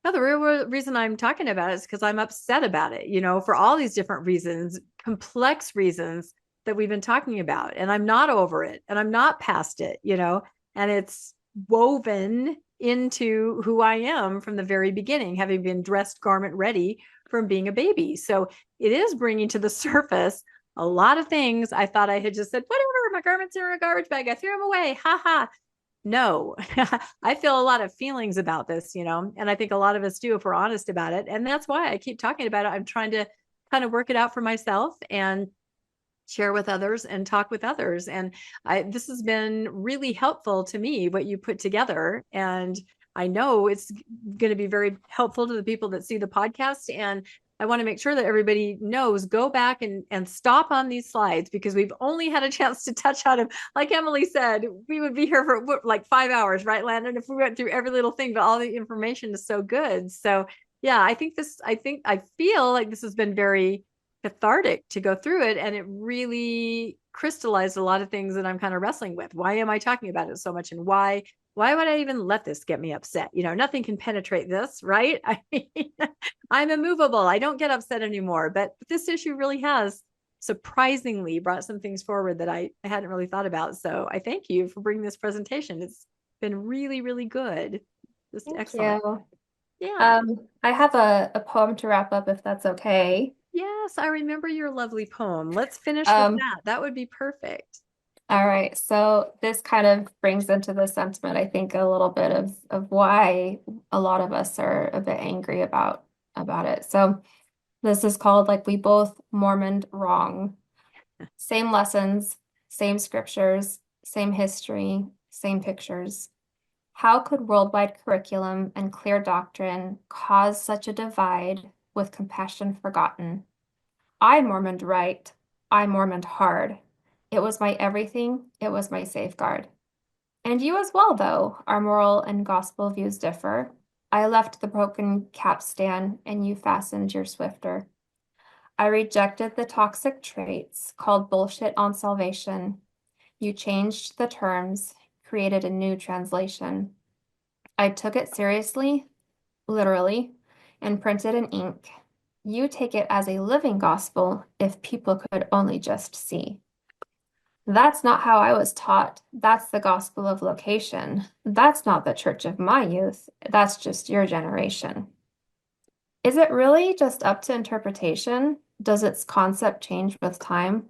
no, the real reason I'm talking about it is because I'm upset about it, for all these different reasons, complex reasons that we've been talking about. And I'm not over it and I'm not past it, and it's woven into who I am from the very beginning, having been dressed garment ready from being a baby. So it is bringing to the surface a lot of things I thought I had just said, whatever, my garments are in a garbage bag. I threw them away. Ha ha. No, I feel a lot of feelings about this, and I think a lot of us do if we're honest about it. And that's why I keep talking about it. I'm trying to kind of work it out for myself and share with others and talk with others. And this has been really helpful to me, what you put together. And I know it's going to be very helpful to the people that see the podcast. And I want to make sure that everybody knows, go back and stop on these slides because we've only had a chance to touch on them. Like Emily said, we would be here for like 5 hours, right, Landon, if we went through every little thing, but all the information is so good. So yeah, I feel like this has been very cathartic to go through it. And it really crystallized a lot of things that I'm kind of wrestling with. Why am I talking about it so much? And why would I even let this get me upset? Nothing can penetrate this, right? I mean, I'm immovable. I don't get upset anymore. But this issue really has surprisingly brought some things forward that I hadn't really thought about. So I thank you for bringing this presentation. It's been really, really good. Just Thank excellent. you. Yeah. I have a poem to wrap up if that's okay. Yes, I remember your lovely poem. Let's finish with that. That would be perfect. All right, so this kind of brings into the sentiment, I think, a little bit of why a lot of us are a bit angry about it. So this is called like we both Mormoned wrong. Same lessons, same scriptures, same history, same pictures. How could worldwide curriculum and clear doctrine cause such a divide with compassion forgotten? I Mormoned right, I Mormoned hard. It was my everything, it was my safeguard. And you as well, though, our moral and gospel views differ. I left the broken capstan and you fastened your swifter. I rejected the toxic traits called bullshit on salvation. You changed the terms, created a new translation. I took it seriously, literally, and printed in ink. You take it as a living gospel if people could only just see. That's not how I was taught. That's the gospel of location. That's not the church of my youth. That's just your generation. Is it really just up to interpretation? Does its concept change with time?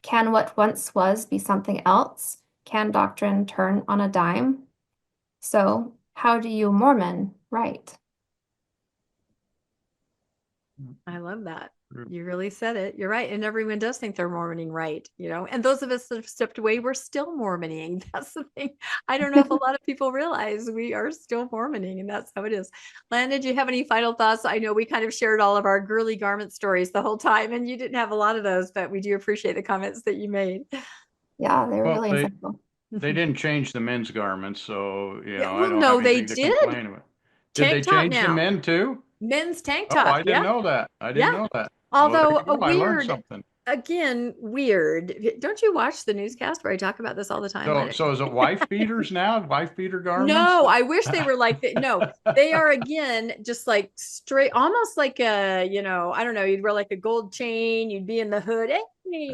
Can what once was be something else? Can doctrine turn on a dime? So, how do you Mormon write? I love that. True. You really said it. You're right. And everyone does think they're Mormoning right, and those of us that have stepped away, we're still Mormoning. That's the thing. I don't know if a lot of people realize we are still Mormoning, and that's how it is. Landon, do you have any final thoughts? I know we kind of shared all of our girly garment stories the whole time, and you didn't have a lot of those, but we do appreciate the comments that you made. Yeah, they were Well, really they insightful. they didn't change the men's garments, so Yeah, I well, don't have no, they anything to did. complain about. Did they Tank top change the now. men too? Men's tank Oh, top. I didn't know that. I didn't Yeah. know that. Well, there Although you go. I learned something. again, weird. Don't you watch the newscast where I talk about this all the time? So is it wife beaters now? Wife beater garments? No, I wish they were like that. No, they are again just like straight, almost like I don't know, you'd wear like a gold chain, you'd be in the hood. Hey, Hey,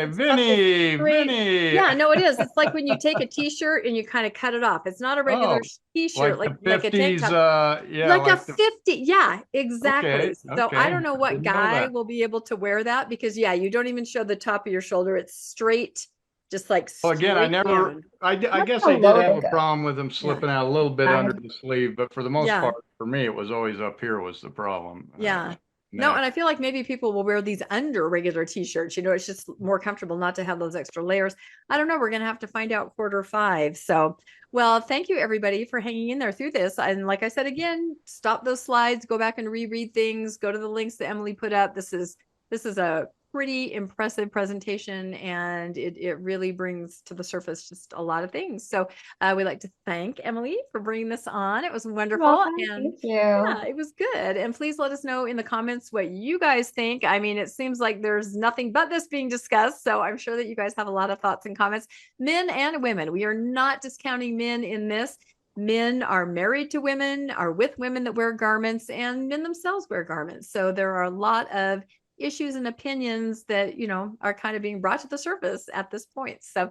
it's got this straight. Vinny. Yeah, no, it is. It's like when you take a t-shirt and you kind of cut it off. It's not a regular t-shirt, like the like a tank 50s, top. yeah, Like a like 50. Yeah, exactly. okay, So I okay. don't know what Didn't know guy that. will be able to wear that because you don't even show the top of your shoulder. It's straight, just like Well, again, straight down. I guess how I did low have they a go. problem with them slipping out a little bit under Right. the sleeve, but for the most Yeah. part, for me, it was always up here was the problem. Yeah. No, and I feel like maybe people will wear these under regular t-shirts. It's just more comfortable not to have those extra layers. I don't know. We're going to have to find out quarter 5. So, well, thank you everybody for hanging in there through this. And like I said, again, stop those slides, go back and reread things, go to the links that Emily put up. This is a pretty impressive presentation, and it really brings to the surface just a lot of things. So we'd like to thank Emily for bringing this on. It was wonderful. Welcome. And Thank you. yeah, it was good. And please let us know in the comments what you guys think. I mean, it seems like there's nothing but this being discussed. So I'm sure that you guys have a lot of thoughts and comments, men and women. We are not discounting men in this. Men are married to women, are with women that wear garments, and men themselves wear garments. So there are a lot of issues and opinions that are kind of being brought to the surface at this point. So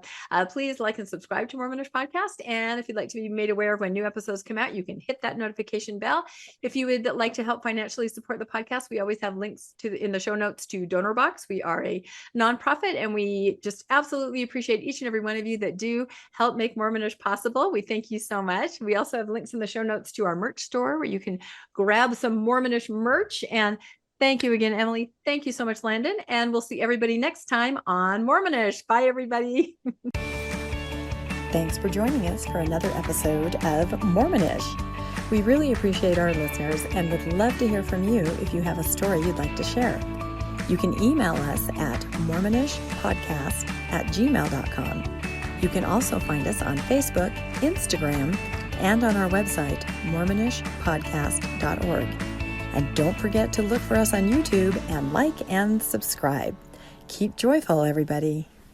please like and subscribe to Mormonish Podcast, and if you'd like to be made aware of when new episodes come out, you can hit that notification bell. If you would like to help financially support the podcast, we always have links in the show notes to Donor Box. We are a nonprofit, and we just absolutely appreciate each and every one of you that do help make Mormonish possible. We thank you so much. We also have links in the show notes to our merch store where you can grab some Mormonish merch. And thank you again, Emily. Thank you so much, Landon. And we'll see everybody next time on Mormonish. Bye, everybody. Thanks for joining us for another episode of Mormonish. We really appreciate our listeners and would love to hear from you if you have a story you'd like to share. You can email us at mormonishpodcast@gmail.com. You can also find us on Facebook, Instagram, and on our website, mormonishpodcast.org. And don't forget to look for us on YouTube and like and subscribe. Keep joyful, everybody.